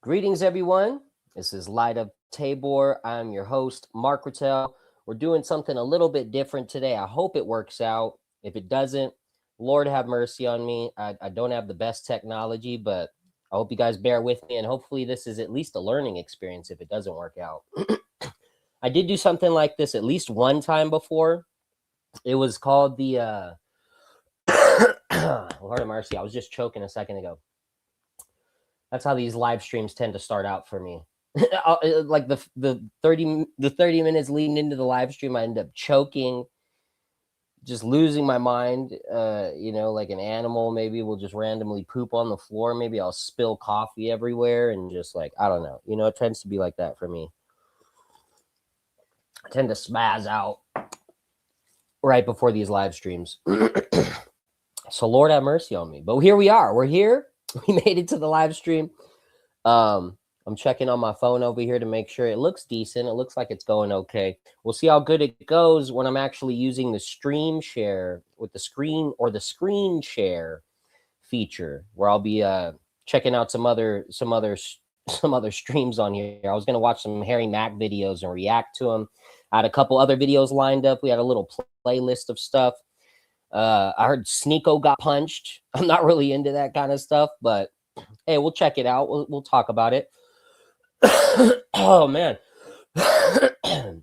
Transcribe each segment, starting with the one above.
Greetings, everyone. This is Light of Tabor. I'm your host, Mark Rattel. We're doing something a little bit different today. I hope it works out. If it doesn't, Lord have mercy on me. I don't have the best technology, but I hope you guys bear with me, and hopefully this is at least a learning experience if it doesn't work out. I did do something like this at least one time before. It was called the Lord have mercy. I was just choking a second ago. That's how these live streams tend to start out for me. Like the 30 minutes leading into the live stream, I end up choking, just losing my mind. Like an animal maybe will just randomly poop on the floor. Maybe I'll spill coffee everywhere and just like, I don't know. It tends to be like that for me. I tend to spaz out right before these live streams. So Lord have mercy on me. But here we are. We're here. We made it to the live stream. I'm checking on my phone over here to make sure it looks decent. It looks like it's going okay. We'll see how good it goes when I'm actually using the stream share with the screen or the screen share feature, where I'll be checking out some other streams on here. I was going to watch some Mack videos and react to them. I had a couple other videos lined up. We had a little playlist of stuff. I heard Sneeko got punched. I'm not really into that kind of stuff, but hey, we'll check it out. We'll talk about it. Oh man. Pardon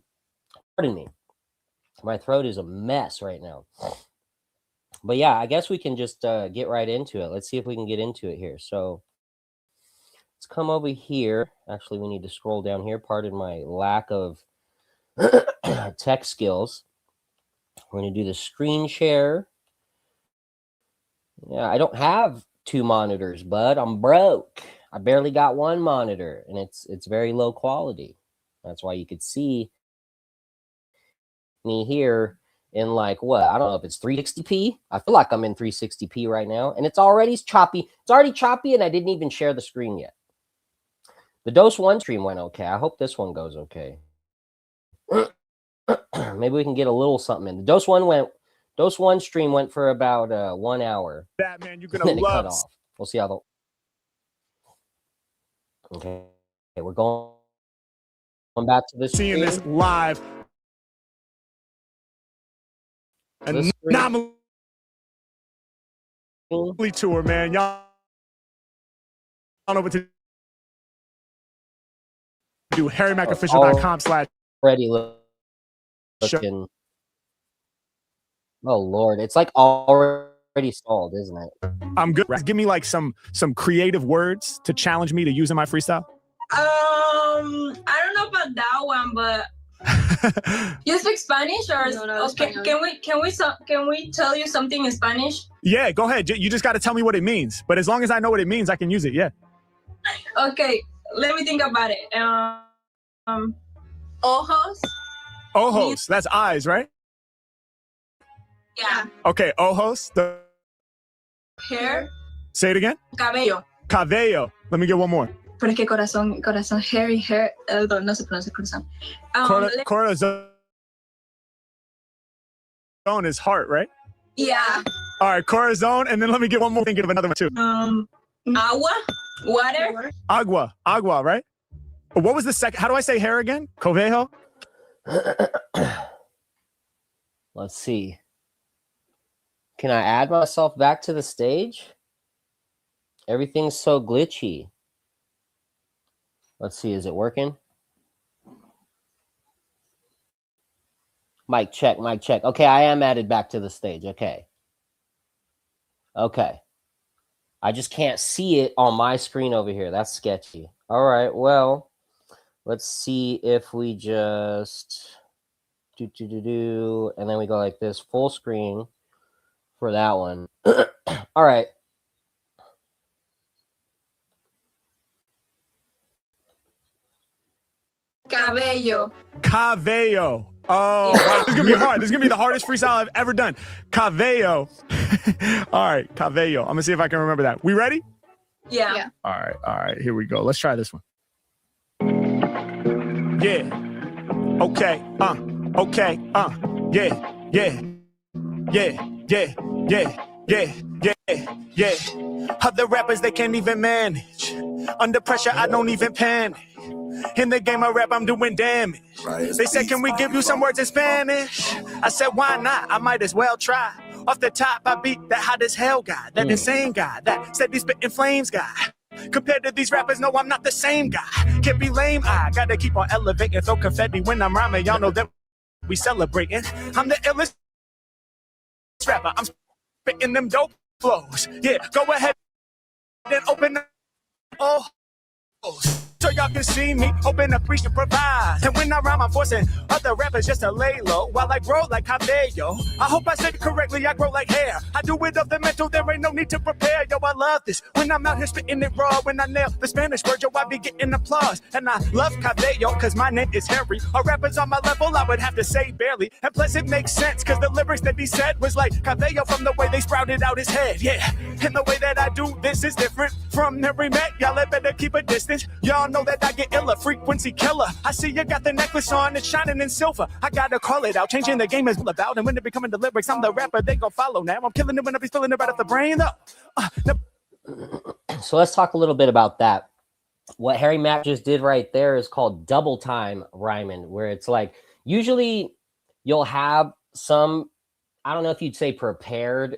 me. My throat is a mess right now. But yeah, I guess we can just get right into it. Let's see if we can get into it here. So let's come over here. Actually, we need to scroll down here. Pardon my lack of tech skills. We're going to do the screen share. Yeah, I don't have two monitors, bud. I'm broke. I barely got one monitor, and it's very low quality. That's why you could see me here in like what? I don't know if it's 360p. I feel like I'm in 360p right now, and it's already choppy. It's already choppy, and I didn't even share the screen yet. The Dose 1 stream went okay. I hope this one goes okay. Maybe we can get a little something in. The Dose 1 stream went for about 1 hour. Batman, you're gonna love. Cut off. We'll see how the. Okay, we're going back to this. Seeing this live. Anomaly tour, man. Y'all know what to do. HarryMackOfficial.com/ Ready looking. Oh Lord, it's like already stalled, isn't it? I'm good. Give me like some creative words to challenge me to use in my freestyle. I don't know about that one, but you speak Spanish or no, okay? Can we tell you something in Spanish? Yeah, go ahead. You just got to tell me what it means. But as long as I know what it means, I can use it. Yeah. Okay, let me think about it. Ojos. Ojos. That's eyes, right? Yeah. Okay, ojos. Hair. Say it again. Cabello. Cabello. Let me get one more. Pero es que corazón, hair, no se pronuncia corazón. Corazón is heart, right? Yeah. All right, corazón, and then let me get one more. Thinking of another one too. Agua, water. Agua, right? What was the second? How do I say hair again? Covejo. Let's see. Can I add myself back to the stage? Everything's so glitchy. Let's see, is it working? Mic check, mic check. Okay, I am added back to the stage. Okay. I just can't see it on my screen over here. That's sketchy. All right, well, let's see if we just and then we go like this, full screen for that one. All right. Cabello. Oh, wow. This is going to be hard. This is going to be the hardest freestyle I've ever done. Cabello. All right, cabello. I'm going to see if I can remember that. We ready? Yeah. All right. Here we go. Let's try this one. Yeah. Okay. Okay. Yeah. Other rappers, they can't even manage. Under pressure, I don't even panic. In the game of rap, I'm doing damage. They said, can we give you some words in Spanish? I said, why not? I might as well try. Off the top, I beat that hot as hell guy, that insane guy, that said he's spitting flames guy. Compared to these rappers, no, I'm not the same guy. Can't be lame, I gotta keep on elevating. Throw confetti when I'm rhyming, y'all know that we celebrating. I'm the illest rapper, I'm spitting them dope flows. Yeah, go ahead and open up all so y'all can see me, open up, preach, and provide. And when I rhyme, I'm forcing other rappers just to lay low while I grow like Cabello. I hope I said it correctly, I grow like hair. I do it of the mental, there ain't no need to prepare. Yo, I love this. When I'm out here spitting it raw, when I nail the Spanish word, yo, I be getting applause. And I love Cabello, cause my name is Harry. A rapper's on my level, I would have to say barely. And plus it makes sense, cause the lyrics that he said was like Cabello from the way they sprouted out his head. Yeah, and the way that I do this is different from every Mack. Y'all had better keep a distance. Y'all know that I get iller, frequency killer. I see you got the necklace on, it's shining in silver. I gotta call it out, changing the game is all about. And when it becoming the lyrics, I'm the rapper they gon' follow now. I'm killing it when I be feeling it right off the brain though. So let's talk a little bit about that. What Harry Mack just did right there is called double time rhyming, where it's like usually you'll have some, I don't know if you'd say prepared,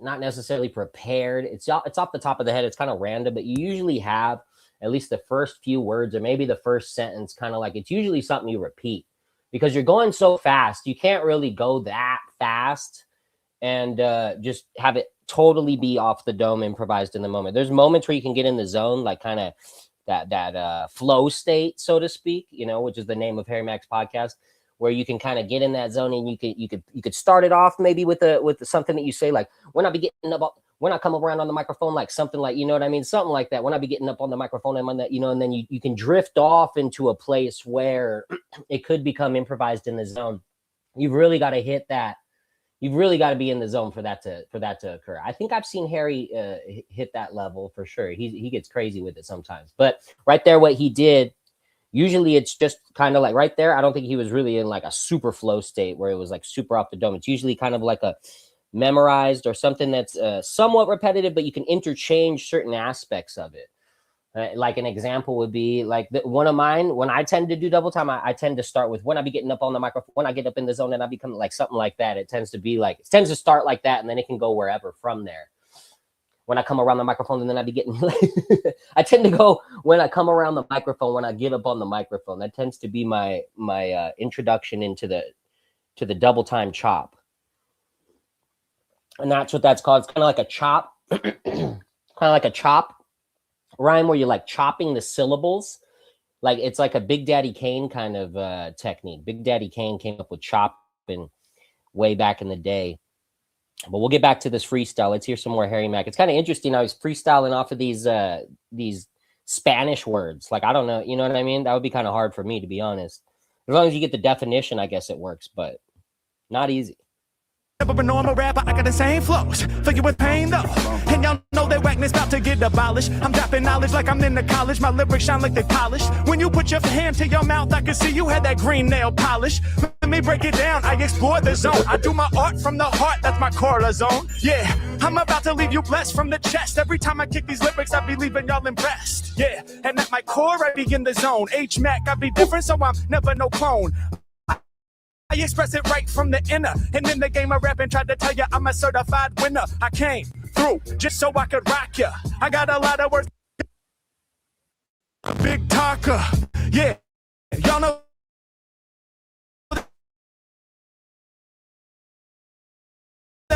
not necessarily prepared. It's off the top of the head. It's kind of random, but you usually have at least the first few words or maybe the first sentence, kind of like it's usually something you repeat because you're going so fast. You can't really go that fast and just have it totally be off the dome, improvised in the moment. There's moments where you can get in the zone, like kind of that flow state, so to speak, you know, which is the name of Harry Mack's podcast, where you can kind of get in that zone and you could start it off maybe with something that you say, like when I come around on the microphone, like something like, you know what I mean? Something like that. When I be getting up on the microphone, I'm on that, you know, and then you can drift off into a place where it could become improvised in the zone. You've really got to hit that. You've really got to be in the zone for that to occur. I think I've seen Harry hit that level for sure. He gets crazy with it sometimes, but right there, what he did, usually it's just kind of like right there. I don't think he was really in like a super flow state where it was like super off the dome. It's usually kind of like a memorized or something that's somewhat repetitive, but you can interchange certain aspects of it. Like an example would be like one of mine, when I tend to do double time, I tend to start with when I be getting up on the microphone, when I get up in the zone and I become like something like that. It tends to start like that. And then it can go wherever from there. When I come around the microphone and then I be getting, I tend to go when I come around the microphone, when I get up on the microphone, that tends to be my introduction into the double time chop. And that's what that's called. It's kind of like a chop, kind of like a chop rhyme where you're like chopping the syllables. Like it's like a Big Daddy Kane kind of technique. Big Daddy Kane came up with chopping way back in the day. But we'll get back to this freestyle. Let's hear some more Harry Mack. It's kind of interesting. I was freestyling off of these Spanish words. Like, I don't know. You know what I mean? That would be kind of hard for me, to be honest. As long as you get the definition, I guess it works, but not easy. But know I'm a rapper, I got the same flows. Fill you with pain though. And y'all know that whackness about to get abolished. I'm dropping knowledge like I'm in the college. My lyrics shine like they polished. When you put your hand to your mouth, I can see you had that green nail polish. Let me break it down, I explore the zone. I do my art from the heart, that's my core zone. Yeah, I'm about to leave you blessed from the chest. Every time I kick these lyrics, I be leaving y'all impressed. Yeah, and at my core, I be in the zone. H-Mack, I be different, so I'm never no clone. I express it right from the inner. And in the game of rapping, tried to tell you I'm a certified winner. I came through just so I could rock ya. I got a lot of words. Big talker. Yeah. Y'all know that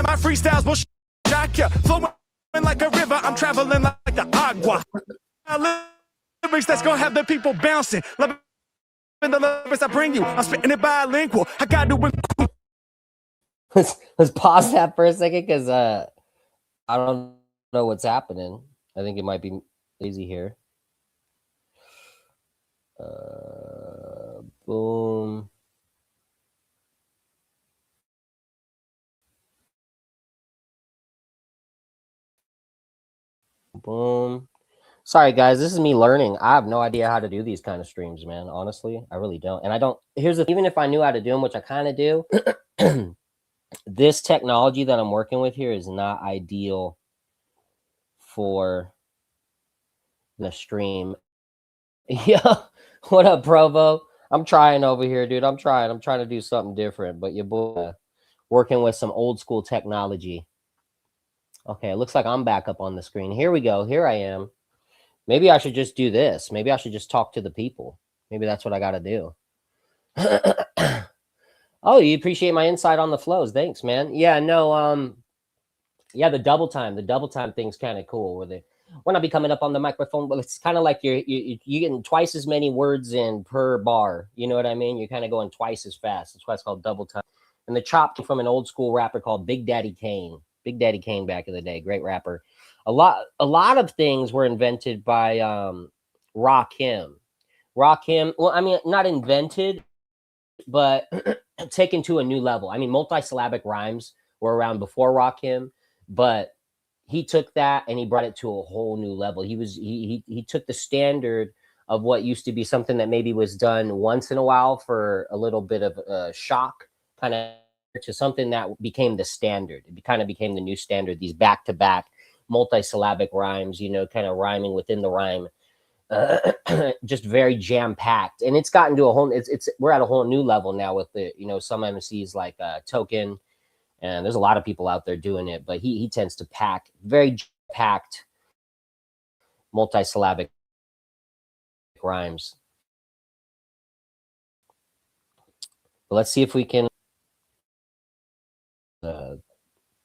my freestyles will shock ya. Flowing like a river, I'm traveling like the agua. Lyrics that's gonna have the people bouncing. In the lyrics I bring you, I'm spitting it bilingual. I got to let's pause that for a second because I don't know what's happening. I think it might be lazy here. Boom. Boom. Sorry, guys. This is me learning. I have no idea how to do these kind of streams, man. Honestly, I really don't. And I don't. Even if I knew how to do them, which I kind of do, this technology that I'm working with here is not ideal for the stream. Yeah, what up, Provo? I'm trying over here, dude. I'm trying to do something different, but your boy working with some old school technology. Okay, it looks like I'm back up on the screen. Here we go. Here I am. Maybe I should just do this. Maybe I should just talk to the people. Maybe that's what I got to do. Oh, you appreciate my insight on the flows. Thanks, man. Yeah, no, yeah, the double time thing's kind of cool. Where when I be coming up on the microphone, but it's kind of like you're getting twice as many words in per bar. You know what I mean? You're kind of going twice as fast. That's why it's called double time. And the chop came from an old school rapper called Big Daddy Kane. Big Daddy Kane back in the day, great rapper. A lot of things were invented by Rakim. Well, I mean, not invented, but taken to a new level. I mean, multisyllabic rhymes were around before Rakim, but he took that and he brought it to a whole new level. He took the standard of what used to be something that maybe was done once in a while for a little bit of a shock, kind of, to something that became the standard. It kind of became the new standard. These back-to-back multisyllabic rhymes, you know, kind of rhyming within the rhyme, just very jam-packed. And it's gotten to a whole, we're at a whole new level now with the, you know, some MCs like Token, and there's a lot of people out there doing it, but he tends to pack very packed multisyllabic rhymes. But let's see if we can,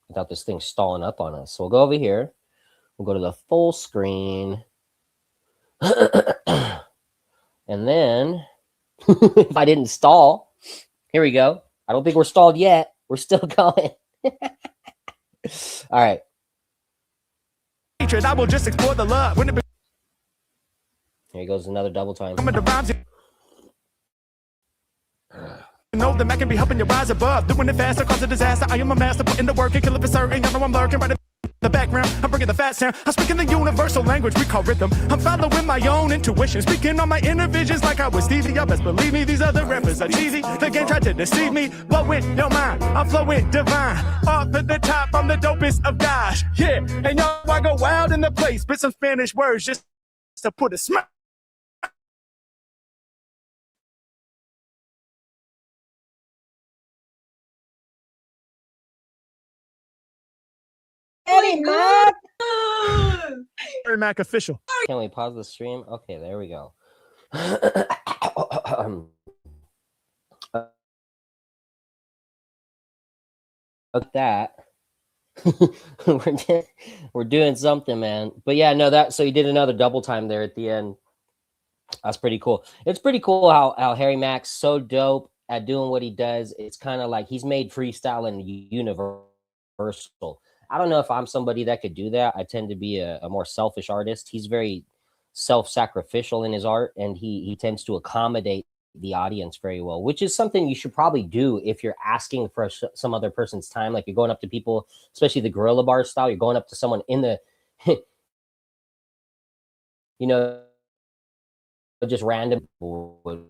without this thing stalling up on us. So we'll go over here. We'll go to the full screen. And then, if I didn't stall, here we go. I don't think we're stalled yet. We're still going. All right. I will just explore the love. Here goes another double time. Know that Mack can be helping you rise above. Doing it faster, cause a disaster. I am a master, putting the work and kill it for certain. You know I'm lurking right in the background. I'm bringing the fast sound. I'm speaking the universal language we call rhythm. I'm following my own intuition, speaking on my inner visions like I was Stevie. Y'all best believe me, these other rappers are cheesy. The game tried to deceive me, but with your mind, I'm flowing divine. Off at the top, I'm the dopest of guys. Yeah, and y'all, I go wild in the place. Spit some Spanish words just to put a smile. Eddie Mack. Mack official. Can we pause the stream? Okay, there we go. Look at that. we're doing something, man. But yeah, no, that, so you did another double time there at the end. That's pretty cool. It's pretty cool how Harry Mack's so dope at doing what he does. It's kind of like he's made freestyle universal. I don't know if I'm somebody that could do that. I tend to be a more selfish artist. He's very self-sacrificial in his art, and he tends to accommodate the audience very well, which is something you should probably do if you're asking for some other person's time. Like you're going up to people, especially the gorilla bar style. You're going up to someone in the, you know, just random would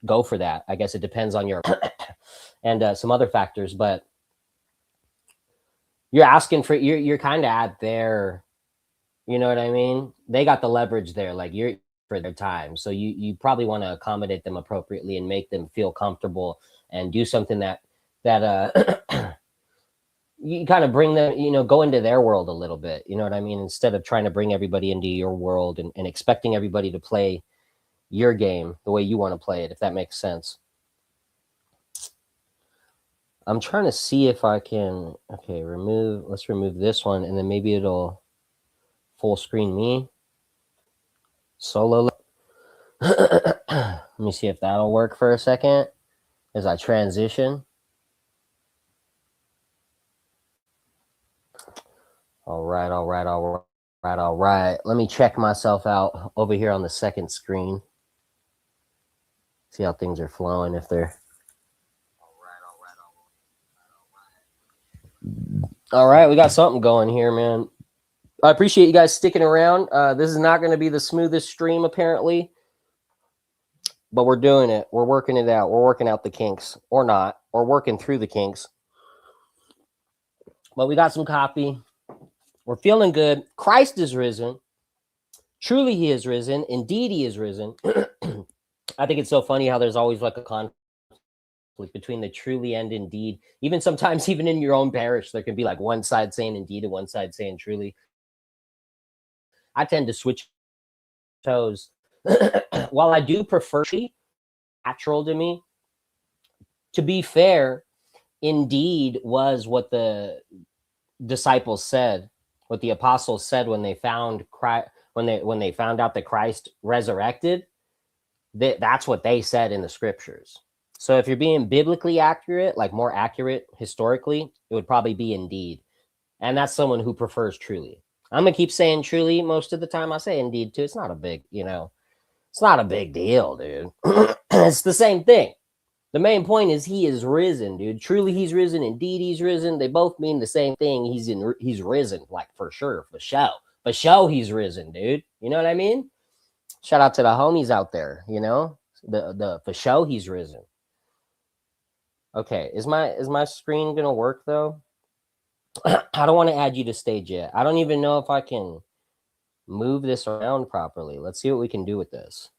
go for that. I guess it depends on your and some other factors, but you're asking for, you're kind of at their, you know what I mean? They got the leverage there, like you're for their time. So you probably want to accommodate them appropriately and make them feel comfortable and do something that you kind of bring them, you know, go into their world a little bit, you know what I mean? Instead of trying to bring everybody into your world and expecting everybody to play your game the way you want to play it, if that makes sense. I'm trying to see if I can, okay, let's remove this one, and then maybe it'll full screen me. Solo. Let me see if that'll work for a second as I transition. All right. Let me check myself out over here on the second screen. See how things are flowing, if they're... All right, we got something going here, man. I appreciate you guys sticking around. This is not going to be the smoothest stream, apparently, but we're doing it. We're working it out. We're working out the kinks, or not. We're working through the kinks. But we got some copy. We're feeling good. Christ is risen. Truly he is risen. Indeed he is risen. I think it's so funny how there's always like a conflict between the truly and indeed. Even sometimes, even in your own parish, there can be like one side saying indeed and one side saying truly. I tend to switch toes. While I do prefer natural to me, to be fair, indeed was what the disciples said, what the apostles said when they found Christ, when they found out that Christ resurrected. That's what they said in the scriptures. So if you're being biblically accurate, like more accurate historically, it would probably be indeed. And that's someone who prefers truly. I'm going to keep saying truly most of the time. I say indeed too. It's not a big, it's not a big deal, dude. It's the same thing. The main point is he is risen, dude. Truly he's risen. Indeed he's risen. They both mean the same thing. He's risen, like for sure, for show. For show he's risen, dude. You know what I mean? Shout out to the homies out there, the for show he's risen. Okay, is my screen gonna work though? I don't want to add you to stage yet. I don't even know if I can move this around properly. Let's see what we can do with this.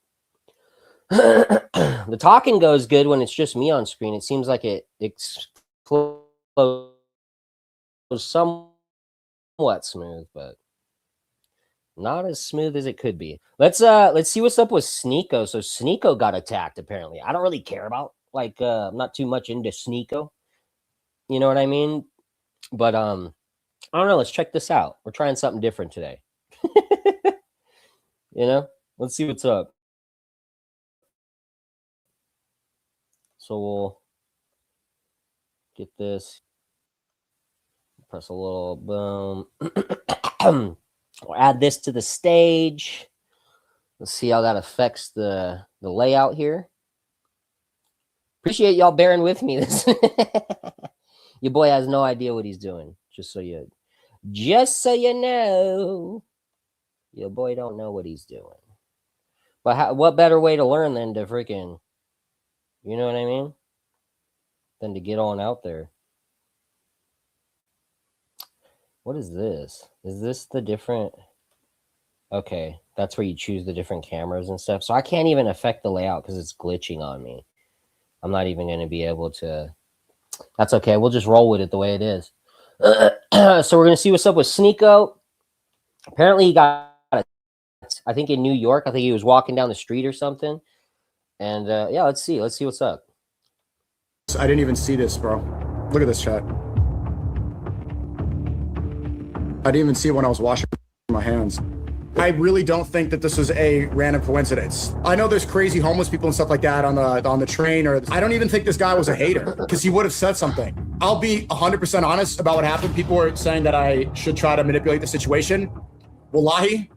The talking goes good when it's just me on screen. It seems like it explodes somewhat smooth, but not as smooth as it could be. Let's see what's up with Sneeko. So Sneeko got attacked apparently. I don't really care about I'm not too much into Sneeko. You know what I mean? But I don't know. Let's check this out. We're trying something different today. Let's see what's up. So we'll get this. Press a little boom. We'll add this to the stage. Let's see how that affects the layout here. Appreciate y'all bearing with me. Your boy has no idea what he's doing. Just so you know, your boy don't know what he's doing. But what better way to learn than to freaking, you know what I mean? Than to get on out there. What is this? Is this the different? Okay, that's where you choose the different cameras and stuff. So I can't even affect the layout because it's glitching on me. I'm not even going to be able to. That's okay. We'll just roll with it the way it is. So we're going to see what's up with Sneeko. Apparently he got, I think in New York, I think he was walking down the street or something. And yeah, let's see what's up. I didn't even see this, bro. Look at this chat. I didn't even see it when I was washing my hands. I really don't think that this was a random coincidence. I know there's crazy homeless people and stuff like that on the train, or I don't even think this guy was a hater because he would have said something. I'll be 100% honest about what happened. People were saying that I should try to manipulate the situation. Wallahi.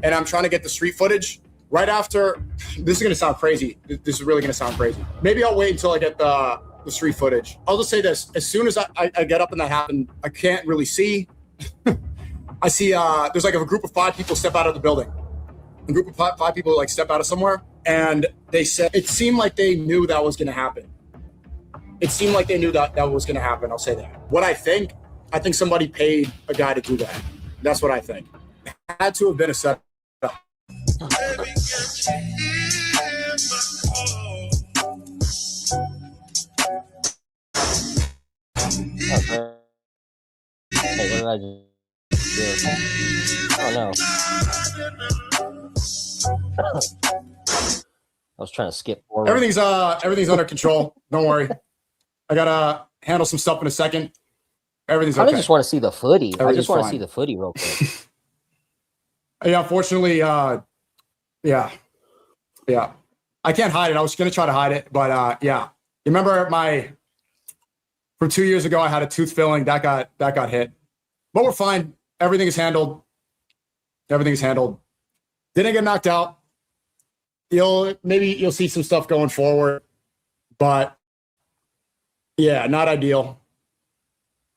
And I'm trying to get the street footage right after. This is going to sound crazy. This is really going to sound crazy. Maybe I'll wait until I get the street footage. I'll just say this. As soon as I get up and that happened, I can't really see. I see there's like a group of 5 people step out of the building. A group of five people like step out of somewhere, and they said it seemed like they knew that was going to happen. It seemed like they knew that was going to happen. I'll say that. What I think somebody paid a guy to do that. That's what I think. It had to have been a setup. Hey, what did I do? Oh no. I was trying to skip forward. Everything's under control. Don't worry. I gotta handle some stuff in a second. Everything's okay. I just want to see the footy. I just want to fine. see the footy real quick. Yeah, unfortunately, yeah. I can't hide it. I was gonna try to hide it, but yeah. You remember from 2 years ago, I had a tooth filling that got hit, but we're fine. Everything is handled. Didn't get knocked out. Maybe you'll see some stuff going forward, but yeah, not ideal.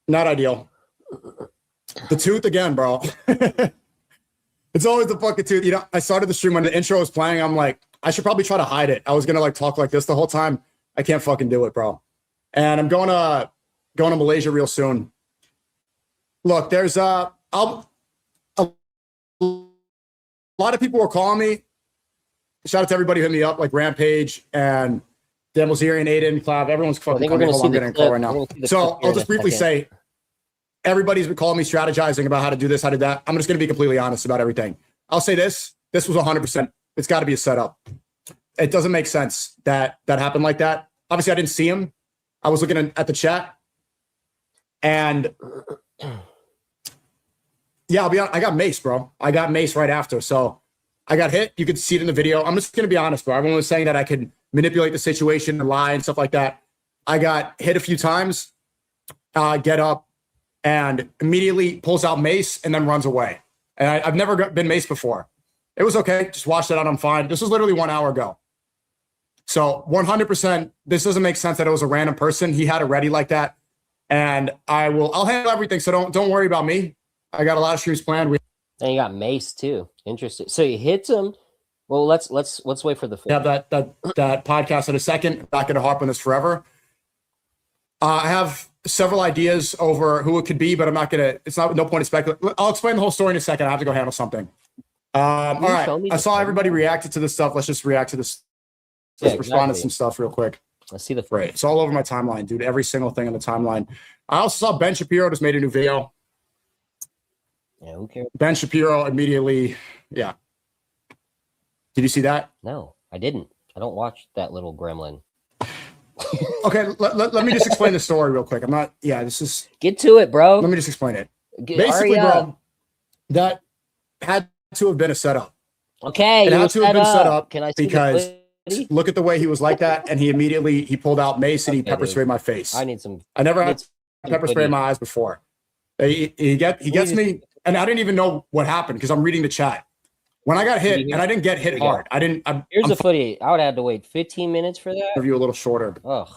The tooth again, bro. It's always the fucking tooth. I started the stream when the intro was playing. I'm like, I should probably try to hide it. I was gonna talk like this the whole time. I can't fucking do it, bro. And I'm going to Malaysia real soon. Look, there's I'll lot of people were calling me. Shout out to everybody who hit me up, like Rampage and Dan Mozirian, Aiden, Clav. Everyone's fucking coming. Hold on, I'm getting a call right now. So I'll just briefly say, everybody's been calling me strategizing about how to do this, how to do that. I'm just going to be completely honest about everything. I'll say this. This was 100%. It's got to be a setup. It doesn't make sense that that happened like that. Obviously, I didn't see him. I was looking at the chat. And yeah, I'll be honest, I got maced, bro. I got maced right after. So I got hit. You could see it in the video. I'm just going to be honest, bro. Everyone was saying that I could manipulate the situation and lie and stuff like that. I got hit a few times, get up, and immediately pulls out mace and then runs away. And I've never been maced before. It was okay. Just washed it out. I'm fine. This was literally 1 hour ago. So 100%, this doesn't make sense that it was a random person. He had it ready like that. And I'll handle everything. So don't worry about me. I got a lot of streams planned. And you got mace too. Interesting. So he hits him. Well, let's wait for the have that podcast in a second. Not going to harp on this forever. I have several ideas over who it could be, but I'm not going to. It's not no point in speculating. I'll explain the whole story in a second. I have to go handle something. All right. I saw everybody reacted to this stuff. Let's just react to this. Let's respond to some stuff real quick. Let's see the right. It's all over my timeline, dude. Every single thing on the timeline. I also saw Ben Shapiro just made a new video. Yeah, who cares? Ben Shapiro immediately. Yeah. Did you see that? No, I didn't. I don't watch that little gremlin. Okay, let me just explain the story real quick. I'm not. Yeah, this is. Get to it, bro. Let me just explain it. Basically, bro, that had to have been a setup. Okay, it had to have been set up. Can I see because look at the way he was like that, and he immediately pulled out mace and he pepper sprayed my face. I need some. I never had pepper spray in my eyes before. He gets me, and I didn't even know what happened because I'm reading the chat. When I got hit, and I didn't get hit hard. Here's the footy. I would have to wait 15 minits for that. Interview a little shorter. Oh,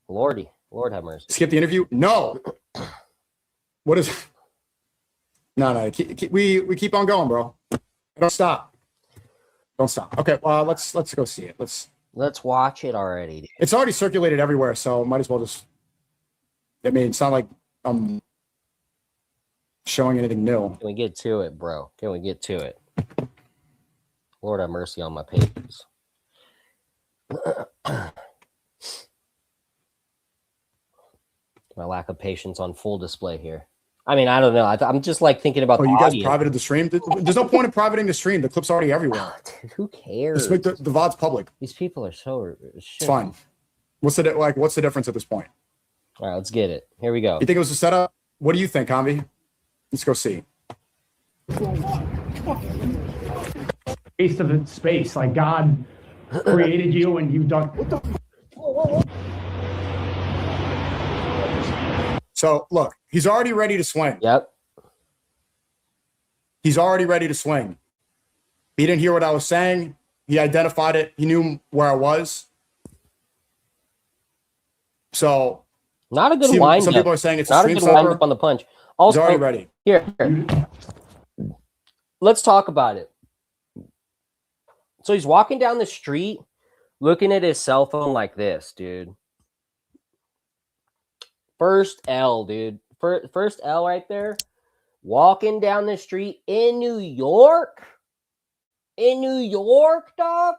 Lordy, Lord have mercy. Skip the interview? No. What is? No. We keep on going, bro. Don't stop. Don't stop. Okay. Well, let's go see it. Let's watch it already. Dude. It's already circulated everywhere, so might as well just. I mean, it's not like I'm showing anything new. Can we get to it, bro? Can we get to it? Lord have mercy on my pages. My lack of patience on full display here. I mean, I don't know. I'm just like thinking about. Oh, you guys privated the stream? There's no point in privating the stream. The clip's already everywhere. Dude, who cares? Just make the VOD's public. These people are so. It's fine. What's the difference at this point? All right, let's get it. Here we go. You think it was a setup? What do you think, Convi? Let's go see. Waste of space. Like God created you and you've done. What the? So look, he's already ready to swing. Yep. He's already ready to swing. He didn't hear what I was saying. He identified it. He knew where I was. So not a good wind. Some people are saying it's not a good wind up on the punch. Also, he's already ready. Here. Let's talk about it. So he's walking down the street, looking at his cell phone like this, dude. First L, dude. First L right there. Walking down the street in New York. In New York, dog.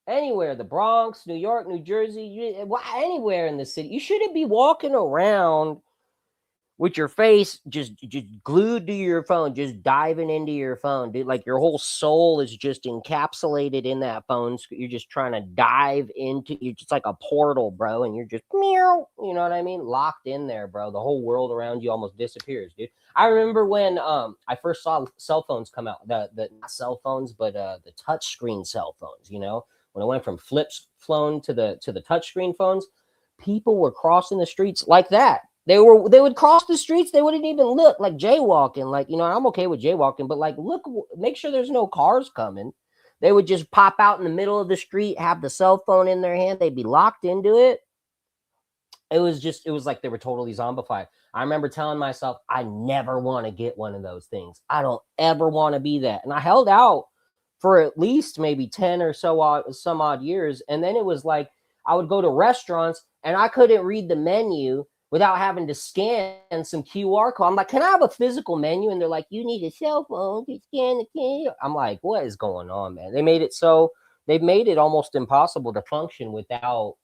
Anywhere. The Bronx, New York, New Jersey. Anywhere in the city. You shouldn't be walking around with your face just glued to your phone, just diving into your phone, dude. Like your whole soul is just encapsulated in that phone. You're just trying to dive into. You're just like a portal, bro, and you're just meow. You know what I mean? Locked in there, bro. The whole world around you almost disappears, dude. I remember when I first saw cell phones come out. The not cell phones, but the touchscreen cell phones. You know, when it went from flip phone to the touchscreen phones, people were crossing the streets like that. They would cross the streets. They wouldn't even look, like jaywalking. Like, you know, I'm okay with jaywalking, but like, look, make sure there's no cars coming. They would just pop out in the middle of the street, have the cell phone in their hand. They'd be locked into it. It was like they were totally zombified. I remember telling myself, I never want to get one of those things. I don't ever want to be that. And I held out for at least maybe 10 or some odd years. And then it was like, I would go to restaurants and I couldn't read the menu without having to scan some QR code. I'm like, can I have a physical menu? And they're like, you need a cell phone to scan the key. I'm like, what is going on, man? They made it so they've made it almost impossible to function without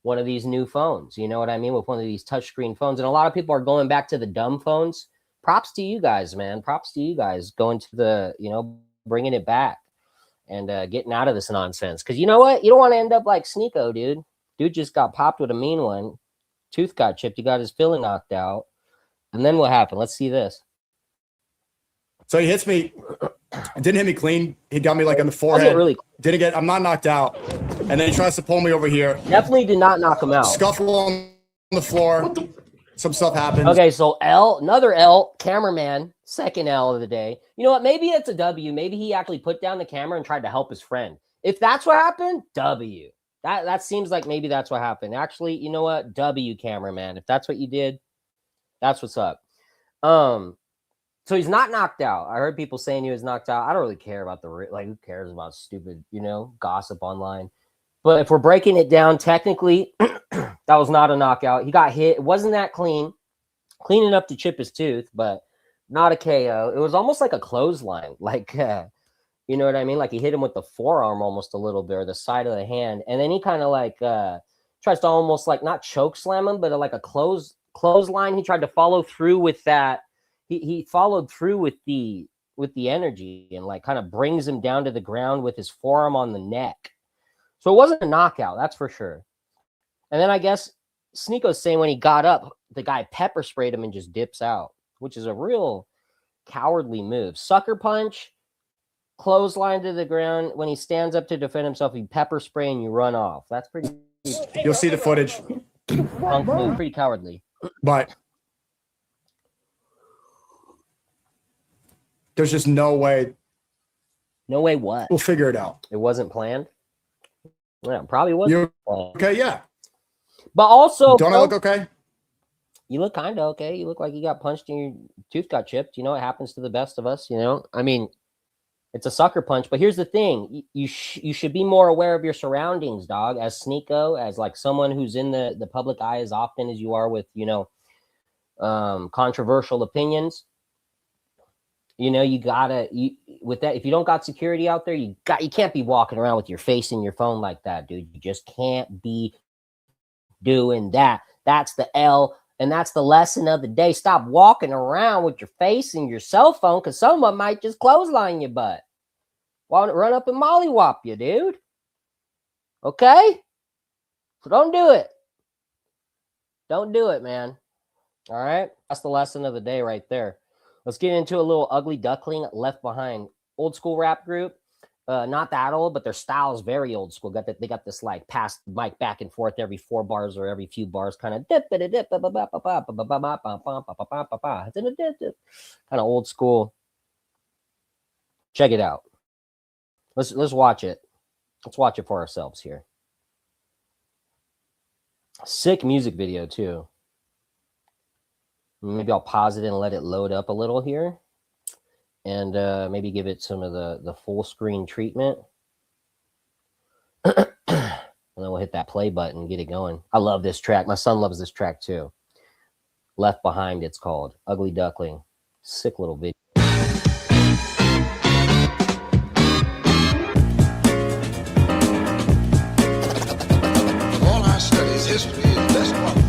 one of these new phones. You know what I mean? With one of these touchscreen phones. And a lot of people are going back to the dumb phones. Props to you guys, man. Props to you guys going to the, you know, bringing it back and getting out of this nonsense. Because you know what? You don't want to end up like Sneeko, dude. Dude just got popped with a mean one. Tooth got chipped. He got his filling knocked out. And then what happened? Let's see this. So he hits me. Didn't hit me clean. He got me like on the forehead. Really? Didn't get. I'm not knocked out. And then he tries to pull me over here. Definitely did not knock him out. Scuffle on the floor. Some stuff happens. Okay, so L, another L, cameraman, second L of the day. You know what? Maybe it's a W. Maybe he actually put down the camera and tried to help his friend. If that's what happened, W. That seems like maybe that's what happened. Actually, you know what? W, cameraman. If that's what you did, that's what's up. So he's not knocked out. I heard people saying he was knocked out. I don't really care about who cares about stupid, you know, gossip online. But if we're breaking it down, technically, that was not a knockout. He got hit. It wasn't that clean enough to chip his tooth, but not a KO. It was almost like a clothesline, like, you know what I mean? Like he hit him with the forearm almost a little bit, or the side of the hand. And then he kind of like tries to almost like not choke slam him, but like a clothesline. He tried to follow through with that. He followed through with the energy and like kind of brings him down to the ground with his forearm on the neck. So it wasn't a knockout, that's for sure. And then I guess Sneeko's saying when he got up, the guy pepper sprayed him and just dips out, which is a real cowardly move. Sucker punch, clothesline to the ground. When he stands up to defend himself, you pepper spray and you run off. That's pretty. You'll see the footage. Punk move, pretty cowardly. But there's just no way. No way what? We'll figure it out. It wasn't planned? Yeah, probably wasn't. Okay, yeah. But also, don't I look okay? You look kind of okay. You look like you got punched and your tooth got chipped. You know, it happens to the best of us, you know? I mean, it's a sucker punch. But here's the thing. You should be more aware of your surroundings, dog, as Sneeko, as like someone who's in the public eye as often as you are with, you know, controversial opinions. You know, with that, if you don't got security out there, you can't be walking around with your face in your phone like that, dude. You just can't be doing that. That's the L, and that's the lesson of the day. Stop walking around with your face in your cell phone, because someone might just clothesline your butt. Run up and mollywop you, dude. Okay? So don't do it. Don't do it, man. All right? That's the lesson of the day right there. Let's get into a little Ugly Duckling, Left Behind. Old school rap group. Not that old, but their style is very old school. They got this like pass the mic back and forth every 4 bars or every few bars, kind of kind of old school. Check it out. Let's watch it. Let's watch it for ourselves here. Sick music video too. Maybe I'll pause it and let it load up a little here. And maybe give it some of the full screen treatment. And then we'll hit that play button and get it going. I love this track. My son loves this track too. Left Behind, it's called. Ugly Duckling. Sick little video. All our studies, history is best qualified.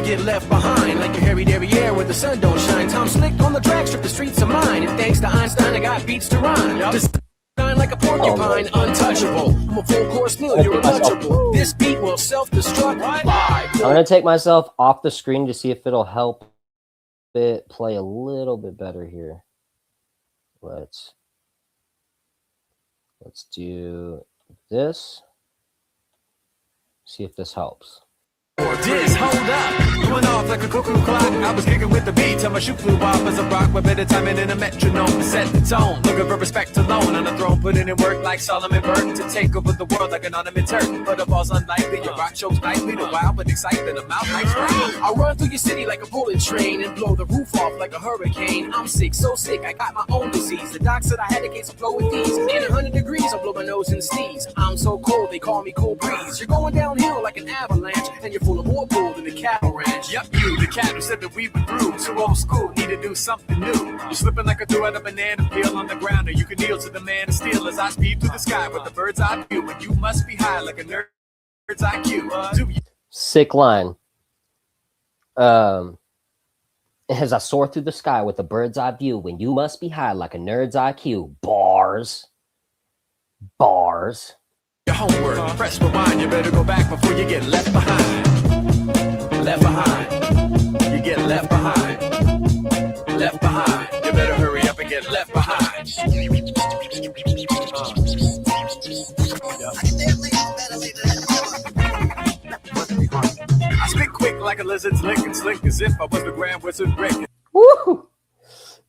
Get left behind like your hairy derriere where the sun don't shine. Tom Slick on the track, strip the streets of mine. And thanks to Einstein, I got beats to rhyme. Design like a porcupine, untouchable. I'm a full course meal, you're untouchable. This beat will self-destruct. I'm gonna take myself off the screen to see if it'll help it play a little bit better here. Let's do this. See if this helps. Hold up, going off like like a cuckoo clock. I was kicking with the beat till my shoe flew off as a rock. With better timing and a metronome to set the tone. Looking for respect alone on the throne, putting in work like Solomon Burke to take over the world like an ornament Turk. But it falls unlikely, your rock shows nightly. The wild but excitement, I'm out like spring. I'll run through your city like a bullet train and blow the roof off like a hurricane. I'm sick, so sick, I got my own disease. The doc said I had a case of flow with these. In 100 degrees, I blow my nose and sneeze. I'm so cold, they call me cold breeze. You're going downhill like an avalanche, and you're full of more bull than the cattle ranch. Yep, you, the cat who said that we were through. Too old school, need to do something new. You're slipping like a threw out a banana peel on the ground, or you can kneel to the man of steel as I speed through the sky with the bird's eye view. And you must be high like a nerd's IQ. Sick line. As I soar through the sky with a bird's eye view, when you must be high like a nerd's IQ. Bars. Your homework, press rewind. You better go back before you get left behind. Left behind. You get left behind. Left behind. You better hurry up and get left behind. I spit quick like a lizard's lick and slick as if I was the Grand Wizard Rick. Woo!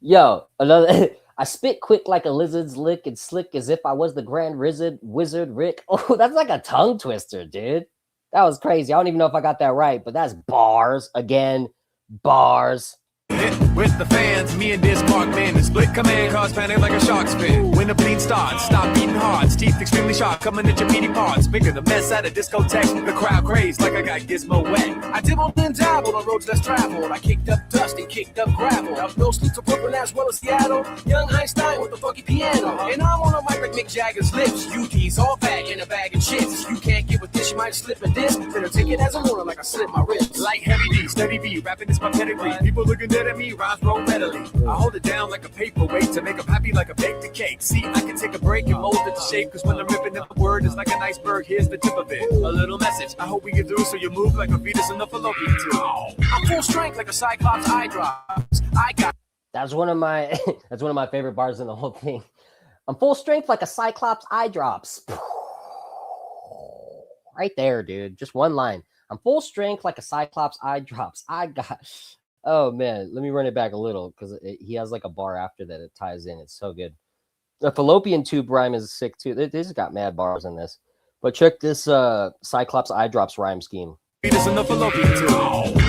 Yo, another. I spit quick like a lizard's lick and slick as if I was the Grand Wizard Rick. Oh, that's like a tongue twister, dude. That was crazy. I don't even know if I got that right, but that's bars again. Bars. Hit with the fans, me and this Mark man, and split command cause panic like a shark's fin. When the bleed starts, stop beating hard, teeth extremely sharp, coming at your meaty parts, making a mess out of discotheques. The crowd crazed like I got gizmo wet. I dibbled and dabbled on roads less traveled. I kicked up dust and kicked up gravel. Up no streets of Brooklyn as well as Seattle. Young Einstein with the funky piano, and I'm on a mic like Mick Jagger's lips. UD's all back in a bag of chips. You can't get with this, you might slip a disc. Better take it as a warning like I slip my wrist. Like heavy D, steady B, rapping is my pedigree. People looking dead at me, rhymes roll readily. I hold it down like a paperweight to make them happy like a baked cake. See, I can take a break and mold it to shape, cause when I'm ripping up a word, it's like an iceberg, here's the tip of it. A little message, I hope we get through so you move like a fetus in the fallopian tube. I'm full strength like a Cyclops eye drops. I got That's one of my favorite bars in the whole thing. I'm full strength like a Cyclops eye drops. Right there, dude. Just one line. I'm full strength like a Cyclops eye drops. Oh man, let me run it back a little because he has like a bar after that. It ties in. It's so good. The fallopian tube rhyme is sick too. This got mad bars in this. But check this Cyclops eye drops rhyme scheme. fetus in the fallopian tube.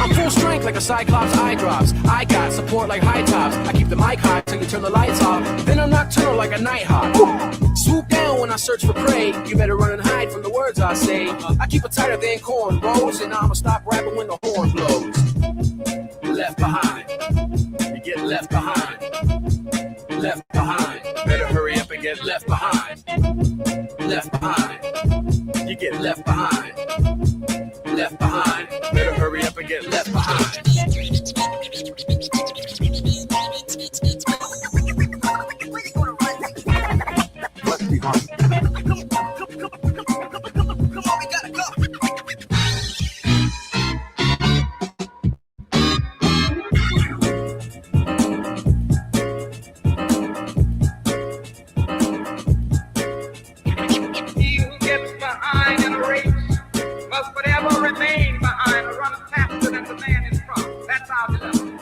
I'm full strength like a Cyclops eye drops. I got support like high tops. I keep the mic high till you turn the lights off. Then I'm nocturnal like a night hawk. Swoop down when I search for prey. You better run and hide from the words I say. I keep it tighter than cornrows, and I'ma stop rapping when the horn blows. Left behind. You get left behind. Left behind. Better hurry up and get left behind. Left behind. You get left behind. Left behind. Better hurry up and get left behind. Left behind. Come on, we gotta go. He who gets behind in a race must forever remain behind or run faster than the man in front. That's our dilemma.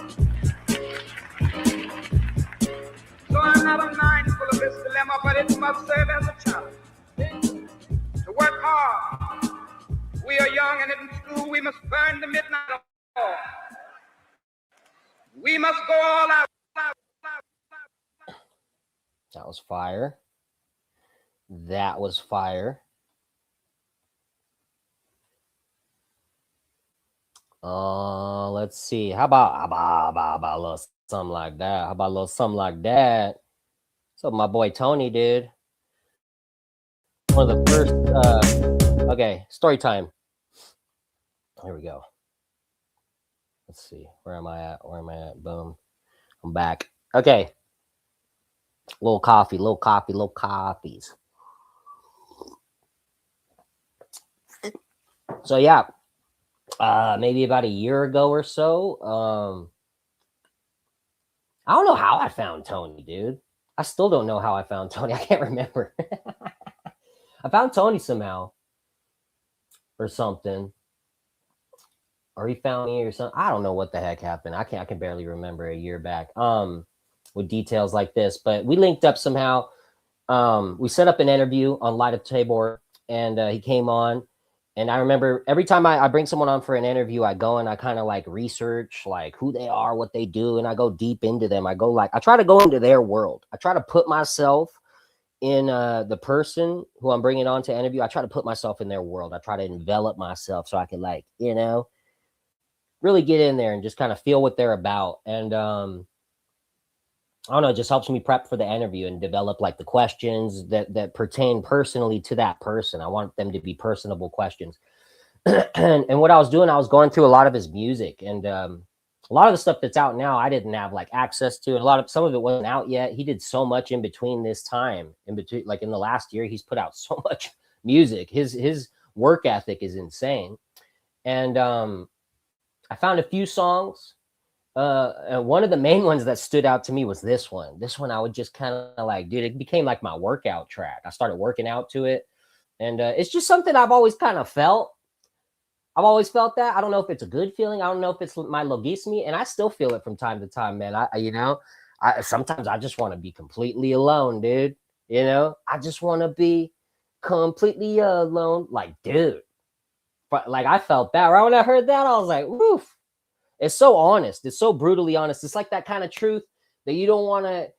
So I'm not mindful of this dilemma, but it must serve as a challenge. To work hard. We are young and in school, we must burn the midnight oil. We must go all out. That was fire. That was fire. Let's see. How about a little something like that? How about a little something like that? So my boy Tony did. One of the first okay, story time. Here we go. Let's see. Where am I at? Boom. I'm back. Okay. Little coffees. So yeah, maybe about a year ago or so. I don't know how I found Tony, dude. I still don't know how I found Tony. I can't remember. I found Tony somehow or something. or he found me or something. I don't know what the heck happened. I can barely remember a year back. With details like this, but we linked up somehow. We set up an interview on Light of Tabor, and he came on. And I remember every time I bring someone on for an interview, I go and I kind of like research like who they are, what they do, and I go deep into them. I try to go into their world. I try to put myself in the person who I'm bringing on to interview. I try to put myself in their world. I try to envelop myself so I can like, really get in there and just kind of feel what they're about. And I don't know, it just helps me prep for the interview and develop like the questions that pertain personally to that person. I want them to be personable questions. and what I was doing, I was going through a lot of his music, and a lot of the stuff that's out now, I didn't have like access to. And some of it wasn't out yet. He did so much in between this time, like in the last year, he's put out so much music. His work ethic is insane. And I found a few songs. One of the main ones that stood out to me was this one. This one I would just kind of like, dude, it became like my workout track. I started working out to it. And it's just something I've always kind of felt. I've always felt that. I don't know if it's a good feeling. I don't know if it's my logisme. And I still feel it from time to time, man. Sometimes I just want to be completely alone, dude. I just want to be completely alone. Like, dude. But like, I felt that. Right when I heard that, I was like, woof. It's so honest. It's so brutally honest. It's like that kind of truth that you don't want to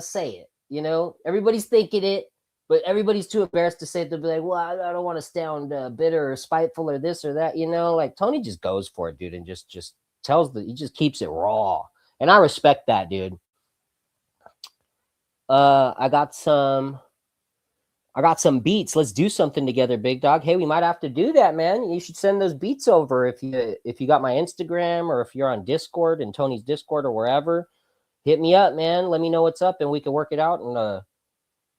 say it. Everybody's thinking it, but everybody's too embarrassed to say it. They'll be like, well, I don't want to sound bitter or spiteful or this or that. Like Tony just goes for it, dude. And just he just keeps it raw. And I respect that, dude. I got some beats. Let's do something together, big dog. Hey, we might have to do that, man. You should send those beats over if you got my Instagram, or if you're on Discord and Tony's Discord or wherever. Hit me up, man. Let me know what's up and we can work it out. And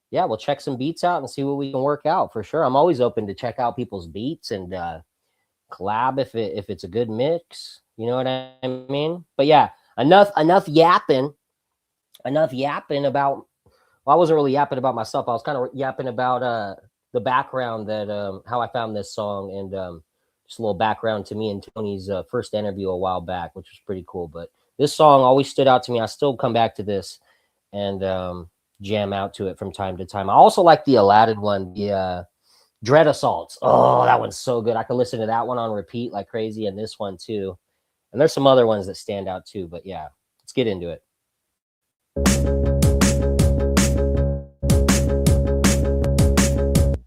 yeah, we'll check some beats out and see what we can work out for sure. I'm always open to check out people's beats and collab if it's a good mix. You know what I mean? But yeah, enough yapping about. Well, I wasn't really yapping about myself. I was kind of yapping about the background that how I found this song, and just a little background to me and Tony's first interview a while back, which was pretty cool. But this song always stood out to me. I still come back to this and jam out to it from time to time. I also like the Aladdin one, the Dread Assaults. Oh, that one's so good. I can listen to that one on repeat like crazy, and this one too. And there's some other ones that stand out too. But yeah, let's get into it.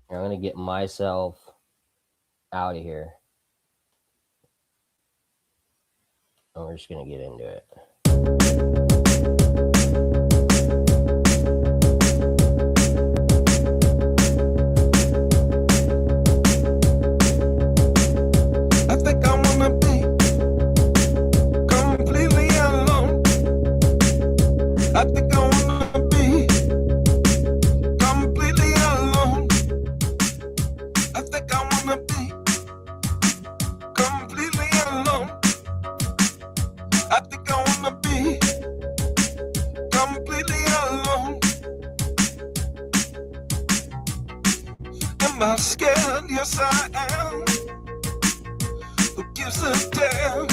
I'm going to get myself out of here. And we're just going to get into it. I think I want to be completely alone. I think I want to be completely alone. I think I wanna be completely alone. I think I wanna be completely alone. Am I scared? Yes, I am. Who gives a damn?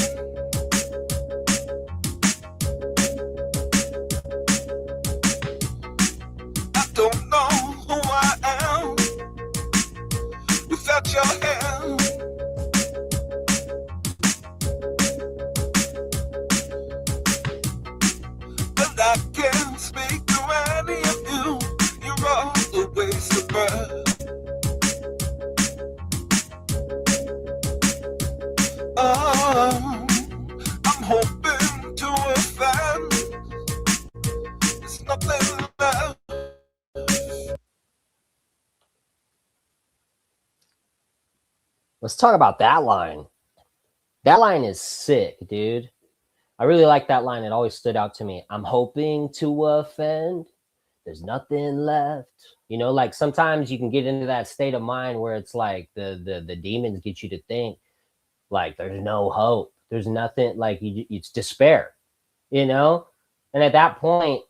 I don't know who I am without your hand. But I can't speak to any of you. You're all a waste of breath. I'm hoping to offend. There's nothing left. Let's talk about that line. That line is sick, dude. I really like that line. It always stood out to me. I'm hoping to offend. There's nothing left. Like sometimes you can get into that state of mind where it's like the demons get you to think like there's no hope. There's nothing, like it's despair, And at that point,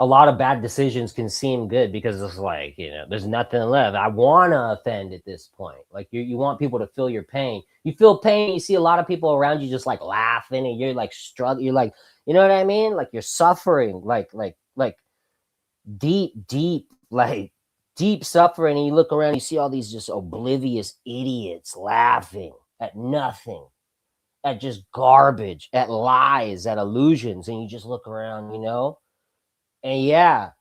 a lot of bad decisions can seem good because it's like, you know, there's nothing left. I want to offend at this point. Like you want people to feel your pain. You feel pain. You see a lot of people around you just like laughing, and you're like struggling. You're like, you know what I mean? Like you're suffering, like deep, like deep suffering. And you look around, you see all these just oblivious idiots laughing at nothing, at just garbage, at lies, at illusions. And you just look around, you know? And yeah,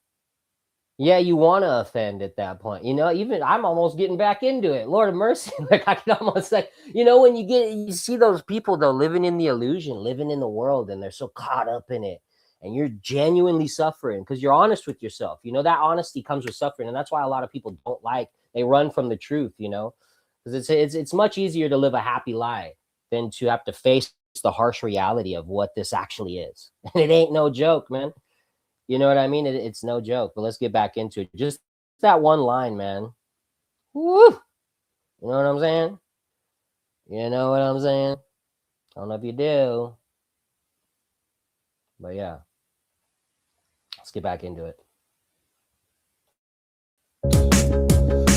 you want to offend at that point. You know, even I'm almost getting back into it. Lord of mercy. Like I can almost like, you know, when you see those people though living in the illusion, living in the world, and they're so caught up in it. And you're genuinely suffering because you're honest with yourself. You know, that honesty comes with suffering. And that's why a lot of people they run from the truth, you know, because it's much easier to live a happy lie than to have to face the harsh reality of what this actually is. And it ain't no joke, man. You know what I mean? It's no joke, but let's get back into it. Just that one line, man. Woo! You know what I'm saying? You know what I'm saying? I don't know if you do. But yeah. Let's get back into it.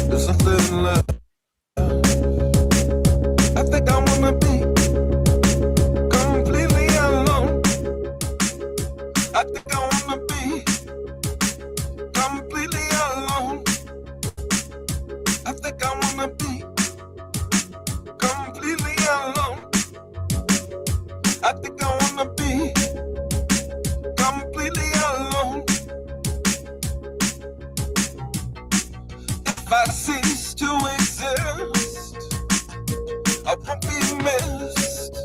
There's something left. I think I wanna be completely alone. I think I wanna be completely alone. I think I wanna be completely alone. I think I wanna be completely alone. If I cease to exist, I won't be missed.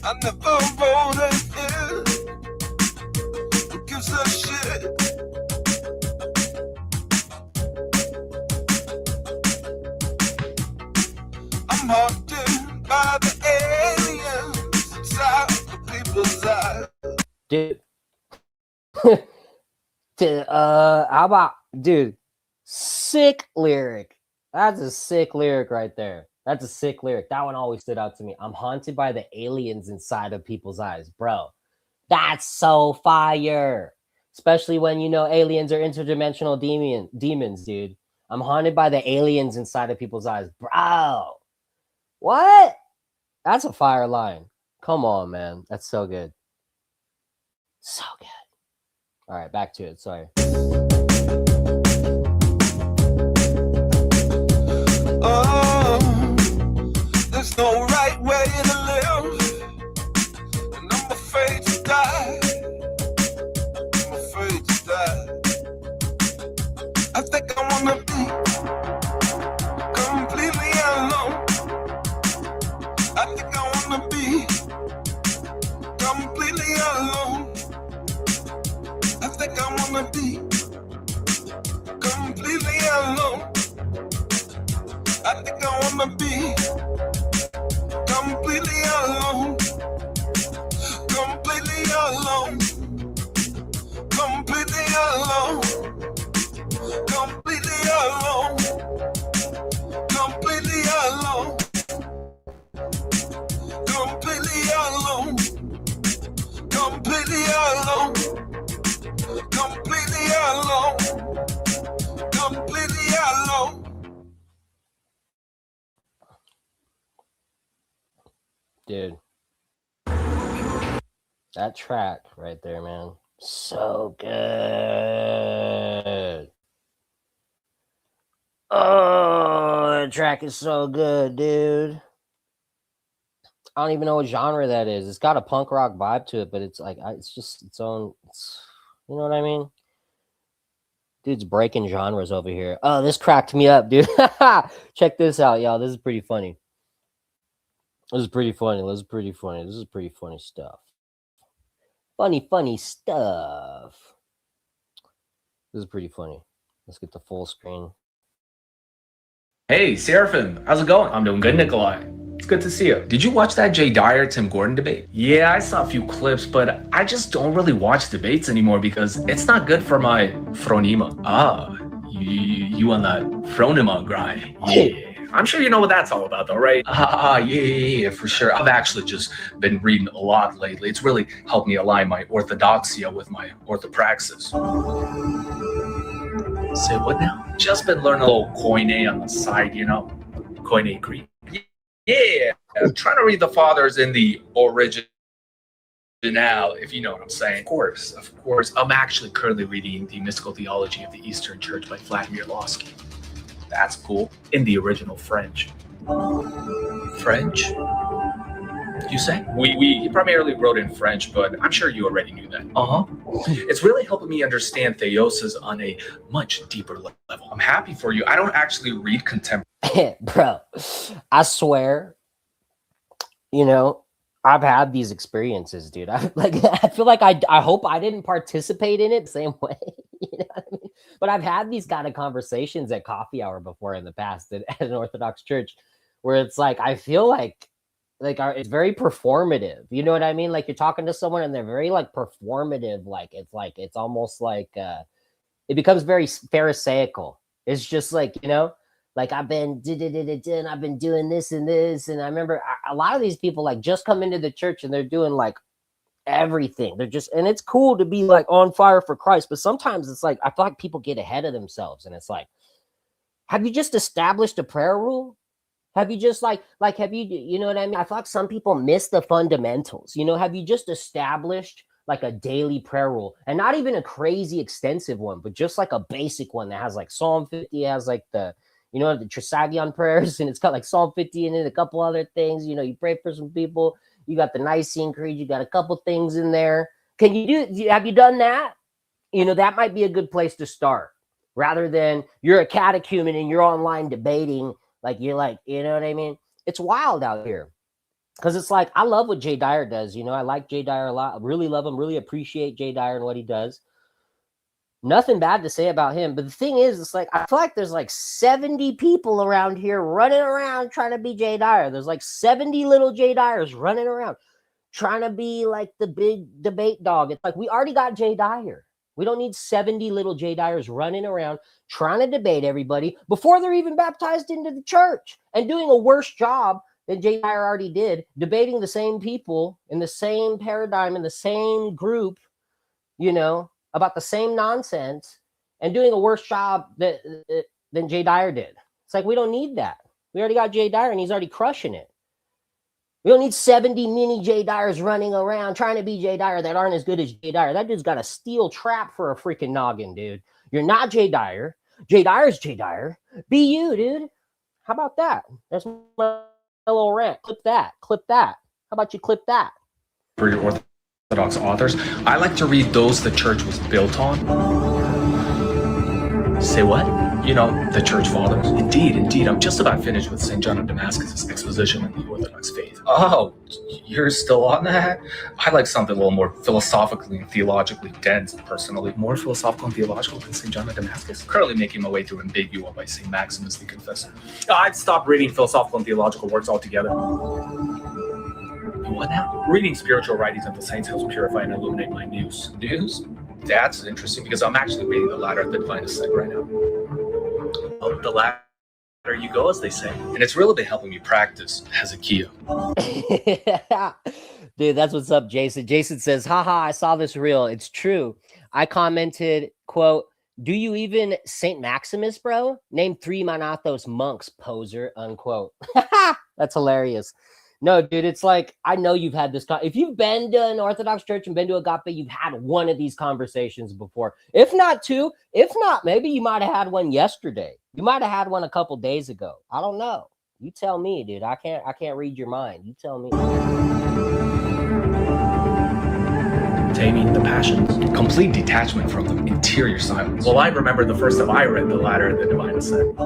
I never voted in. Who gives a shit? I'm haunted by the aliens inside the people's eyes. Dude. How about, dude, sick lyric. That's a sick lyric right there. That's a sick lyric. That one always stood out to me. I'm haunted by the aliens inside of people's eyes. Bro, that's so fire. Especially when, you know, aliens are interdimensional demons, dude. I'm haunted by the aliens inside of people's eyes. Bro, what? That's a fire line. Come on, man. That's so good. So good. All right, back to it. Sorry. Oh, there's no right way to live, and I'm afraid to die. I'm afraid to die. I think I wanna be completely alone. I think I wanna be completely alone. I think I wanna be completely alone. I think I wanna be completely alone. Completely alone. Completely alone. Completely alone. Completely alone. Completely alone. Completely alone. Completely alone. Completely alone. Dude. That track right there, man. So good. Oh, that track is so good, dude. I don't even know what genre that is. It's got a punk rock vibe to it, but it's like, it's just its own, you know what I mean? Dude's breaking genres over here. Oh, this cracked me up, dude. Check this out, y'all. This is pretty funny. This is pretty funny. This is pretty funny. This is pretty funny stuff. Funny stuff. This is pretty funny. Let's get the full screen. Hey, Seraphim. How's it going? I'm doing good, Nikolai. It's good to see you. Did you watch that Jay Dyer, Tim Gordon debate? Yeah, I saw a few clips, but I just don't really watch debates anymore because it's not good for my phronema. Ah, you on that phronema grind. Yeah. I'm sure you know what that's all about, though, right? Yeah, for sure. I've actually just been reading a lot lately. It's really helped me align my orthodoxia with my orthopraxis. Say what now? Just been learning a little Koine on the side, you know? Koine Greek. Yeah, I'm trying to read the fathers in the original, if you know what I'm saying. Of course. I'm actually currently reading The Mystical Theology of the Eastern Church by Vladimir Lossky. That's cool. In the original French. French? You say? We primarily wrote in French, but I'm sure you already knew that. It's really helping me understand theosis on a much deeper level. I'm happy for you. I don't actually read contemporary. Bro, I swear, you know, I've had these experiences, dude. I feel like I hope I didn't participate in it the same way. You know what I mean? But I've had these kind of conversations at coffee hour before in the past at an Orthodox church, where it's like I feel like it's very performative. You know what I mean? Like you're talking to someone and they're very like performative. It's almost like it becomes very pharisaical. It's just like, you know, like I've been I've been doing this and this. And I remember a lot of these people like just come into the church and they're doing like everything. They're just, and it's cool to be like on fire for Christ. But sometimes it's like, I feel like people get ahead of themselves. And it's like, have you just established a prayer rule? Have you just have you, you know what I mean? I feel like some people miss the fundamentals. You know, have you just established like a daily prayer rule, and not even a crazy extensive one, but just like a basic one that has like Psalm 50, has like the, you know, the Trisagion prayers, and it's got like Psalm 50 in it, a couple other things. You know, you pray for some people. You got the Nicene Creed. You got a couple things in there. Have you done that? You know, that might be a good place to start, rather than you're a catechumen and you're online debating. Like you're like, you know what I mean? It's wild out here. Because it's like, I love what Jay Dyer does. You know, I like Jay Dyer a lot. I really love him, really appreciate Jay Dyer and what he does. Nothing bad to say about him. But the thing is, it's like, I feel like there's like 70 people around here running around trying to be Jay Dyer. There's like 70 little Jay Dyers running around trying to be like the big debate dog. It's like, we already got Jay Dyer. We don't need 70 little Jay Dyers running around trying to debate everybody before they're even baptized into the church and doing a worse job than Jay Dyer already did, debating the same people in the same paradigm, in the same group, you know, about the same nonsense, and doing a worse job than Jay Dyer did. It's like, we don't need that. We already got Jay Dyer and he's already crushing it. We don't need 70 mini Jay Dyers running around trying to be Jay Dyer that aren't as good as Jay Dyer. That dude's got a steel trap for a freaking noggin, dude. You're not Jay Dyer. Jay Dyer's Jay Dyer. Be you, dude. How about that? That's my little rant. Clip that. How about you clip that? For your Orthodox authors, I like to read those the church was built on. Say what? You know, the church fathers. Indeed. I'm just about finished with St. John of Damascus' exposition on the Orthodox faith. Oh, you're still on that? I like something a little more philosophically and theologically dense, personally. More philosophical and theological than St. John of Damascus. Currently making my way through Ambigua by St. Maximus the Confessor. I've stopped reading philosophical and theological works altogether. What now? Reading spiritual writings of the saints helps purify and illuminate my muse. Muse? That's interesting, because I'm actually reading the Ladder of the Divine Ascent right now. Oh, the ladder you go, as they say. And it's really been helping me practice Hezekiah. Dude, that's what's up, Jason. Jason says, haha, I saw this reel. It's true. I commented, quote, do you even St. Maximus, bro? Name 3 Manathos monks, poser, unquote. That's hilarious. No, dude, it's like, I know you've had this. If you've been to an Orthodox church and been to Agape, you've had one of these conversations before. If not 2, if not, maybe you might have had one yesterday. You might have had one a couple days ago. I don't know. You tell me, dude. I can't read your mind. You tell me. Taming the passions. Complete detachment from them. Interior silence. Well, I remember the first time I read the Ladder of the Divine Ascent.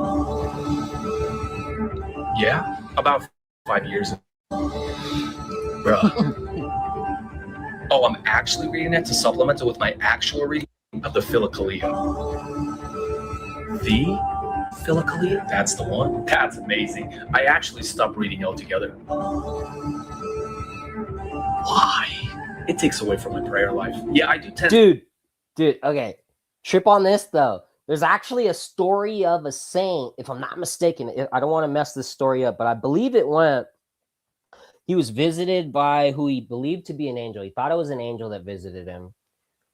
Yeah, about 5 years ago. Bruh. Oh, I'm actually reading it to supplement it with my actual reading of the Philokalia. The Philokalia? That's the one. That's amazing. I actually stopped reading altogether. Why? It takes away from my prayer life. Yeah, I do tend. Dude. Okay. Trip on this though. There's actually a story of a saint, if I'm not mistaken. I don't want to mess this story up, but I believe it went. He was visited by who he believed to be an angel. He thought it was an angel that visited him.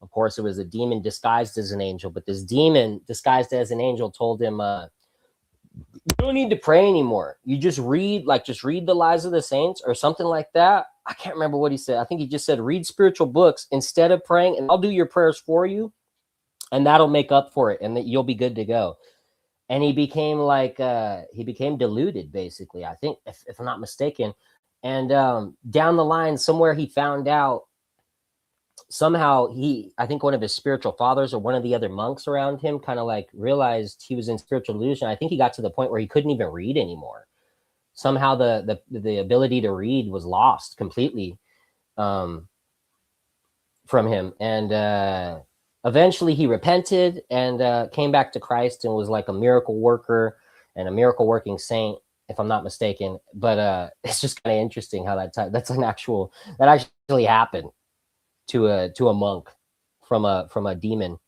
Of course, it was a demon disguised as an angel, but this demon disguised as an angel told him, you don't need to pray anymore. You just read the lives of the saints or something like that. I can't remember what he said. I think he just said, read spiritual books instead of praying, and I'll do your prayers for you, and that'll make up for it, and that you'll be good to go. And he became deluded, basically, I think, if I'm not mistaken. And down the line, somewhere he found out, somehow I think one of his spiritual fathers or one of the other monks around him kind of like realized he was in spiritual delusion. I think he got to the point where he couldn't even read anymore. Somehow the ability to read was lost completely from him. And eventually he repented and came back to Christ and was like a miracle worker and a miracle working saint, if I'm not mistaken. But it's just kind of interesting how that actually happened to a monk from a demon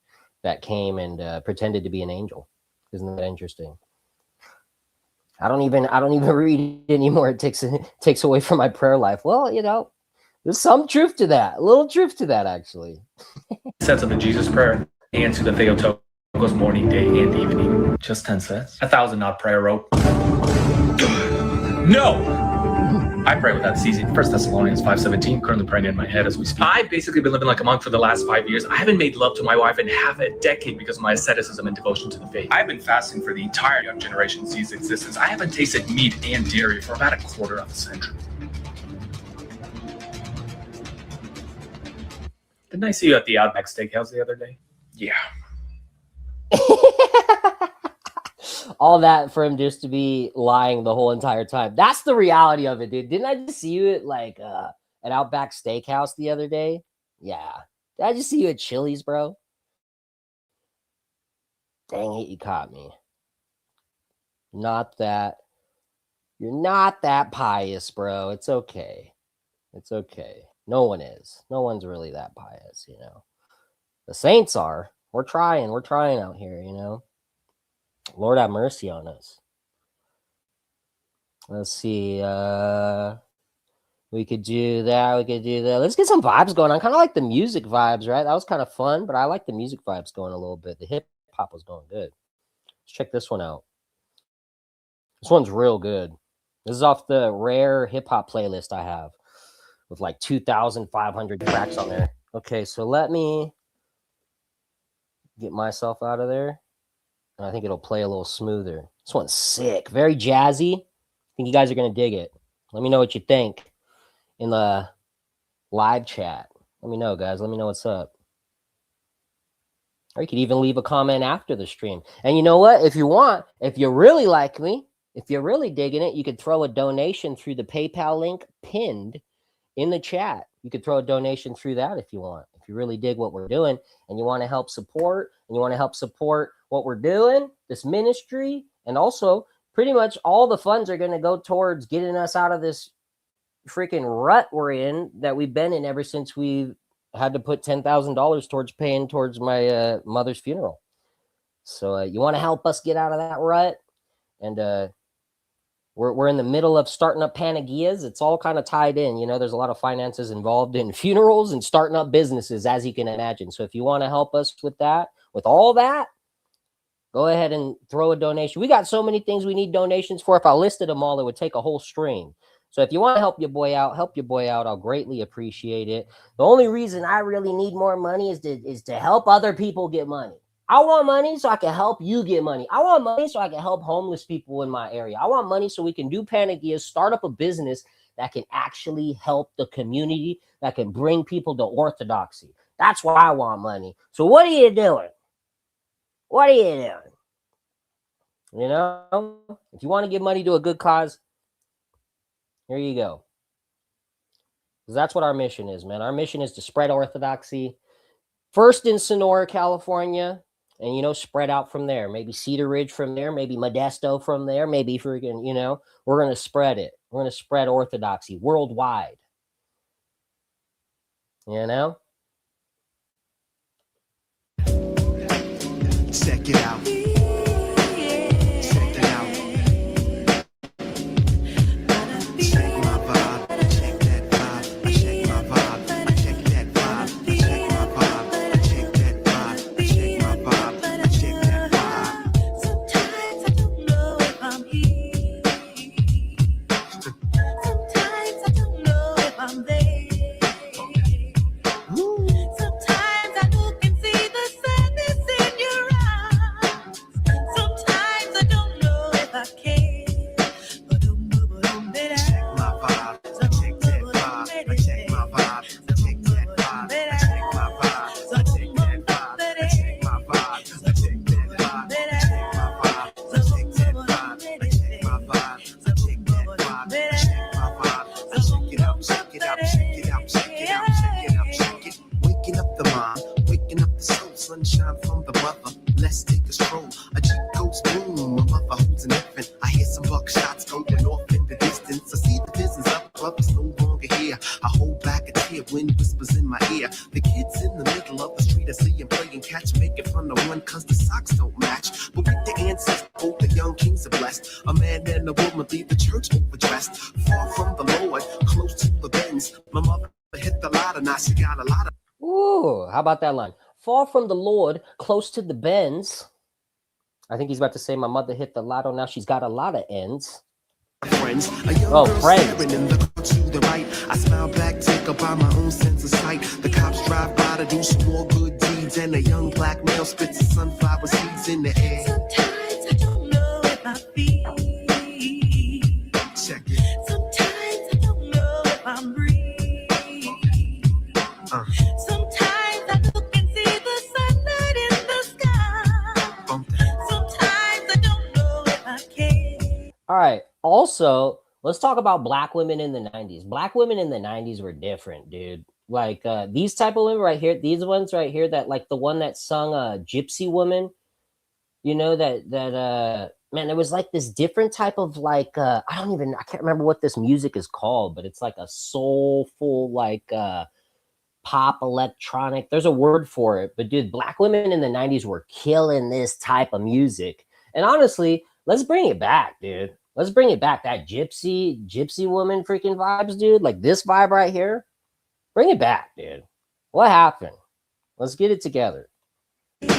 that came and pretended to be an angel. Isn't that interesting? I don't even read anymore. It takes away from my prayer life. Well, there's some truth to that. A little truth to that, actually. Cents of the Jesus prayer and to the Theotokos morning, day, and evening. Just 10 cents. 1,000 knot prayer rope. No! I pray without ceasing. 1 Thessalonians 5:17, currently praying in my head as we speak. I've basically been living like a monk for the last 5 years. I haven't made love to my wife in half a decade because of my asceticism and devotion to the faith. I've been fasting for the entire young generation Z's existence. I haven't tasted meat and dairy for about a quarter of a century. Didn't I see you at the Outback Steakhouse the other day? Yeah. All that for him just to be lying the whole entire time. That's the reality of it, dude. Didn't I just see you at at Outback Steakhouse the other day? Yeah. Did I just see you at Chili's, bro? Dang it, you caught me. You're not that pious, bro. It's okay. It's okay. No one is. No one's really that pious, The saints are. We're trying out here, Lord have mercy on us. Let's see. We could do that. Let's get some vibes going on. Kind of like the music vibes, right? That was kind of fun, but I like the music vibes going a little bit. The hip hop was going good. Let's check this one out. This one's real good. This is off the rare hip hop playlist I have with like 2,500 tracks on there. Okay, so let me get myself out of there. I think it'll play a little smoother. This one's sick. Very jazzy. I think you guys are going to dig it. Let me know what you think in the live chat. Let me know, guys. Let me know what's up. Or you could even leave a comment after the stream. And you know what? If you want, if you really like me, if you're really digging it, you could throw a donation through the PayPal link pinned in the chat. You could throw a donation through that if you want. If you really dig what we're doing and you want to help support what we're doing, this ministry, and also pretty much all the funds are going to go towards getting us out of this freaking rut we're in that we've been in ever since we had to put $10,000 towards paying towards my mother's funeral. So you want to help us get out of that rut? And we're in the middle of starting up Panagias. It's all kind of tied in. There's a lot of finances involved in funerals and starting up businesses, as you can imagine. So if you want to help us with that, with all that, go ahead and throw a donation. We got so many things we need donations for. If I listed them all, it would take a whole stream. So if you want to help your boy out, I'll greatly appreciate it. The only reason I really need more money is to help other people get money. I want money so I can help you get money. I want money so I can help homeless people in my area. I want money so we can do Panagias, start up a business that can actually help the community, that can bring people to orthodoxy. That's why I want money. So what are you doing? What are you doing? If you want to give money to a good cause, here you go. Because that's what our mission is, man. Our mission is to spread orthodoxy. First in Sonora, California, and, spread out from there. Maybe Cedar Ridge from there, maybe Modesto from there, maybe freaking, we're going to spread it. We're going to spread orthodoxy worldwide. Check it out. Check it out. Check my vibe. Check that vibe. I check my vibe. I check that vibe. I check my vibe. I check that vibe. I check my vibe. I check that vibe. Sometimes I don't know if I'm here. Sometimes I don't know if I'm there. Sometimes I look and see the sadness in your eyes. Sometimes I don't know if I care. Check my vibe. I check that vibe. I check my vibe. I check that vibe. I check my vibe. I check that vibe. I check my vibe. I check that vibe. I check my vibe. I check that vibe. I check my vibe. I check that vibe. I check my vibe. I check it out. Check it out. Check it out. Check it out. Check it out. Check it. Waking up the mind. Waking up the soul. Sunshine from the mother. Let's take a stroll. A Jeep goes boom. My mother holds an infant. I hear some buckshots going off in the distance. I see the business up above is no longer here. I hold back a tear when whispers in my ear. The kids in the middle of the street, I see them playing catch, making fun of one cause the socks don't match. But with the ancestors, both the young kings are blessed. A man and a woman leave the church overdressed. Far from the Lord, close to the bends. My mother hit the lotto, now she got a lot of Ooh, how about that line? Far from the Lord, close to the bends. I think he's about to say my mother hit the lotto, now she's got a lot of ends. friends. A young Oh, girl friends. staring in the car to the right. I smile back, take up by my own sense of sight. The cops drive by to do some more good deeds, and a young black male spits the sunflower seeds in the air. Sometimes I don't know if I feel. Check it. Sometimes I don't know if I'm breathing. Sometimes I look and see the sunlight in the sky. Bump that. Sometimes I don't know if I care. All right. Also, let's talk about black women in the 90s. Black women in the 90s were different, dude. Like these type of women right here, these ones right here, that like the one that sung Gypsy Woman, you know, that man, it was like this different type of like I can't remember what this music is called, but it's like a soulful like pop electronic. There's a word for it, but dude, black women in the 90s were killing this type of music. And honestly, let's bring it back, dude. Let's bring it back. That gypsy woman freaking vibes, dude. Like this vibe right here. Bring it back, dude. What happened? Let's get it together. Check my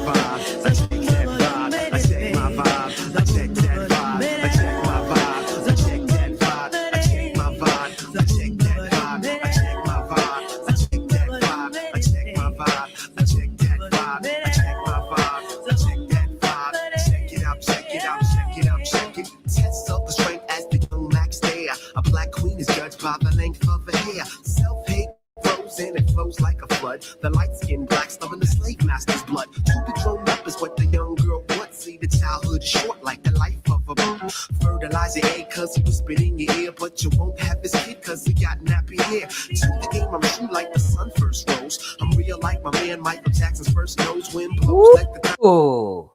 vibe. I check that vibe. I check my vibe. I check that vibe. I check my vibe. I check that vibe. I check my vibe. I check that vibe. I check my vibe. I check that vibe. I check my vibe. I check that vibe. I check my vibe. I check that vibe. Check it out. Check it out. Check it out. Check it. Test of the strength as the young Mack stare. A black queen is judged by the length of her hair. Self-hate grows and it flows like a flood. The light-skinned blacks loving the slave master's blood. To be grown up is what the young girl wants. See, the childhood is short like the life of a bum. Fertilize your egg cause he whispered in your ear, but you won't have this kid cause he got nappy hair. To the game I'm true like the sun first rose. I'm real like my man Michael Jackson's first nose. Wind blows like the Ooh,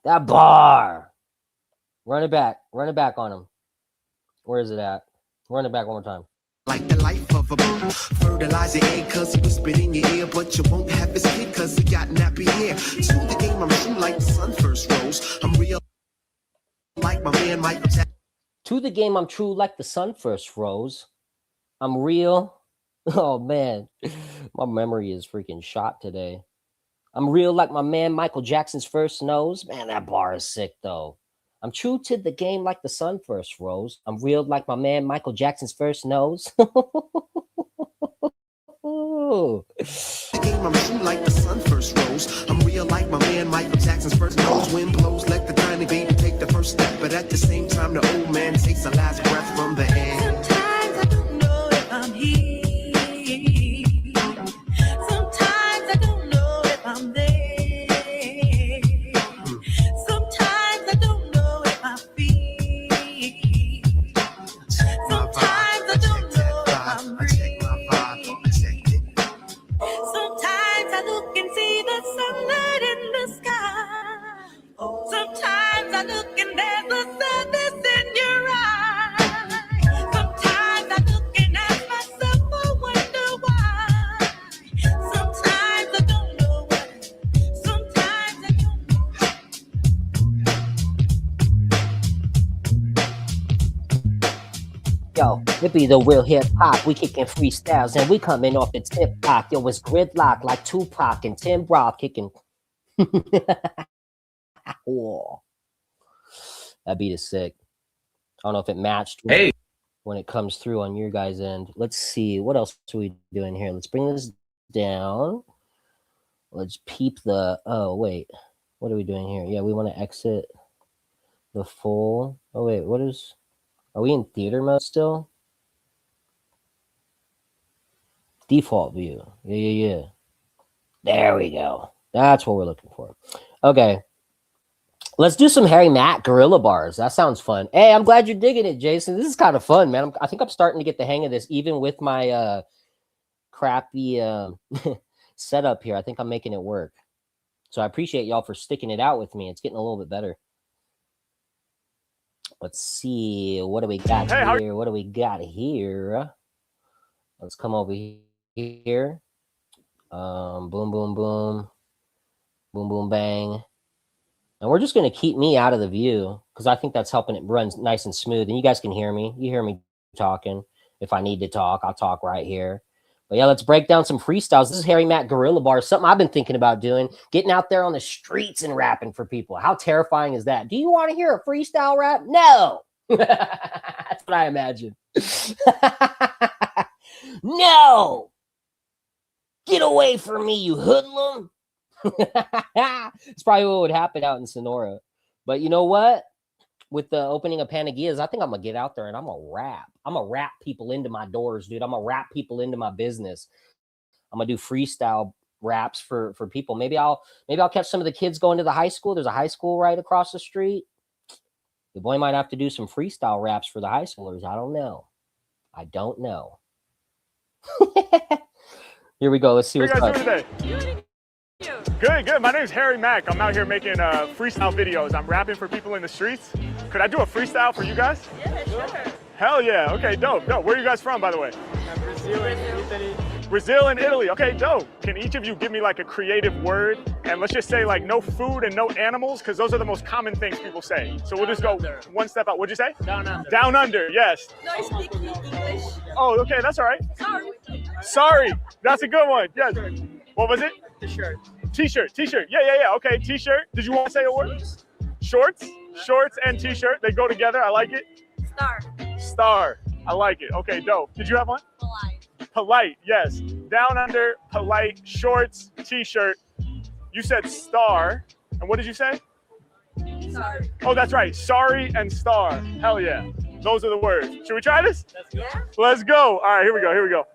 that bar. Run it back on him. Where is it at? Run it back one more time. like the life of a bum. Fertilize your egg cause he whispered in your ear, but you won't have his kid cause he got nappy hair. To the game I'm true like the sun first rose. I'm real like my man Michael Jackson. To the game, I'm true like the sun first rose. I'm real. Oh man, my memory is freaking shot today. I'm real like my man Michael Jackson's first nose. Man, that bar is sick though. I'm true to the game like the sun first rose. I'm real like my man Michael Jackson's first nose. Ooh. The game I'm true like the sun first rose. I'm real like my man Michael Jackson's first nose. Wind blows, let the tiny baby take the first step, but at the same time the old man takes the last breath from the air. Sometimes I don't know if I'm here. Sometimes I don't know if I'm there. Sometimes I don't know if I feel. Sometimes I don't know if I'm real. Sometimes I look and see the sunlight in the sky. Sometimes I look and there's a sadness in your eyes. It be the real hip hop. We kicking freestyles and we coming off the tip top. Yo, it's gridlock like Tupac and Tim Roth kicking. Oh, that beat is sick. I don't know if it matched when it comes through on your guys' end. Let's see. What else are we doing here? Let's bring this down. Let's peep the... Oh, wait. What are we doing here? Yeah, we want to exit the full... Oh, wait. What is... Are we in theater mode still? Default view. Yeah. There we go. That's what we're looking for. Okay. Let's do some Harry Mack gorilla bars. That sounds fun. Hey, I'm glad you're digging it, Jason. This is kind of fun, man. I think I'm starting to get the hang of this, even with my crappy setup here. I think I'm making it work. So I appreciate y'all for sticking it out with me. It's getting a little bit better. Let's see. What do we got here? What do we got here? Let's come over here. Boom, boom, boom. Boom, boom, bang. And we're just going to keep me out of the view because I think that's helping it run nice and smooth. And you guys can hear me. You hear me talking. If I need to talk, I'll talk right here. But yeah, let's break down some freestyles. This is Harry Mack Gorilla Bar, something I've been thinking about doing, getting out there on the streets and rapping for people. How terrifying is that? Do you want to hear a freestyle rap? No. That's what I imagine. No. Get away from me, you hoodlum. It's probably what would happen out in Sonora. But you know what? With the opening of Panagias, I think I'm going to get out there and I'm going to rap. I'm going to rap people into my doors, dude. I'm going to rap people into my business. I'm going to do freestyle raps for people. Maybe I'll catch some of the kids going to the high school. There's a high school right across the street. The boy might have to do some freestyle raps for the high schoolers. I don't know. Here we go. Let's see what's up. Good. My name's Harry Mack. I'm out here making freestyle videos. I'm rapping for people in the streets. Could I do a freestyle for you guys? Yeah, sure. Hell yeah. Okay, dope. Where are you guys from, by the way? Brazil and Italy. Brazil and Italy. Okay, dope. Can each of you give me like a creative word? And let's just say like no food and no animals, because those are the most common things people say. So we'll just go one step out. What'd you say? Down under. Down under, yes. No, I speak English. Oh, okay, that's all right. Sorry. That's a good one. Yes. What was it? T-shirt. T-shirt. Yeah. Okay, T-shirt. Did you want to say a word? Shorts and T-shirt. They go together. I like it. Star. I like it. Okay, dope. Did you have one? Polite. Yes. Down under, polite, shorts, T-shirt. You said star. And what did you say? Sorry. Oh, that's right. Sorry and star. Hell yeah. Those are the words. Should we try this? Let's go. All right, here we go.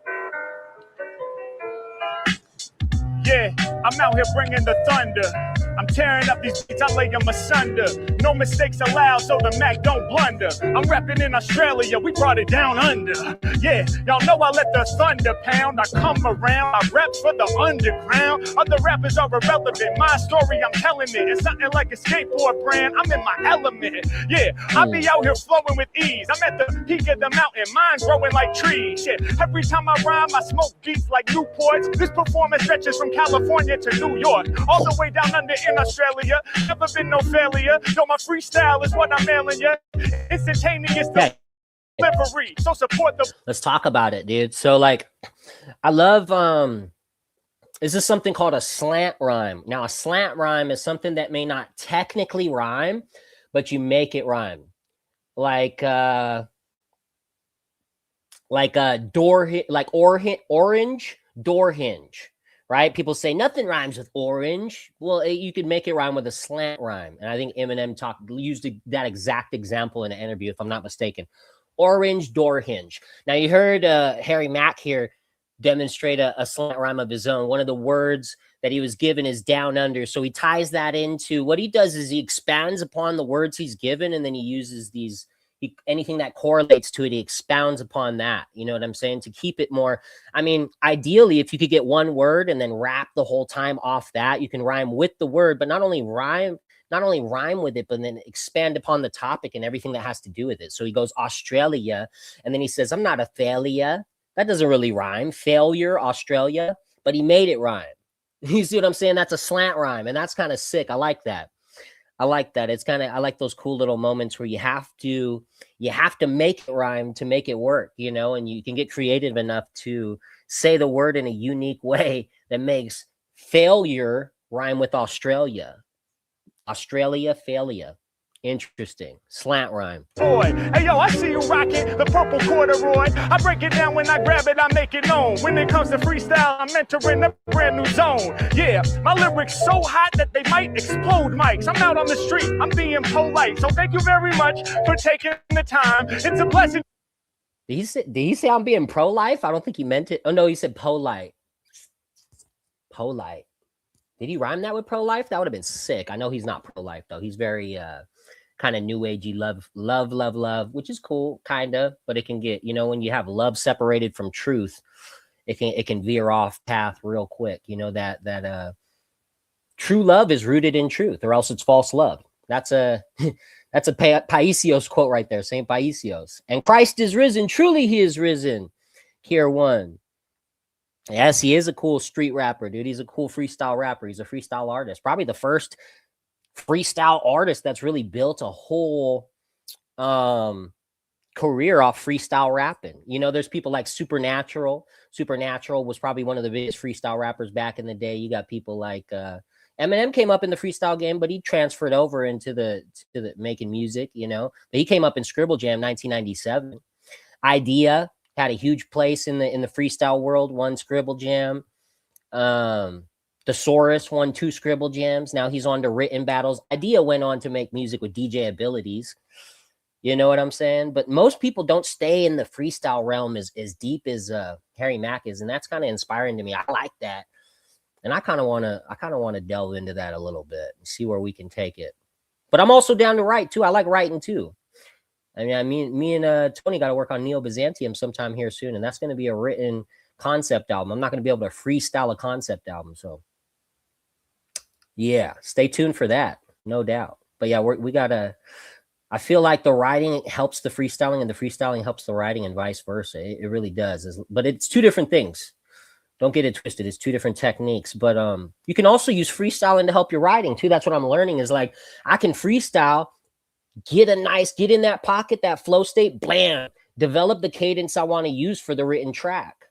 Yeah, I'm out here bringing the thunder. I'm tearing up these beats, I lay them asunder. No mistakes allowed, so the Mac don't blunder. I'm rapping in Australia, we brought it down under. Yeah, y'all know I let the thunder pound. I come around, I rap for the underground. Other rappers are irrelevant, my story I'm telling it. It's something like a skateboard brand, I'm in my element. Yeah, I be out here flowing with ease. I'm at the peak of the mountain, mine growing like trees. Shit, every time I rhyme, I smoke beats like Newports. This performance stretches from California to New York, all the way down under in Australia. Never been no failure. Yo, my freestyle is what I'm mailing you. Instantaneous delivery. So support the. Let's talk about it, dude. So like, I love is this something called a slant rhyme? Now, a slant rhyme is something that may not technically rhyme, but you make it rhyme. Like orange door hinge. Right? People say nothing rhymes with orange. Well, you could make it rhyme with a slant rhyme. And I think Eminem used that exact example in an interview, if I'm not mistaken. Orange door hinge. Now, you heard Harry Mack here demonstrate a slant rhyme of his own. One of the words that he was given is down under. So he ties that into what he does is he expands upon the words he's given, and then he uses these. Anything that correlates to it, he expounds upon that. You know what I'm saying? To keep it more, I mean, ideally, if you could get one word and then rap the whole time off that, you can rhyme with the word, but not only rhyme with it, but then expand upon the topic and everything that has to do with it. So he goes Australia, and then he says, I'm not a failure. That doesn't really rhyme. Failure, Australia, but he made it rhyme. You see what I'm saying? That's a slant rhyme, and that's kind of sick. I like that. I like that. It's kind of, I like those cool little moments where you have to make it rhyme to make it work, you know, and you can get creative enough to say the word in a unique way that makes failure rhyme with Australia. Australia, failure. Interesting. Slant rhyme. Boy, hey yo, I see you rocking the purple corduroy. I break it down when I grab it, I make it known. When it comes to freestyle, I'm entering a brand new zone. Yeah, my lyrics so hot that they might explode mics. I'm out on the street, I'm being polite. So thank you very much for taking the time. It's a blessing. Did he say I'm being pro-life? I don't think he meant it. Oh no, he said polite. Polite. Did he rhyme that with pro-life? That would have been sick. I know he's not pro-life though. He's very kind of new agey, love, which is cool, kind of, but it can get, you know, when you have love separated from truth, it can veer off path real quick. You know, that true love is rooted in truth, or else it's false love. That's a Paisios quote right there, Saint Paisios. And Christ is risen, truly he is risen. Here one. Yes, he is a cool street rapper, dude. He's a cool freestyle rapper. He's a freestyle artist. Probably the first freestyle artist that's really built a whole career off freestyle rapping. You know, there's people like Supernatural. Supernatural was probably one of the biggest freestyle rappers back in the day. You got people like Eminem came up in the freestyle game, but he transferred over into the making music, you know. But he came up in Scribble Jam 1997. Idea had a huge place in the freestyle world, won Scribble Jam. Thesaurus won 2 Scribble Jams. Now he's on to written battles. Idea went on to make music with DJ abilities. You know what I'm saying? But most people don't stay in the freestyle realm as deep as Harry Mack is, and that's kind of inspiring to me. I like that. And I kind of want to delve into that a little bit and see where we can take it. But I'm also down to write too. I like writing too. I mean, me and Tony got to work on Neo Byzantium sometime here soon, and that's going to be a written concept album. I'm not going to be able to freestyle a concept album, so yeah, stay tuned for that, no doubt. But yeah, we gotta. I feel like the writing helps the freestyling, and the freestyling helps the writing, and vice versa. It really does. But it's 2 different things. Don't get it twisted. It's 2 different techniques. But you can also use freestyling to help your writing too. That's what I'm learning. Is like I can freestyle. Get in that pocket, that flow state, blam, develop the cadence I want to use for the written track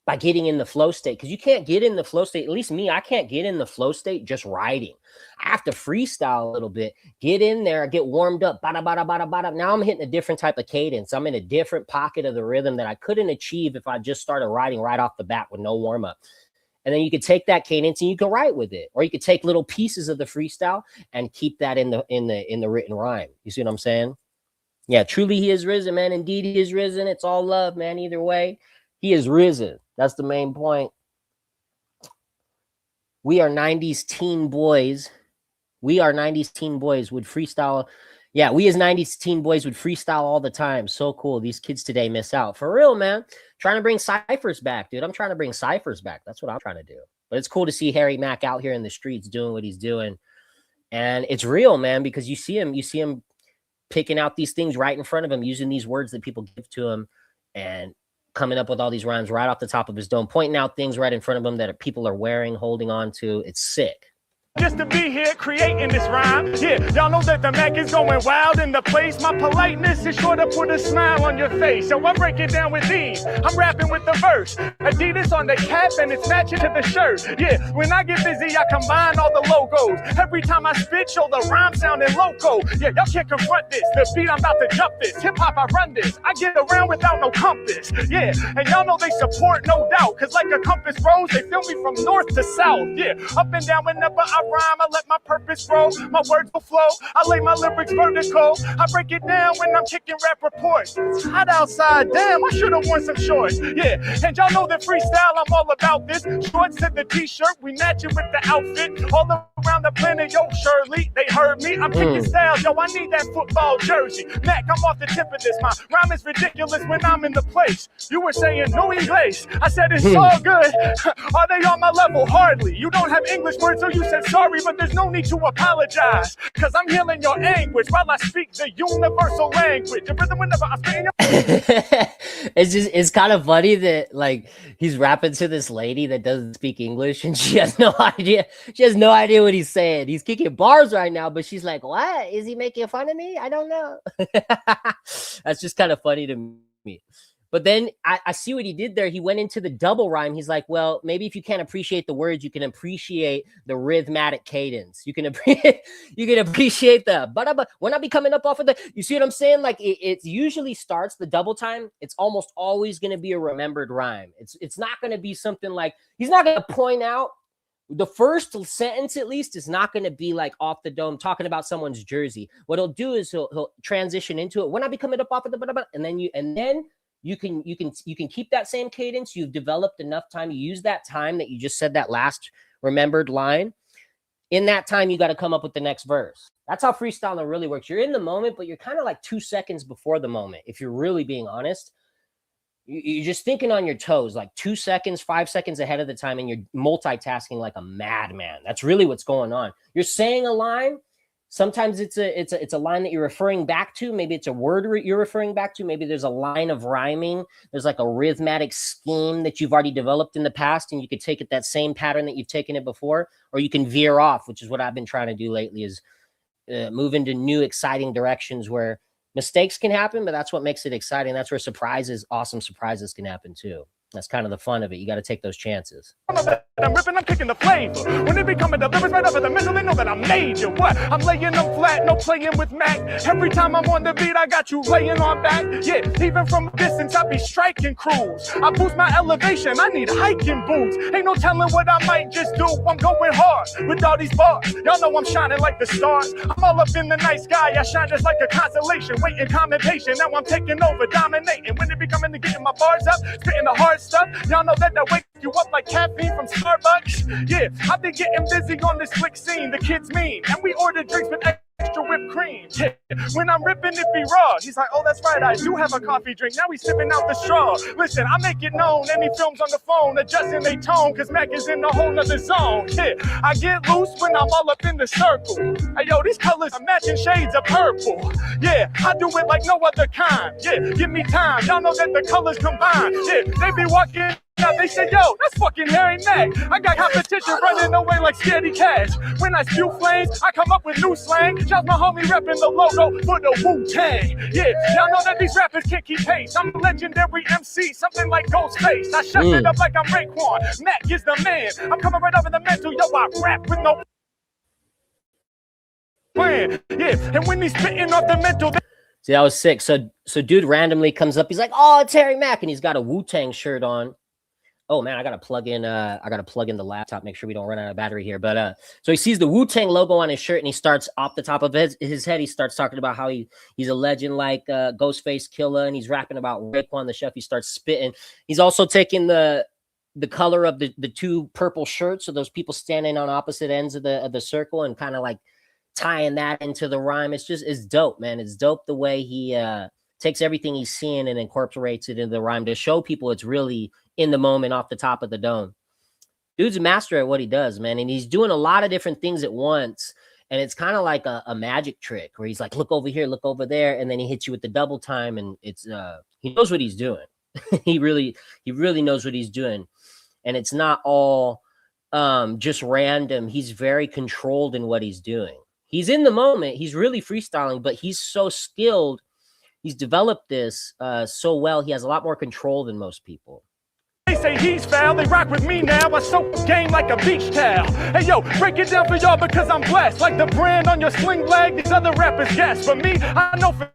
by getting in the flow state. Because you can't get in the flow state, at least me, I can't get in the flow state just writing. I have to freestyle a little bit, get in there, get warmed up, bada, bada, bada, bada. Now I'm hitting a different type of cadence. I'm in a different pocket of the rhythm that I couldn't achieve if I just started writing right off the bat with no warm up. And then you could take that cadence and you can write with it, or you could take little pieces of the freestyle and keep that in the written rhyme. You see what I'm saying? Yeah, truly he is risen, man. Indeed he is risen. It's all love, man. Either way, he is risen. That's the main point. We are 90s teen boys. We are 90s teen boys would freestyle. Yeah, we as 90s teen boys would freestyle all the time. So cool. These kids today miss out. For real, man. Trying to bring ciphers back, dude. I'm trying to bring ciphers back. That's what I'm trying to do. But it's cool to see Harry Mack out here in the streets doing what he's doing. And it's real, man, because you see him picking out these things right in front of him, using these words that people give to him and coming up with all these rhymes right off the top of his dome, pointing out things right in front of him that people are wearing, holding on to. It's sick. Just to be here creating this rhyme. Yeah, y'all know that the Mac is going wild in the place. My politeness is sure to put a smile on your face. So I break it down with these. I'm rapping with the verse. Adidas on the cap and it's matching to the shirt. Yeah, when I get busy, I combine all the logos. Every time I spit, show the rhyme sounding loco. Yeah, y'all can't confront this. The beat, I'm about to jump this. Hip hop, I run this. I get around without no compass. Yeah, and y'all know they support, no doubt. Cause like a compass rose, they feel me from north to south. Yeah, up and down whenever I rhyme, I let my purpose grow, my words will flow, I lay my lyrics vertical, I break it down when I'm kicking rap reports. It's hot outside, damn, I should have worn some shorts. Yeah, and y'all know that freestyle, I'm all about this. Shorts to the t-shirt, we match it with the outfit. All around the planet, yo, Shirley, they heard me. I'm kicking style, yo, I need that football jersey. Mac, I'm off the tip of this, my rhyme is ridiculous when I'm in the place. You were saying no English, I said it's all good. Are they on my level? Hardly. You don't have English words, so you said sorry, but there's no need to apologize. Cause I'm healing your anguish while I speak the universal language. The rhythm whenever I'm speaking. It's kind of funny that like he's rapping to this lady that doesn't speak English and she has no idea. She has no idea what he's saying. He's kicking bars right now, but she's like, "What? Is he making fun of me? I don't know." That's just kind of funny to me. But then I see what he did there. He went into the double rhyme. He's like, well, maybe if you can't appreciate the words, you can appreciate the rhythmic cadence. You can appreciate the but when I be coming up off of the, you see what I'm saying? Like it usually starts the double time. It's almost always going to be a remembered rhyme. It's not going to be something like, he's not going to point out the first sentence, at least, is not going to be like off the dome talking about someone's jersey. What he'll do is he'll transition into it. When I be coming up off of the, and then you can keep that same cadence. You've developed enough time. You use that time that you just said that last remembered line. In that time, you got to come up with the next verse. That's how freestyling really works. You're in the moment, but you're kind of like 2 seconds before the moment. If you're really being honest, you're just thinking on your toes, like 2 seconds, 5 seconds ahead of the time, and you're multitasking like a madman. That's really what's going on. You're saying a line. Sometimes it's a line that you're referring back to. Maybe it's a word you're referring back to. Maybe there's a line of rhyming. There's like a rhythmic scheme that you've already developed in the past, and you could take it that same pattern that you've taken it before, or you can veer off, which is what I've been trying to do lately, is move into new, exciting directions where mistakes can happen, but that's what makes it exciting. That's where awesome surprises can happen too. That's kind of the fun of it. You got to take those chances. I'm ripping, I'm kicking the flavor. When they be coming the lyrics right up in the middle, they know that I'm major. What? I'm laying them flat, no playing with Mack. Every time I'm on the beat, I got you laying on back. Yeah, even from a distance, I be striking crews. I boost my elevation, I need hiking boots. Ain't no telling what I might just do. I'm going hard with all these bars. Y'all know I'm shining like the stars. I'm all up in the night sky, I shine just like a constellation. Waiting commentation, now I'm taking over, dominating. When they be coming to getting my bars up, spitting the hard stuff. Y'all know that wake you up like caffeine from Starbucks. Yeah, I've been getting busy on this slick scene. The kids mean, and we order drinks with extra whipped cream. Yeah, when I'm ripping it be raw. He's like, oh, that's right, I do have a coffee drink. Now he's sipping out the straw. Listen, I make it known. Any films on the phone adjusting they tone, cause Mack is in a whole nother zone. Yeah, I get loose when I'm all up in the circle. Hey, yo, these colors are matching shades of purple. Yeah, I do it like no other kind. Yeah, give me time. Y'all know that the colors combine. Yeah, they be walking. Now they say, yo, that's fucking Harry Mack. I got competition running away like scaredy cash. When I spew flames, I come up with new slang. Shout my homie repping the logo for the Wu-Tang. Yeah, y'all know that these rappers can't keep pace. I'm a legendary MC, something like Ghostface. I shut it up like I'm Raekwon. Mack is the man. I'm coming right up in the mental. Yo, I rap with no plan. Yeah, and when he's spitting off the mental. See, that was sick. So dude randomly comes up. He's like, oh, it's Harry Mack. And he's got a Wu-Tang shirt on. Oh man, I gotta plug in the laptop, make sure we don't run out of battery here. But so he sees the Wu-Tang logo on his shirt, and he starts off the top of his head. He starts talking about how he's a legend like Ghostface Killer, and he's rapping about Raekwon the Chef. He starts spitting. He's also taking the color of the two purple shirts, so those people standing on opposite ends of the circle, and kind of like tying that into the rhyme. It's dope, man. It's dope the way he takes everything he's seeing and incorporates it into the rhyme to show people it's really in the moment off the top of the dome. Dude's a master at what he does, man. And he's doing a lot of different things at once. And it's kind of like a magic trick where he's like, look over here, look over there. And then he hits you with the double time. And it's, he knows what he's doing. he really knows what he's doing. And it's not all just random. He's very controlled in what he's doing. He's in the moment. He's really freestyling, but he's so skilled. He's developed this so well. He has a lot more control than most people. They say he's foul, they rock with me now. I soak the game like a beach towel. Hey yo, break it down for y'all because I'm blessed. Like the brand on your sling leg, these other rappers guess. For me, I know for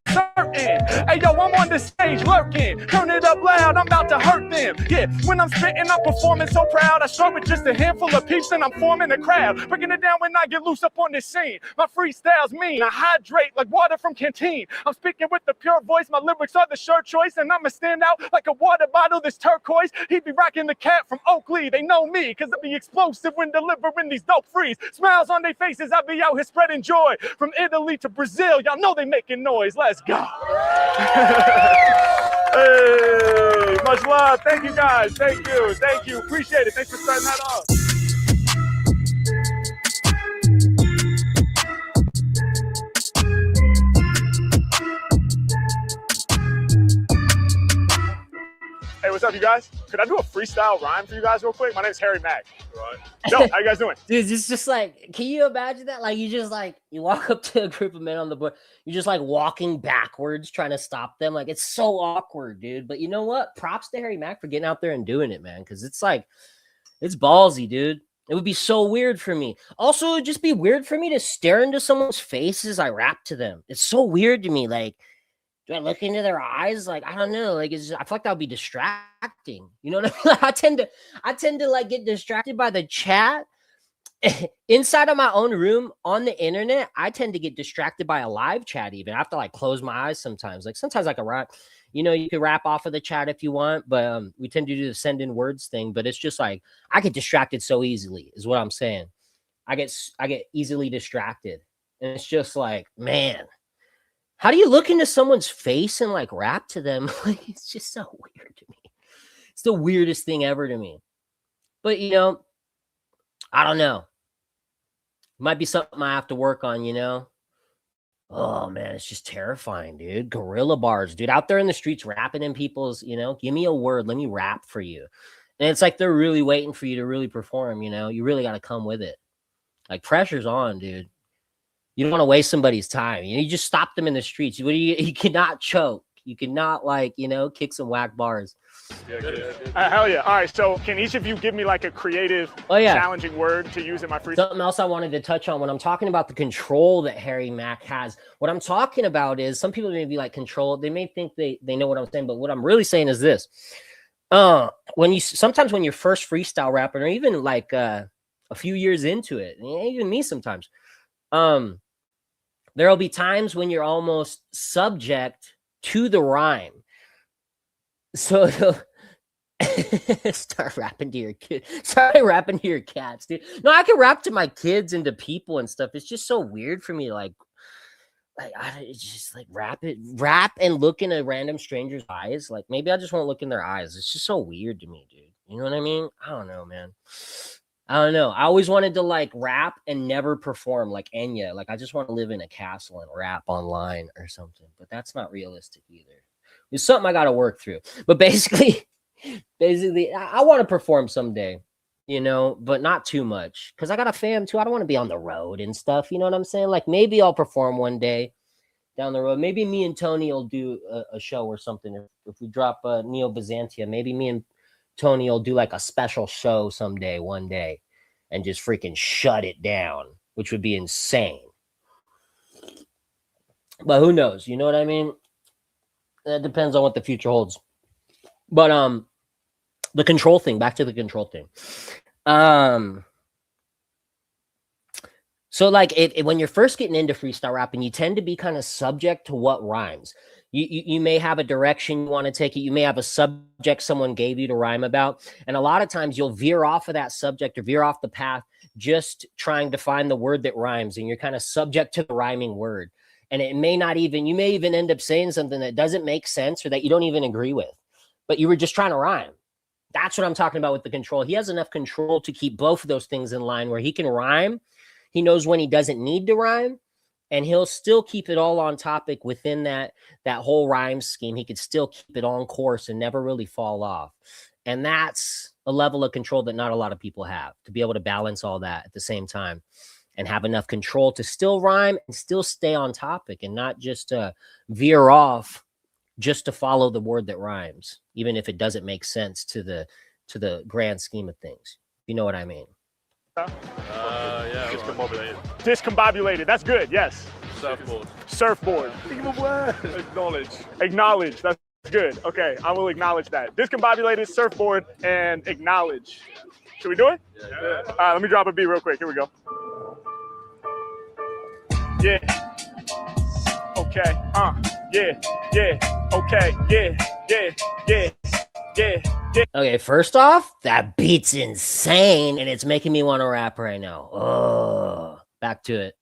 certain. Hey yo, I'm on the stage lurking. Turn it up loud, I'm about to hurt them. Yeah, when I'm spitting, I'm performing so proud. I start with just a handful of peeps and I'm forming a crowd. Breaking it down when I get loose up on this scene. My freestyles mean I hydrate like water from canteen. I'm speaking with the pure voice, my lyrics are the sure choice. And I'ma stand out like a water bottle that's turquoise. He be rocking the cat from Oakley. They know me, cause I be explosive when delivering these dope frees. Smiles on their faces, I be out here spreading joy. From Italy to Brazil, y'all know they making noise. Let's go. Hey, much love. Thank you guys. Thank you. Appreciate it. Thanks for starting that off. up, you guys? Could I do a freestyle rhyme for you guys real quick? My name's Harry Mack. Right. Yo, how you guys doing? Dude, it's just like, can you imagine that? Like, you just like, you walk up to a group of men on the board, you're just like walking backwards trying to stop them. Like, it's so awkward, dude. But you know what? Props to Harry Mack for getting out there and doing it, man. Because it's like, it's ballsy, dude. It would be so weird for me. Also, it would just be weird for me to stare into someone's face as I rap to them. It's so weird to me. Like, do I look into their eyes? Like, I don't know. Like, I feel like that would be distracting. You know what I mean? I tend to like get distracted by the chat inside of my own room on the internet. I tend to get distracted by a live chat. Even I have to like close my eyes sometimes. Like sometimes I can rap. You know, you can rap off of the chat if you want, but we tend to do the send in words thing. But it's just like I get distracted so easily, is what I'm saying. I get easily distracted, and it's just like, man. How do you look into someone's face and like rap to them? Like, it's just so weird to me. It's the weirdest thing ever to me. But, you know, I don't know. Might be something I have to work on, you know? Oh, man, it's just terrifying, dude. Gorilla bars, dude. Out there in the streets rapping in people's, you know, give me a word. Let me rap for you. And it's like they're really waiting for you to really perform, you know? You really got to come with it. Like, pressure's on, dude. You don't want to waste somebody's time. You just stop them in the streets. You cannot choke. You cannot, like, you know, kick some whack bars. Hell yeah. All right, so can each of you give me like a creative, challenging word to use in my freestyle? Something else I wanted to touch on when I'm talking about the control that Harry Mack has. What I'm talking about is some people may be like control. They may think they know what I'm saying, but what I'm really saying is this. Sometimes when you're first freestyle rapping, or even like a few years into it, even me sometimes, there'll be times when you're almost subject to the rhyme. So start rapping to your kid. Start rapping to your cats, dude. No, I can rap to my kids and to people and stuff. It's just so weird for me. It's just like rap and look in a random stranger's eyes. Like maybe I just won't look in their eyes. It's just so weird to me, dude. You know what I mean? I don't know, man. I don't know. I always wanted to like rap and never perform like Enya. Like I just want to live in a castle and rap online or something. But that's not realistic either. It's something I got to work through. But basically, I want to perform someday, you know, but not too much because I got a fam too. I don't want to be on the road and stuff. You know what I'm saying? Like maybe I'll perform one day down the road. Maybe me and Tony will do a show or something. If we drop Neo Byzantia, maybe me and Tony will do like a special show someday, one day, and just freaking shut it down, which would be insane. But who knows? You know what I mean? That depends on what the future holds. But the control thing, back to the control thing. So like when you're first getting into freestyle rapping, you tend to be kind of subject to what rhymes. You may have a direction you want to take it. You may have a subject someone gave you to rhyme about. And a lot of times you'll veer off of that subject or veer off the path just trying to find the word that rhymes. And you're kind of subject to the rhyming word. And it may not even, you may even end up saying something that doesn't make sense or that you don't even agree with. But you were just trying to rhyme. That's what I'm talking about with the control. He has enough control to keep both of those things in line where he can rhyme. He knows when he doesn't need to rhyme. And he'll still keep it all on topic within that whole rhyme scheme. He could still keep it on course and never really fall off. And that's a level of control that not a lot of people have, to be able to balance all that at the same time and have enough control to still rhyme and still stay on topic and not just veer off just to follow the word that rhymes, even if it doesn't make sense to the grand scheme of things. You know what I mean? Yeah. Discombobulated. That's good. Yes. Surfboard. Acknowledge. That's good. Okay, I will acknowledge that. Discombobulated, surfboard, and acknowledge. Should we do it? Yeah. All right, let me drop a beat real quick. Here we go. Yeah. Okay. Yeah. Okay. Yeah. Okay, first off, that beat's insane, and it's making me want to rap right now. Oh, back to it.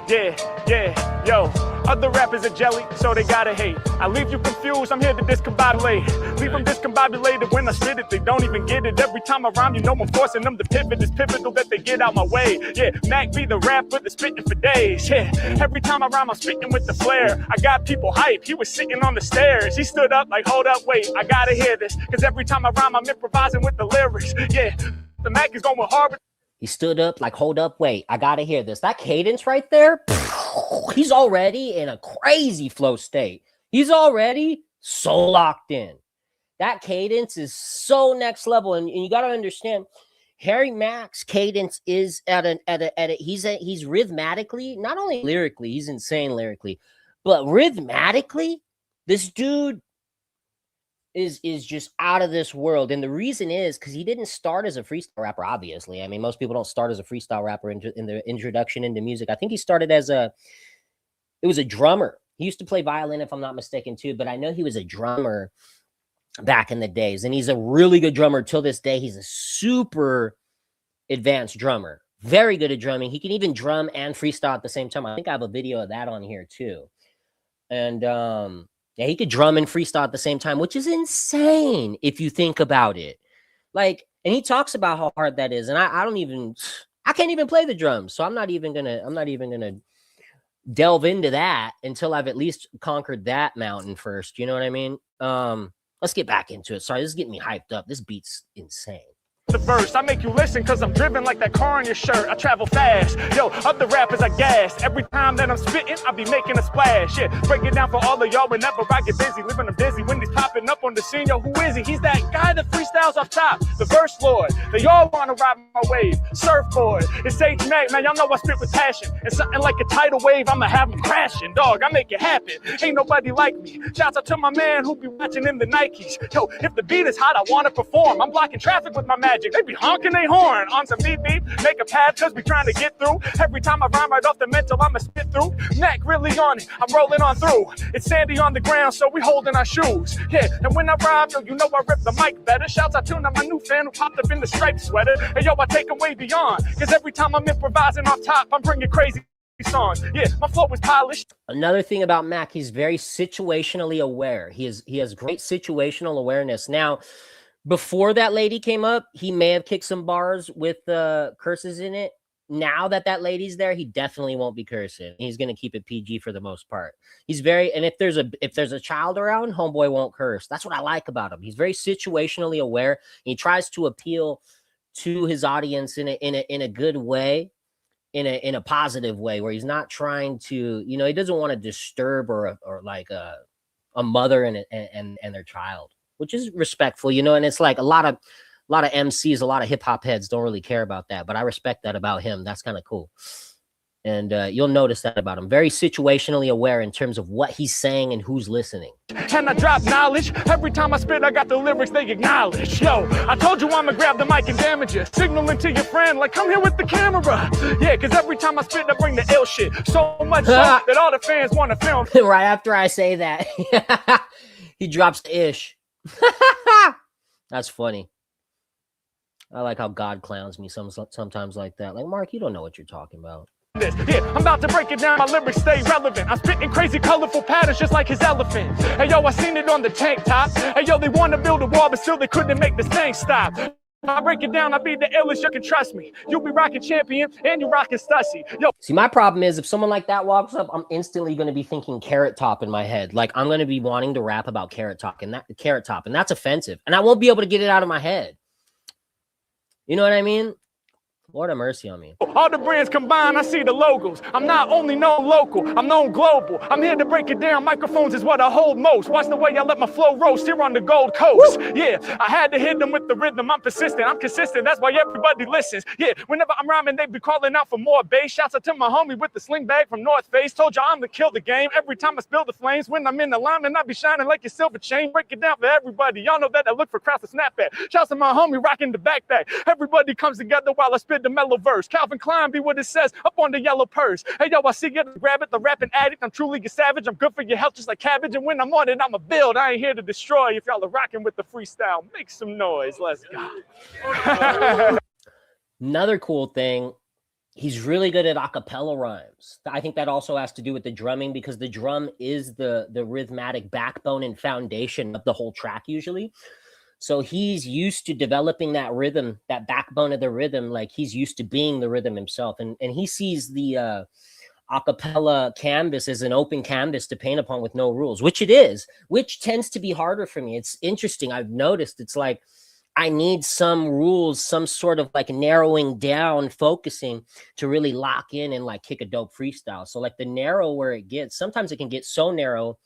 Yeah, yo. Other rappers are jelly, so they gotta hate. I leave you confused, I'm here to discombobulate. Leave them discombobulated when I spit it, they don't even get it. Every time I rhyme, you know I'm forcing them to pivot. It's pivotal that they get out my way. Yeah, Mack be the rapper that's spitting for days. Yeah, every time I rhyme, I'm spitting with the flair. I got people hype, he was sitting on the stairs. He stood up like, hold up, wait, I gotta hear this. Cause every time I rhyme, I'm improvising with the lyrics. Yeah, the Mack is going hard. He stood up like, hold up, wait, I gotta hear this. That cadence right there, he's already in a crazy flow state. He's already so locked in. That cadence is so next level. And you gotta understand, Harry Mack's cadence is he's rhythmatically, not only lyrically, he's insane lyrically, but rhythmatically, this dude is just out of this world. And the reason is because he didn't start as a freestyle rapper, obviously. I mean, most people don't start as a freestyle rapper in the introduction into music. I think he started as it was a drummer. He used to play violin, if I'm not mistaken, too. But I know he was a drummer back in the days. And he's a really good drummer till this day. He's a super advanced drummer. Very good at drumming. He can even drum and freestyle at the same time. I think I have a video of that on here, too. And, yeah, he could drum and freestyle at the same time, which is insane if you think about it. Like, and he talks about how hard that is. And I can't even play the drums. So I'm not even gonna delve into that until I've at least conquered that mountain first. You know what I mean? Let's get back into it. Sorry, this is getting me hyped up. This beat's insane. The verse, I make you listen cause I'm driven like that car on your shirt. I travel fast. Yo, other rappers are gassed. Every time that I'm spitting, I be making a splash. Yeah, break it down for all of y'all whenever I get busy. Living a busy when he's popping up on the scene. Yo, who is he? He's that guy that freestyles off top. The verse lord. They all wanna ride my wave. Surfboard. It's H-Mack, man. Y'all know I spit with passion. And something like a tidal wave, I'ma have them crashing. Dog, I make it happen. Ain't nobody like me. Shouts out to my man who be watching in the Nikes. Yo, if the beat is hot, I wanna perform. I'm blocking traffic with my magic. They be honking they horn on some beat, make a pad cause we trying to get through. Every time I rhyme right off the mental, I'ma spit through. Mack really on it, I'm rolling on through. It's sandy on the ground, so we holding our shoes. Yeah, and when I rhyme, yo, you know I rip the mic better. Shouts out to my new fan who popped up in the striped sweater. And yo, I take them way beyond, cause every time I'm improvising off top, I'm bringing crazy songs. Yeah, my flow is polished. Another thing about Mack, he's very situationally aware. He has great situational awareness. Now, before that lady came up, he may have kicked some bars with curses in it. Now that lady's there, he definitely won't be cursing. He's gonna keep it PG for the most part. He's very, and if there's a child around, homeboy won't curse. That's what I like about him. He's very situationally aware. He tries to appeal to his audience in a good way, in a positive way, where he's not trying to, he doesn't want to disturb or like a mother and their child, which is respectful, and it's like a lot of MCs, a lot of hip hop heads don't really care about that, but I respect that about him. That's kind of cool. And you'll notice that about him. Very situationally aware in terms of what he's saying and who's listening. And I drop knowledge. Every time I spit, I got the lyrics they acknowledge. Yo, I told you I'ma grab the mic and damage you. Signaling to your friend like, come here with the camera. Yeah, because every time I spit, I bring the ill shit. So much so that all the fans want to film. Right after I say that, he drops the ish. That's funny. I like how God clowns me sometimes like that. Like, Mark, you don't know what you're talking about. Yeah, I'm about to break it down. My lyrics stay relevant. I'm spitting crazy, colorful patterns just like his elephant. Hey, yo, I seen it on the tank top. Hey, yo, they want to build a wall, but still they couldn't make this thing stop. I break it down, I be the illest, you can trust me. You be rocking Champion, and you rocking Stussy. Yo. See, my problem is if someone like that walks up, I'm instantly going to be thinking Carrot Top in my head. Like, I'm going to be wanting to rap about Carrot Top, and that's offensive. And I won't be able to get it out of my head. You know what I mean? Lord have mercy on me. All the brands combined, I see the logos. I'm not only known local, I'm known global. I'm here to break it down. Microphones is what I hold most. Watch the way I let my flow roast here on the Gold Coast. Woo! Yeah, I had to hit them with the rhythm. I'm persistent, I'm consistent. That's why everybody listens. Yeah, whenever I'm rhyming, they be calling out for more bass. Shouts out to my homie with the sling bag from North Face. Told y'all I'm to kill the game. Every time I spill the flames, when I'm in the line, and I be shining like a silver chain. Break it down for everybody. Y'all know that I look for crowds to snap at. Shouts to my homie rocking the backpack. Everybody comes together while I spit the mellow verse. Calvin Klein be what it says up on the yellow purse. Hey, yo, I see you, grab it, the rapping addict. I'm truly a savage. I'm good for your health just like cabbage. And when I'm on it, I'm a build. I ain't here to destroy. If y'all are rocking with the freestyle, make some noise. Let's go. Another cool thing he's really good at a cappella rhymes. I think that also has to do with the drumming, because the drum is the rhythmic backbone and foundation of the whole track usually. So he's used to developing that rhythm, that backbone of the rhythm. Like he's used to being the rhythm himself. And he sees the a cappella canvas as an open canvas to paint upon with no rules, which it is, which tends to be harder for me. It's interesting. I've noticed it's like I need some rules, some sort of like narrowing down, focusing to really lock in and like kick a dope freestyle. So like the narrower it gets, sometimes it can get so narrow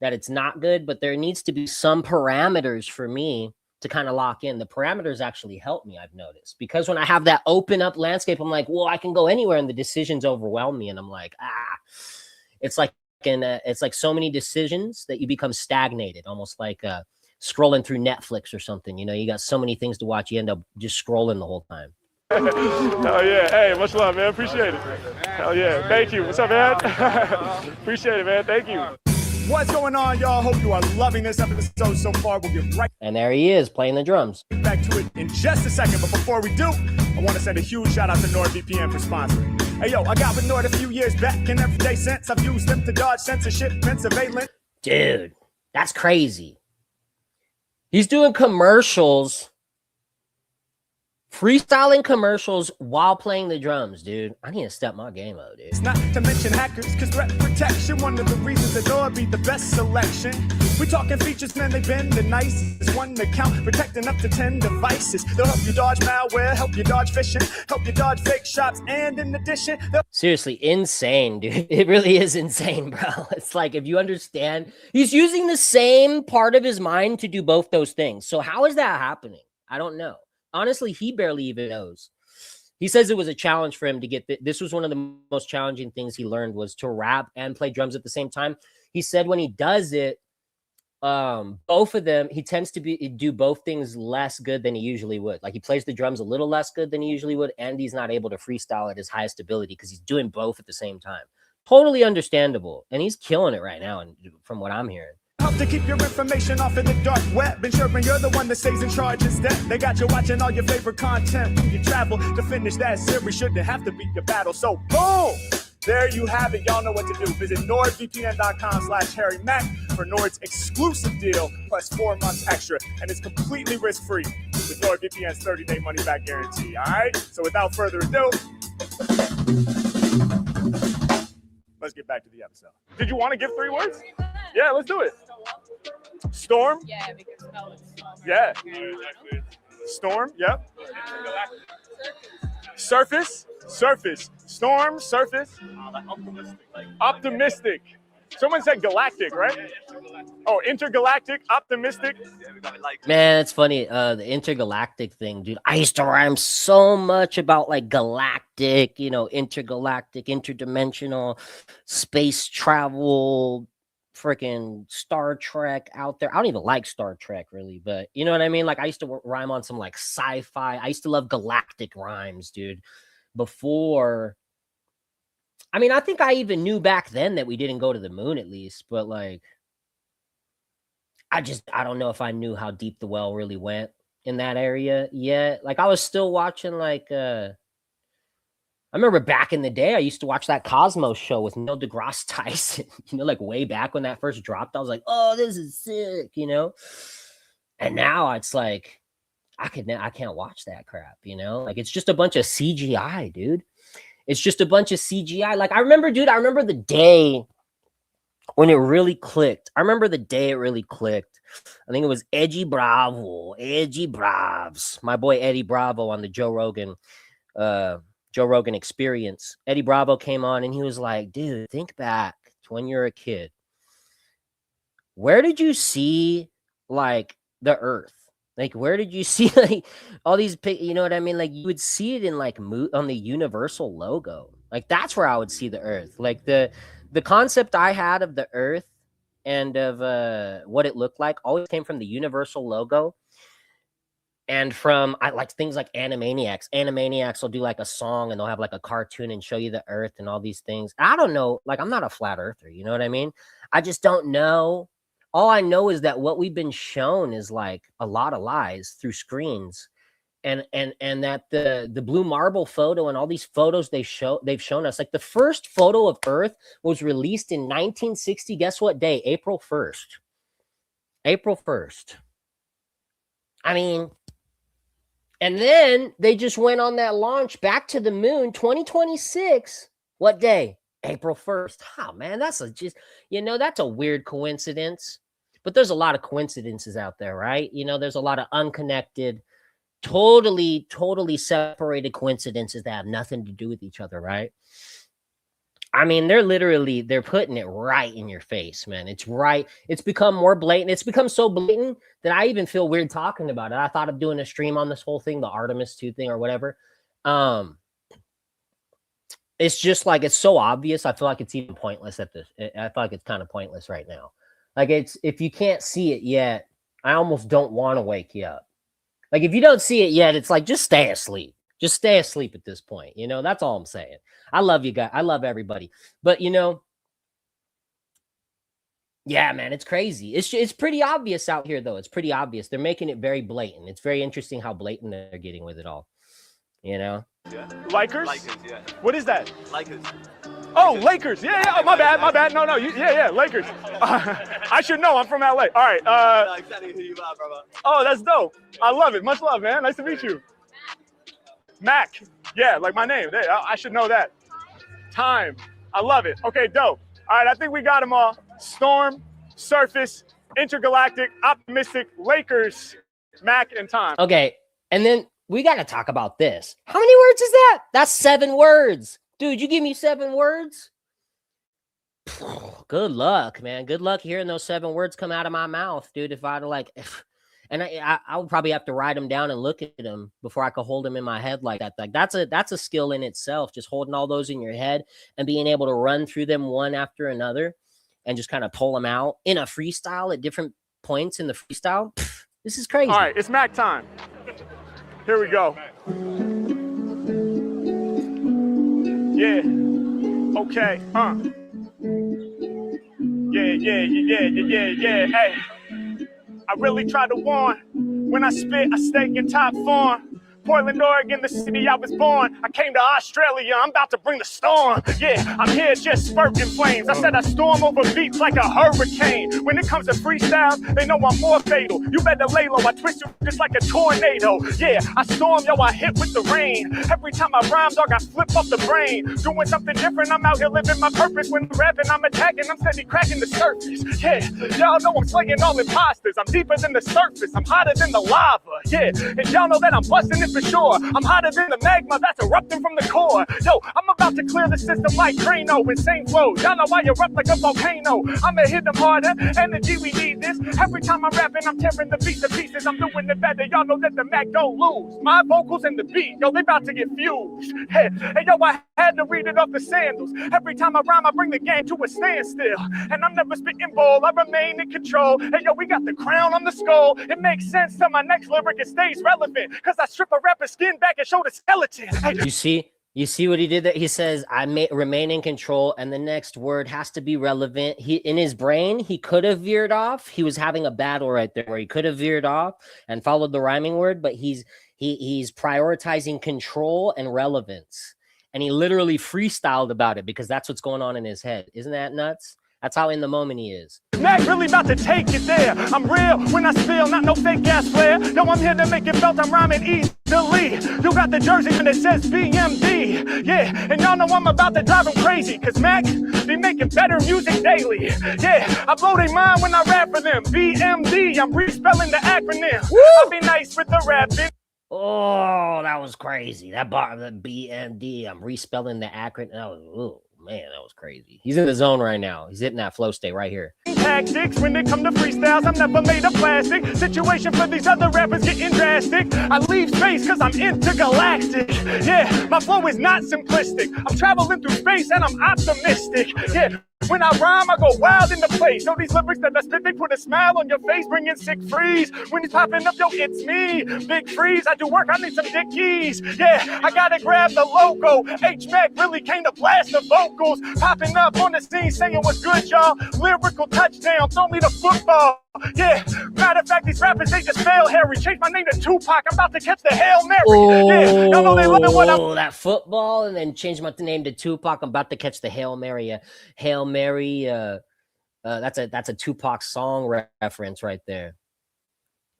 that it's not good, but there needs to be some parameters for me to kind of lock in. The parameters actually help me, I've noticed, because when I have that open up landscape, I'm like, well, I can go anywhere, and the decisions overwhelm me, and I'm like, it's like it's like so many decisions that you become stagnated, almost like scrolling through Netflix or something. You know, you got so many things to watch, you end up just scrolling the whole time. Hell yeah. Hey, much love, man. Appreciate it. Hell yeah. Thank you. What's up, man? Appreciate it, man. Thank you. What's going on, y'all? Hope you are loving this episode so far. We'll get right And there he is playing the drums. back to it in just a second. But before we do, I want to send a huge shout out to NordVPN for sponsoring. Hey, yo, I got with Nord a few years back, and every day since I've used them to dodge censorship and surveillance. Dude, that's crazy. He's doing commercials, freestyling commercials while playing the drums, dude. I need to step my game up, dude. It's not to mention hackers, cause threat protection, one of the reasons that Nord be the best selection. We talking features, man, they've been the nicest. One account, protecting up to 10 devices. They'll help you dodge malware, help you dodge phishing, help you dodge fake shops, and in addition, Seriously, insane, dude. It really is insane, bro. It's like, if you understand, he's using the same part of his mind to do both those things. So how is that happening? I don't know. Honestly, he barely even knows. He says it was a challenge for him to get this was one of the most challenging things he learned, was to rap and play drums at the same time. He said when he does it, both of them, he tends to do both things less good than he usually would. Like he plays the drums a little less good than he usually would, and he's not able to freestyle at his highest ability because he's doing both at the same time. Totally understandable. And he's killing it right now, and from what I'm hearing. help to keep your information off of the dark web. Ensuring you're the one that stays in charge instead. They got you watching all your favorite content when you travel. To finish that series shouldn't have to be your battle. So boom! There you have it. Y'all know what to do. Visit NordVPN.com/HarryMack for Nord's exclusive deal, plus 4 months extra. And it's completely risk-free with NordVPN's 30-day money-back guarantee. All right? So without further ado, let's get back to the episode. Did you want to give 3 words? Yeah, let's do it. Storm? Yeah, because spell is storm. Yeah. Storm? Yep. Surface? Surface. Storm? Surface? Optimistic. Someone said galactic, right? Oh, intergalactic, optimistic. Man, it's funny. The intergalactic thing, dude. I used to rhyme so much about like galactic, you know, intergalactic, interdimensional, space travel, freaking Star Trek out there. I don't even like Star Trek really, but you know what I mean? Like I used to rhyme on some like sci-fi. I used to love galactic rhymes, dude. Before, I mean, I think I even knew back then that we didn't go to the moon at least, but like, I don't know if I knew how deep the well really went in that area yet. Like I was still watching like, I remember back in the day, I used to watch that Cosmos show with Neil deGrasse Tyson, you know, like way back when that first dropped, I was like, oh, this is sick, you know? And now it's like, I can't watch that crap, you know? Like it's just a bunch of CGI, dude. It's just a bunch of CGI. Like I remember the day when it really clicked. I think it was Eddie Bravs, my boy Eddie Bravo on the Joe Rogan Experience. Eddie Bravo came on and he was like, dude, think back to when you're a kid. Where did you see like the Earth? Like, where did you see like all these, you know what I mean? Like you would see it in like on the Universal logo. Like that's where I would see the Earth. Like the concept I had of the Earth and of what it looked like always came from the Universal logo. And from I like things like Animaniacs. Animaniacs will do like a song and they'll have like a cartoon and show you the Earth and all these things. I don't know. Like I'm not a flat earther. You know what I mean? I just don't know. All I know is that what we've been shown is like a lot of lies through screens. and that the blue marble photo and all these photos they've shown us, like the first photo of Earth was released in 1960. Guess what day? April 1st. April 1st. I mean, and then they just went on that launch back to the moon 2026. What day? April 1st. Oh man, that's that's a weird coincidence. But there's a lot of coincidences out there, right? There's a lot of unconnected, totally separated coincidences that have nothing to do with each other, right? I mean, they're putting it right in your face, man. It's right. It's become more blatant. It's become so blatant that I even feel weird talking about it. I thought of doing a stream on this whole thing, the Artemis 2 thing or whatever. It's just like, it's so obvious. I feel like it's even pointless at this. I feel like it's kind of pointless right now. Like, if you can't see it yet, I almost don't want to wake you up. Like, if you don't see it yet, it's like, just stay asleep. Just stay asleep at this point. That's all I'm saying. I love you guys. I love everybody. But, yeah, man, it's crazy. It's pretty obvious out here, though. It's pretty obvious. They're making it very blatant. It's very interesting how blatant they're getting with it all. Yeah. Lakers? Yeah. What is that? Lakers. Oh, Lakers. Yeah. Oh, my bad. No. Yeah, Lakers. I should know. I'm from LA. All right. I know exactly who you are, brother. Oh, that's dope. I love it. Much love, man. Nice to meet you. Mack. Yeah, like my name. I should know that. Time. I love it. Okay, dope. All right, I think we got them all. Storm, Surface, Intergalactic, Optimistic, Lakers, Mack, and Time. Okay, and then we got to talk about this. How many words is that? That's 7 words. Dude, you give me 7 words? Good luck, man. Good luck hearing those 7 words come out of my mouth, dude. If I'd and I would probably have to write them down and look at them before I could hold them in my head like that. Like that's a skill in itself, just holding all those in your head and being able to run through them one after another and just kind of pull them out in a freestyle at different points in the freestyle. This is crazy. All right, it's Mack time. Here we go. Yeah. Okay. Yeah. Hey. I really try to warn. When I spit, I stay in top form. Portland, Oregon, the city I was born. I came to Australia, I'm about to bring the storm. Yeah, I'm here just spurting flames. I said I storm over beats like a hurricane. When it comes to freestyles, they know I'm more fatal. You better lay low, I twist you just like a tornado. Yeah, I storm, yo, I hit with the rain. Every time I rhyme, dog, I flip off the brain. Doing something different, I'm out here living my purpose. When I'm rapping, I'm attacking, I'm steady cracking the surface. Yeah, y'all know I'm slaying all imposters. I'm deeper than the surface, I'm hotter than the lava. Yeah, and y'all know that I'm busting it for sure. I'm hotter than the magma that's erupting from the core. Yo, I'm about to clear the system like Drano. Insane flow, y'all know I erupt like a volcano. I'ma hit them harder, energy, we need this. Every time I'm rapping, I'm tearing the beat to pieces. I'm doing it better, y'all know that the Mac don't lose. My vocals and the beat, yo, they about to get fused. Hey, yo, I had to read it off the sandals. Every time I rhyme, I bring the game to a standstill. And I'm never spitting bull, I remain in control. Hey, yo, we got the crown on the skull. It makes sense to my next lyric, it stays relevant. Cause I strip a rapper's skin back and show the skeleton. Hey. You see what he did there? He says, I may remain in control, and the next word has to be relevant. In his brain, he could have veered off. He was having a battle right there where he could have veered off and followed the rhyming word, but he's prioritizing control and relevance. And he literally freestyled about it because that's what's going on in his head. Isn't that nuts? That's how in the moment he is. Mac really about to take it there. I'm real when I spill, not no fake ass flair. Yo, I'm here to make it felt I'm rhyming easily. You got the jersey and it says BMD. Yeah, and y'all know I'm about to drive them crazy. Cause Mac be making better music daily. Yeah, I blow their mind when I rap for them. BMD, I'm respelling the acronym. I'll be nice with the rapping. Oh, that was crazy. That BMD, I'm respelling the acronym. That was, ooh. Man, that was crazy. He's in the zone right now. He's hitting that flow state right here. Tactics when it come to freestyles, I'm never made of plastic. Situation for these other rappers getting drastic. I leave space cause I'm intergalactic. Yeah, my flow is not simplistic. I'm traveling through space and I'm optimistic. Yeah. When I rhyme, I go wild in the place. Yo, these lyrics that I spit, they put a smile on your face, bringing sick freeze. When he's popping up, yo, it's me, Big Freeze. I do work, I need some dickies. Yeah, I gotta grab the logo. H-Mac really came to blast the vocals. Popping up on the scene, saying what's good, y'all. Lyrical touchdown, throw me the football. Yeah, matter of fact, these rappers, they just fail Harry. Change my name to Tupac. I'm about to catch the Hail Mary. Yeah, y'all know they loving what I'm. That football, and then change my name to Tupac. I'm about to catch the Hail Mary. Hail Mary. That's a Tupac song reference right there.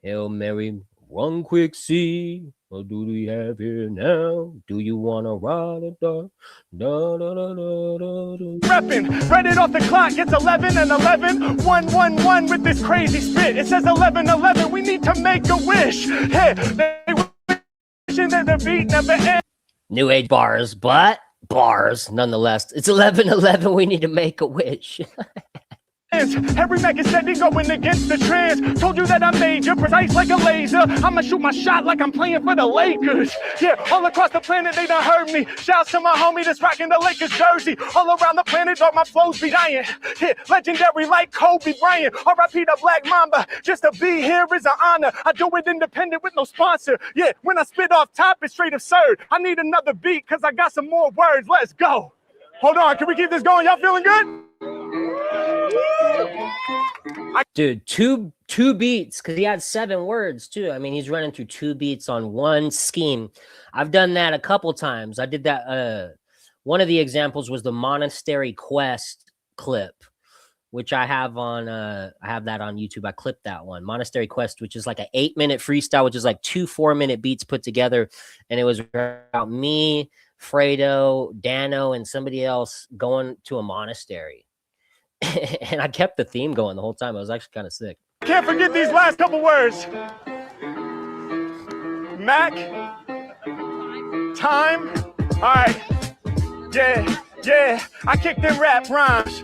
Hail Mary, one quick see. What do we have here now? Do you wanna ride a dog? Reppin', read it off the clock. It's 11 and 11. 111 with this crazy spit. It says 11:11. We need to make a wish. Hey, they wishing that the beat never ends. New age bars, but bars nonetheless. It's 11:11. We need to make a wish. Every Mack is steady going against the trends. Told you that I'm major, precise like a laser. I'ma shoot my shot like I'm playing for the Lakers. Yeah, all across the planet they done heard me. Shouts to my homie that's rocking the Lakers jersey. All around the planet, dog, my flows be dying. Yeah, legendary like Kobe Bryant. R.I.P. the Black Mamba. Just to be here is an honor. I do it independent with no sponsor. Yeah, when I spit off top, it's straight absurd. I need another beat cause I got some more words. Let's go. Hold on, can we keep this going? Y'all feeling good? Dude, two beats, because he had 7 words too. I mean, he's running through 2 beats on one scheme. I've done that a couple times. I did that. One of the examples was the Monastery Quest clip, which I have on I have that on YouTube. I clipped that one. Monastery Quest, which is like an 8-minute freestyle, which is like 2 4-minute beats put together. And it was about me, Fredo, Dano, and somebody else going to a monastery. And I kept the theme going the whole time. I was actually kind of sick. Can't forget these last couple words. Mack, time. All right. Yeah. I kicked in rap rhymes.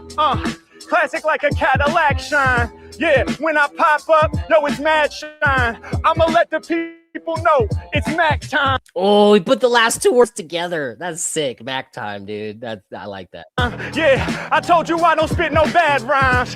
Classic like a Cadillac shine. Yeah, when I pop up, yo, it's mad shine. I'ma let the people know it's Mack time. Oh, he put the last 2 words together. That's sick. Mack time, dude. I like that. Yeah, I told you I don't spit no bad rhymes.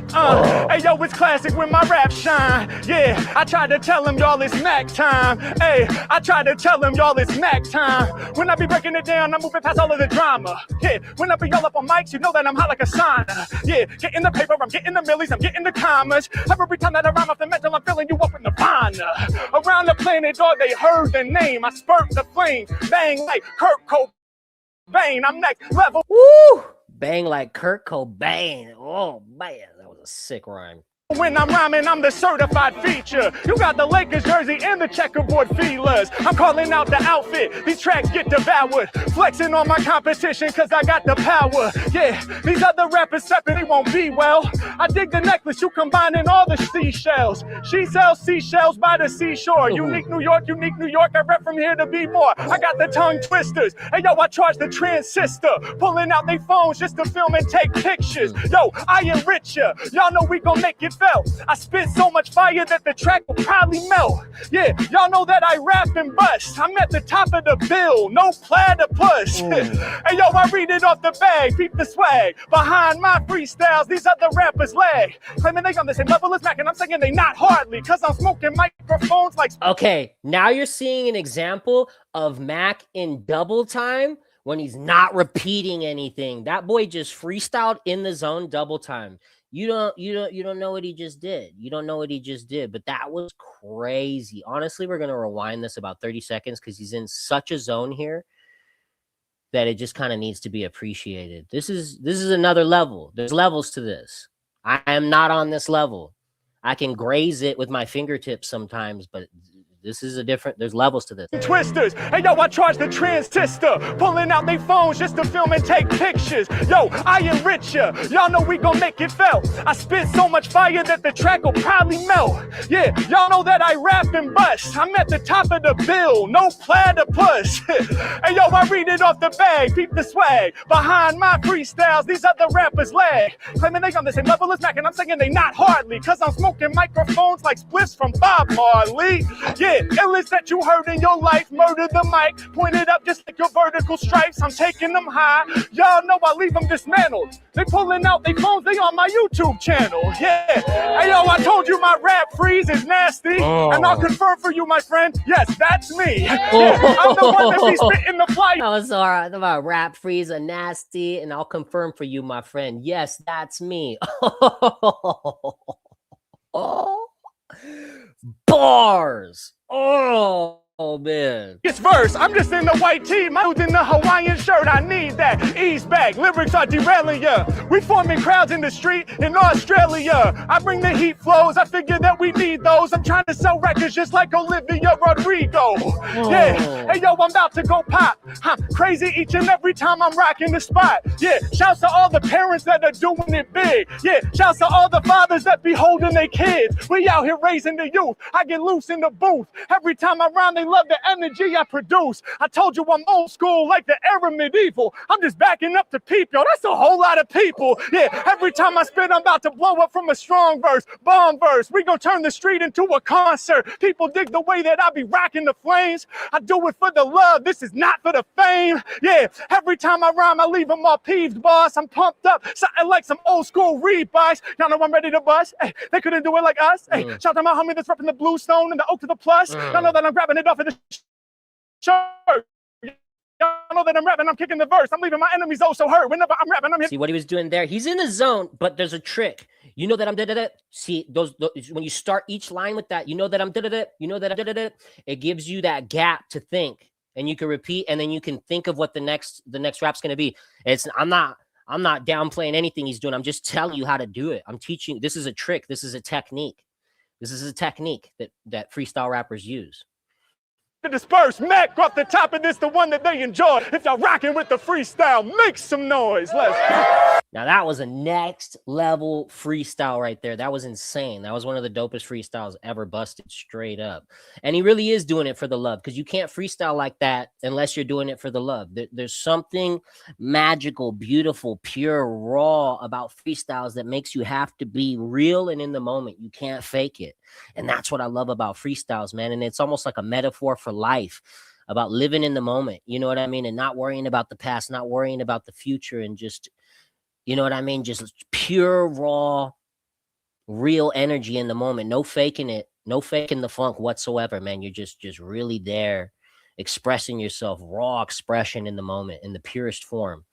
Hey, yo, it's classic when my rap shine. Yeah, I tried to tell him, y'all, it's Mack time. Hey, I tried to tell him, y'all, it's Mack time. When I be breaking it down, I'm moving past all of the drama. Yeah, when I be y'all up on mics, you know that I'm hot like a sauna. Yeah, getting the paper, I'm getting the millies, I'm getting the commas. Every time that I rhyme off the metal, I'm filling you up in the nirvana. Around the planet, dog, they heard the name. I spurt the flame, bang like Kurt Cobain. I'm next level. Woo! Bang like Kurt Cobain. Oh, man, that was a sick rhyme. When I'm rhyming, I'm the certified feature. You got the Lakers jersey and the checkerboard feelers. I'm calling out the outfit. These tracks get devoured. Flexing on my competition cause I got the power. Yeah, these other rappers stepping, they won't be well. I dig the necklace, you combining all the seashells. She sells seashells by the seashore. Unique New York, I rep from here to be more. I got the tongue twisters. Hey yo, I charge the transistor. Pulling out they phones just to film and take pictures. Yo, I enrich ya. Y'all know we gon' make it felt. I spit so much fire that the track will probably melt. Yeah, y'all know that I rap and bust. I'm at the top of the bill, no platypus. Hey yo, I read it off the bag, peep the swag. Behind my freestyles, these other rappers lag. Claiming they on the same level as Mack, and I'm saying they not hardly, cause I'm smoking microphones like... Okay, now you're seeing an example of Mack in double time when he's not repeating anything. That boy just freestyled in the zone double time. You don't know what he just did. You don't know what he just did, but that was crazy. Honestly, we're gonna rewind this about 30 seconds because he's in such a zone here that it just kind of needs to be appreciated. This is another level. There's levels to this. I am not on this level. I can graze it with my fingertips sometimes, but this is a different, there's levels to this. Twisters, hey yo, I charge the transistor, pulling out they phones just to film and take pictures. Yo, I enrich ya, y'all know we gon' make it felt. I spit so much fire that the track will probably melt. Yeah, y'all know that I rap and bust. I'm at the top of the bill, no platypus. Hey yo, I read it off the bag, peep the swag. Behind my freestyles, these other rappers lag. Claiming they on the same level as Mack, and I'm saying they not hardly, cause I'm smoking microphones like spliffs from Bob Marley. Yeah, illest that you heard in your life, murder the mic, pointed up just like your vertical stripes, I'm taking them high, y'all know I leave them dismantled, they pulling out they phones, they on my YouTube channel, yeah, hey yo, I told you my rap freeze is nasty, and I'll confirm for you, my friend, yes, that's me, yeah, I'm the one that be spitting the fly. I was all right, my rap freeze are nasty, and I'll confirm for you, my friend, yes, that's me. Oh. verse. I'm just in the white tee, my dude's in the Hawaiian shirt. I need that. Ease back, lyrics are derailing ya. We forming crowds in the street in Australia. I bring the heat flows, I figure that we need those. I'm trying to sell records just like Olivia Rodrigo. Yeah, hey yo, I'm about to go pop. I'm crazy each and every time I'm rocking the spot. Yeah, shouts to all the parents that are doing it big. Yeah, shouts to all the fathers that be holding their kids. We out here raising the youth. I get loose in the booth. Every time I rhyme, they love the energy I produce. I told you I'm old school like the era medieval. I'm just backing up to people. That's a whole lot of people. Yeah, every time I spit, I'm about to blow up from a strong verse, bomb verse. We gon' turn the street into a concert. People dig the way that I be rocking the flames. I do it for the love. This is not for the fame. Yeah, every time I rhyme, I leave them all peeved, boss. I'm pumped up, something like some old school Reeboks. Y'all know I'm ready to bust. Hey, they couldn't do it like us. Hey, shout out my homie that's repping the Bluestone and the Oak to the Plus. Y'all know that I'm grabbing it off of the shirt. Y'all know that I'm rapping, I'm kicking the verse. I'm leaving my enemies oh so hurt. Whenever I'm rapping, I'm hitting. See what he was doing there? He's in the zone, but there's a trick. You know that I'm da-da-da. See, those when you start each line with that, you know that I'm da-da-da. You know that I'm da-da-da. It gives you that gap to think, and you can repeat, and then you can think of what the next rap's gonna be. I'm not downplaying anything he's doing. I'm just telling you how to do it. I'm teaching. This is a trick. This is a technique. This is a technique that freestyle rappers use. To disperse, Mack off the top of this, the one that they enjoy. If y'all rocking with the freestyle, make some noise. Let's go. Now that was a next level freestyle right there. That was insane. That was one of the dopest freestyles ever busted straight up. And he really is doing it for the love, because you can't freestyle like that unless you're doing it for the love. There's something magical, beautiful, pure, raw about freestyles that makes you have to be real and in the moment. You can't fake it. And that's what I love about freestyles, man. And it's almost like a metaphor for life, about living in the moment. You know what I mean? And not worrying about the past, not worrying about the future, and just, you know what I mean? Just pure, raw, real energy in the moment. No faking it. No faking the funk whatsoever, man. You're just really there, expressing yourself, raw expression in the moment, in the purest form.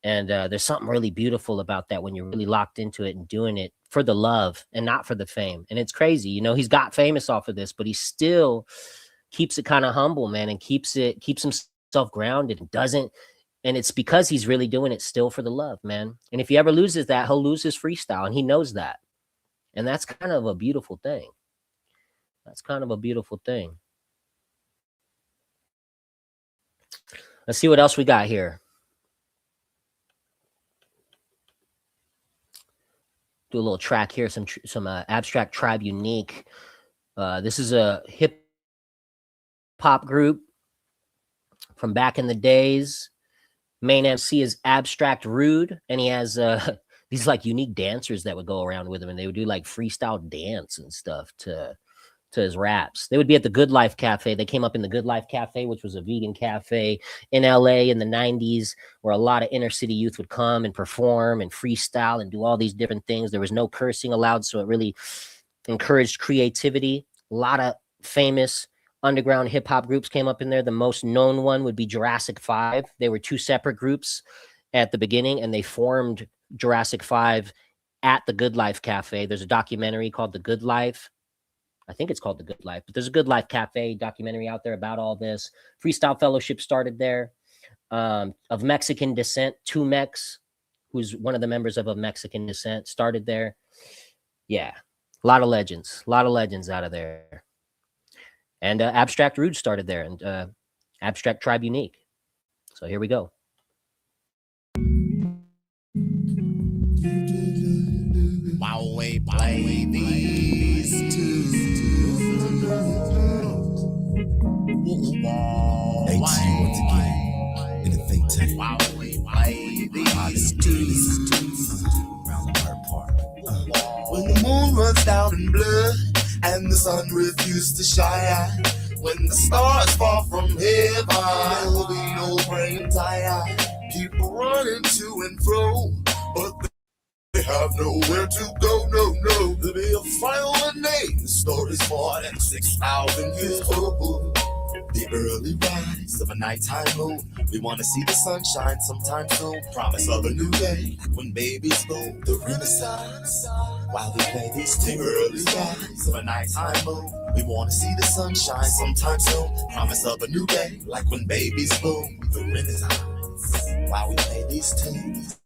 And there's something really beautiful about that when you're really locked into it and doing it for the love and not for the fame. And it's crazy. You know, he's got famous off of this, but he still keeps it kind of humble, man, and keeps himself grounded and doesn't. And it's because he's really doing it still for the love, man. And if he ever loses that, he'll lose his freestyle, and he knows that. And that's kind of a beautiful thing. That's kind of a beautiful thing. Let's see what else we got here. Do a little track here, some Abstract Tribe Unique. This is a hip hop group from back in the days. Main MC is Abstract Rude, and he has these like unique dancers that would go around with him, and they would do like freestyle dance and stuff to his raps. They would be at the Good Life Cafe. They came up in the Good Life Cafe, which was a vegan cafe in LA in the 90s, where a lot of inner city youth would come and perform and freestyle and do all these different things. There was no cursing allowed, so it really encouraged creativity. A lot of famous underground hip hop groups came up in there. The most known one would be Jurassic 5. They were two separate groups at the beginning, and they formed Jurassic 5 at the Good Life Cafe. There's a documentary called The Good Life. I think it's called The Good Life, but there's a Good Life Cafe documentary out there about all this. Freestyle Fellowship started there. Of Mexican descent, 2Mex, who's one of the members of Mexican descent, started there. Yeah, a lot of legends out of there. And Abstract Rude started there, and Abstract Tribe Unique. So here we go. While we play these tunes, once again in the think tank. While we play these tunes, when the moon runs down in blood and the sun refuses to shine, when the stars fall from heaven, there will be no praying time. People running to and fro, but they have nowhere to go, no. There'll be a final name. The story's more than 6,000 years old. The early rise of a nighttime moon. We want to see the sunshine sometime soon. Promise of a new day when babies go. The Renaissance. While we play these two. The early rise of a nighttime moon. We wanna see the sunshine sometime soon. Promise of a new day, like when babies bloom. The Renaissance, while we play these tunes.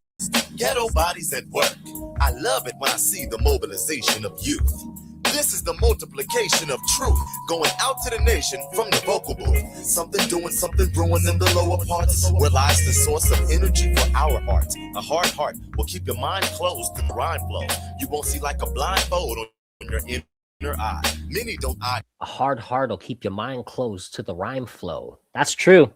Ghetto bodies at work. I love it when I see the mobilization of youth. This is the multiplication of truth going out to the nation from the vocal booth. Something doing, something brewing in the lower parts. Where lies the source of energy for our heart. A hard heart will keep your mind closed to the rhyme flow. You won't see like a blindfold on your inner eye. Many don't eye. A hard heart will keep your mind closed to the rhyme flow. That's true.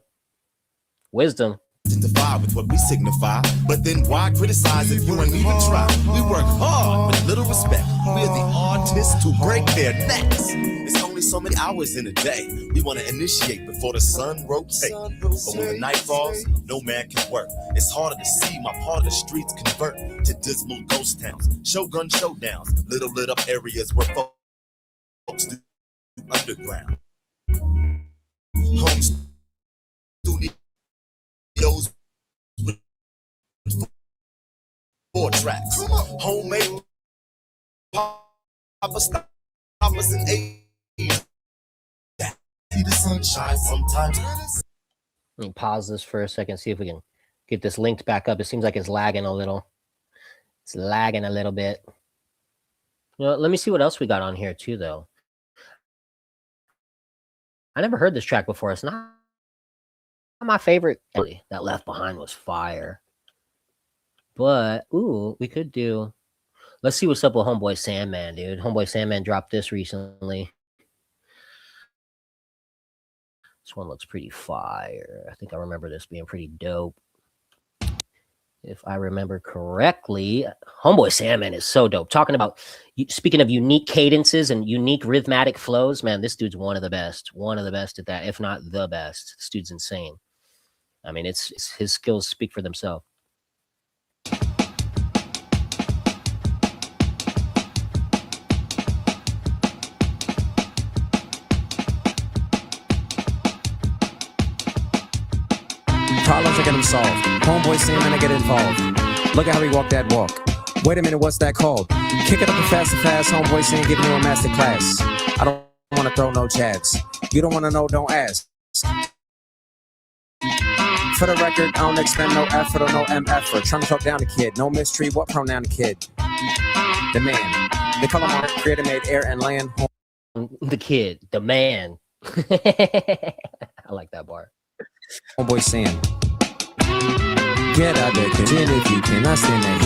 Wisdom. Identify with what we signify, but then why criticize if you ain't even try? We work hard with little respect. We're the artists who break their necks. It's only so many hours in a day. We want to initiate before the sun rotates. But when the night falls, no man can work. It's harder to see my part of the streets convert to dismal ghost towns, showgun showdowns, little lit up areas where folks do underground. Home studios with 4 tracks. Homemade Papa stop us in 8. See the sunshine sometimes. Let me pause this for a second, see if we can get this linked back up. It seems like it's lagging a little. It's lagging a little bit. You know, let me see what else we got on here too, though. I never heard this track before. It's not my favorite. That Left Behind was fire. But, ooh, we could do... Let's see what's up with Homeboy Sandman, dude. Homeboy Sandman dropped this recently. This one looks pretty fire. I think I remember this being pretty dope. If I remember correctly, Homeboy Sandman is so dope. Talking about, speaking of unique cadences and unique rhythmatic flows, man, this dude's one of the best at that, if not the best. This dude's insane. I mean, it's his skills speak for themselves. Problems are getting solved. Homeboy Sandman to get involved. Look at how he walked that walk. Wait a minute, what's that called? Kick it up and fast, Homeboy Sandman giving you a master class. I don't want to throw no jabs. You don't want to know, don't ask. For the record, I don't expend no effort or no effort. Trying to talk down the kid. No mystery, what pronoun the kid? The man. They call him on creator made air and land. The kid. The man. I like that bar. Homeboy Sam. Get out the kitchen if you can. I stand that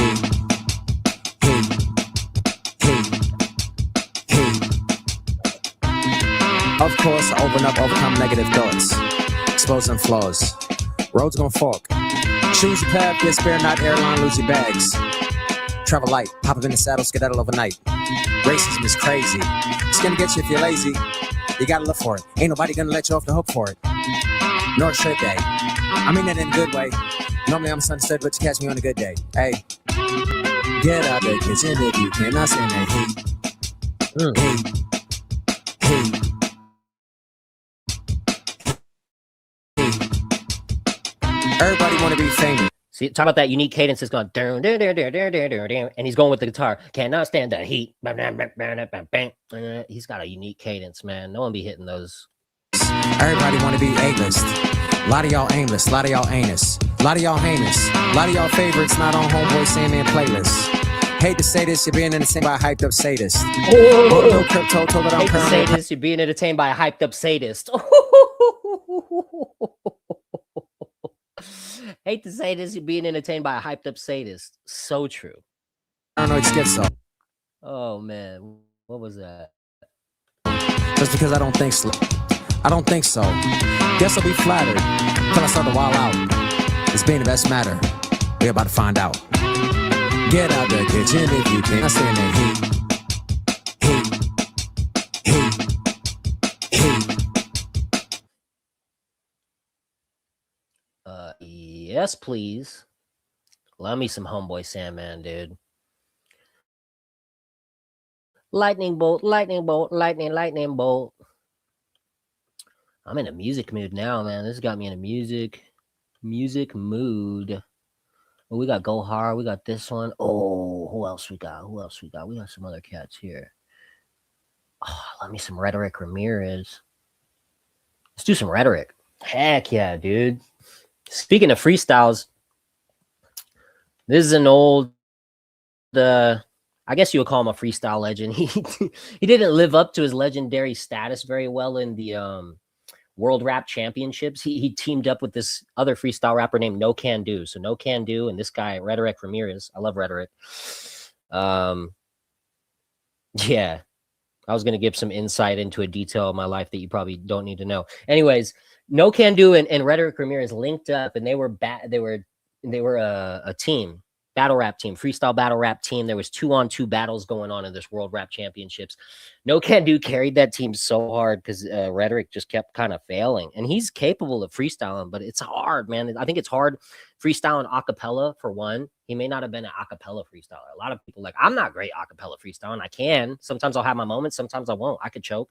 hey. Of course, I open up, overcome negative thoughts. Exposing flaws. Roads gonna fork. Choose your path, get spare not airline, lose your bags. Travel light, pop up in the saddle, skedaddle overnight. Racism is crazy. It's gonna get you if you're lazy. You gotta look for it. Ain't nobody gonna let you off the hook for it. Nor should they. I mean that in a good way. Normally I'm misunderstood, but you catch me on a good day. Hey, get out the kitchen if you can. I say that hey. Everybody want to be famous. See, talk about that unique cadence. It's going down, down, down, down, down, down, down, and he's going with the guitar. Cannot stand the heat. He's got a unique cadence, man. No one be hitting those. Everybody want to be A-list. A lot of y'all aimless, a lot of y'all anus, a lot of y'all heinous, a lot of y'all favorites not on Homeboy Sandman playlists. Hate to say this, you're being entertained by a hyped up sadist. No crypto, told it I'm hate to say this, you're being entertained by a hyped up sadist. Hate to say this, you're being entertained by a hyped up sadist. So true. I don't know, it's schizo. Oh man, what was that? Just because I don't think so. I don't think so. Guess I'll be flattered till I start to wild out. It's being the best matter. We're about to find out. Get out the kitchen if you can. I stand there, Yes, please. Love me some Homeboy Sandman, dude. Lightning bolt, lightning bolt, lightning, lightning bolt. I'm in a music mood now, man. This got me in a music mood. Oh, we got Go Hard. We got this one. Oh, who else we got? We got some other cats here. Let me some Rhetoric Ramirez. Let's do some Rhetoric. Heck yeah, dude. Speaking of freestyles, this is an old, I guess you would call him a freestyle legend. He didn't live up to his legendary status very well in the World Rap Championships. He teamed up with this other freestyle rapper named No Can Do. So No Can Do and this guy, Rhetoric Ramirez. I love Rhetoric. Yeah. I was going to give some insight into a detail of my life that you probably don't need to know. Anyways, No Can Do and Rhetoric Ramirez linked up, and they were a team, battle rap team, freestyle battle rap team. There was 2-on-2 battles going on in this World Rap Championships. No Can Do carried that team so hard because Rhetoric just kept kind of failing, and he's capable of freestyling, but it's hard, man. I think it's hard freestyling a cappella for one. He may not have been an a cappella freestyler. A lot of people I'm not great a cappella freestyling. I can. Sometimes I'll have my moments. Sometimes I won't. I could choke.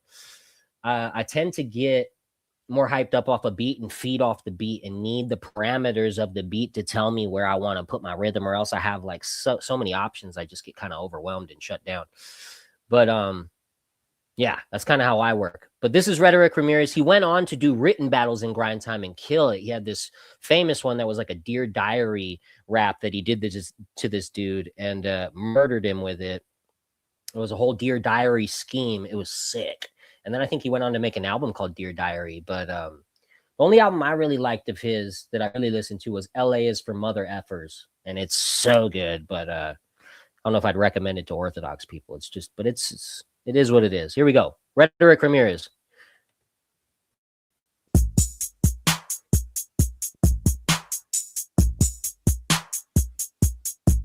I tend to get more hyped up off a beat and feed off the beat and need the parameters of the beat to tell me where I want to put my rhythm, or else I have so many options. I just get kind of overwhelmed and shut down. But yeah, that's kind of how I work. But this is Rhetoric Ramirez. He went on to do written battles in Grind Time and kill it. He had this famous one that was like a Dear Diary rap that he did to this dude and murdered him with it. It was a whole Dear Diary scheme. It was sick. And then I think he went on to make an album called Dear Diary. But the only album I really liked of his that I really listened to was LA is for Mother Effers. And it's so good. But I don't know if I'd recommend it to Orthodox people. It's just, but it is what it is. Here we go. Rhetoric Ramirez.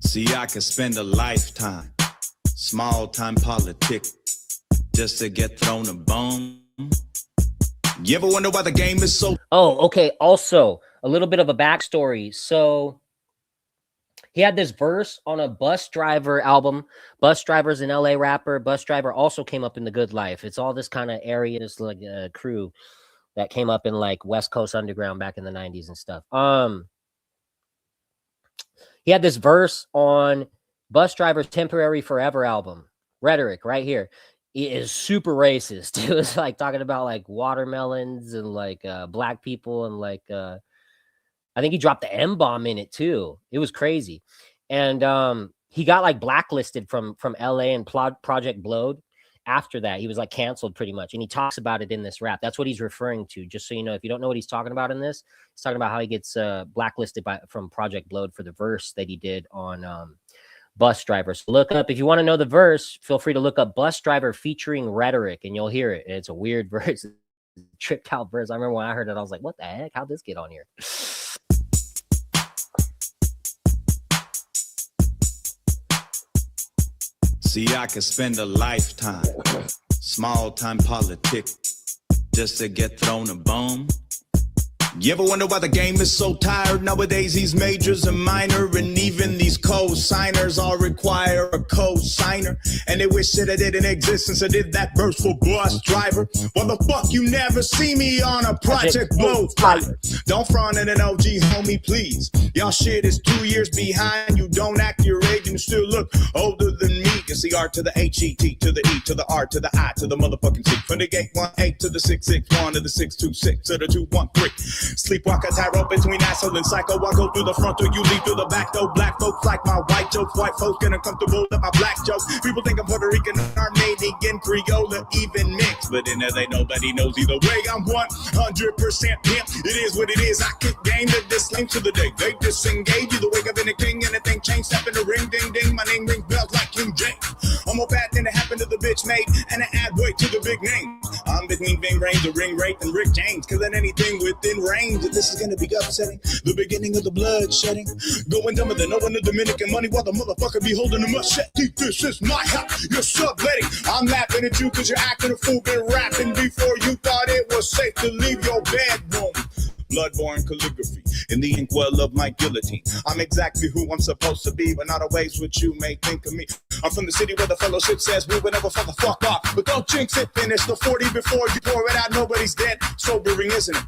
See, I could spend a lifetime, small time politics, just to get thrown a bone. You ever wonder why the game is so... Oh, okay. Also, a little bit of a backstory. So he had this verse on a Bus Driver album. Bus Driver's an LA rapper. Bus Driver also came up in The Good Life. It's all this kind of area, this like crew that came up in like West Coast Underground back in the 90s and stuff. He had this verse on Bus Driver's Temporary Forever album. Rhetoric right here. It is super racist. It was like talking about like watermelons and like black people and like I think he dropped the M-bomb in it too. It was crazy. And he got like blacklisted from LA and Project Blowed. After that, he was like canceled pretty much. And he talks about it in this rap. That's what he's referring to. Just so you know, if you don't know what he's talking about in this, he's talking about how he gets blacklisted from Project Blowed for the verse that he did on Bus Driver. So look up, if you want to know the verse, feel free to look up Bus Driver featuring Rhetoric and you'll hear it. It's a weird verse, tripped out verse. I remember when I heard it, I was like, what the heck? How'd this get on here? See, I could spend a lifetime, small time politics, just to get thrown a bone. You ever wonder why the game is so tired? Nowadays these majors are minor, and even these co-signers all require a co-signer. And they wish that I didn't exist since I did that verse for Bus Driver. Why the fuck you never see me on a Project Blow fighter? Don't front at an OG, homie, please. Y'all shit is 2 years behind. You don't act your age and still look older than me. It's the R to the H-E-T to the E to the R to the I to the motherfucking C. From the gate 1-8 to the 6-6-1 to the 6-2-6 to the 2-1-3. Sleepwalker, tightrope between asshole and psycho. I go through the front door, you leave through the back door. Black folks like my white jokes. White folks get uncomfortable with my black jokes. People think I'm Puerto Rican, Armenian, Creole, even mixed. But in LA, nobody knows either way. I'm 100% pimp. It is what it is. I kick game to this lame to the day. They disengage. Either wake up in a king and a thing change. Step in the ring, ding, ding. My name rings bells like King James. I'm more bad than it happened to the bitch made. And I add weight to the big name. I'm between Ving Rhames, the ring rate, and Rick James. Killing anything within range. This is gonna be upsetting. The beginning of the blood shedding. Going dumber than owing the Dominican money while the motherfucker be holding a machete. This is my house. You're subletting. I'm laughing at you because you're acting a fool. Been rapping before you thought it was safe to leave your bedroom. Bloodborne calligraphy in the inkwell of my guillotine. I'm exactly who I'm supposed to be, but not always what you may think of me. I'm from the city where the fellowship says we would never fuck the fuck off. But don't jinx it, finish the 40 before you pour it out. Nobody's dead. Sobering, isn't it?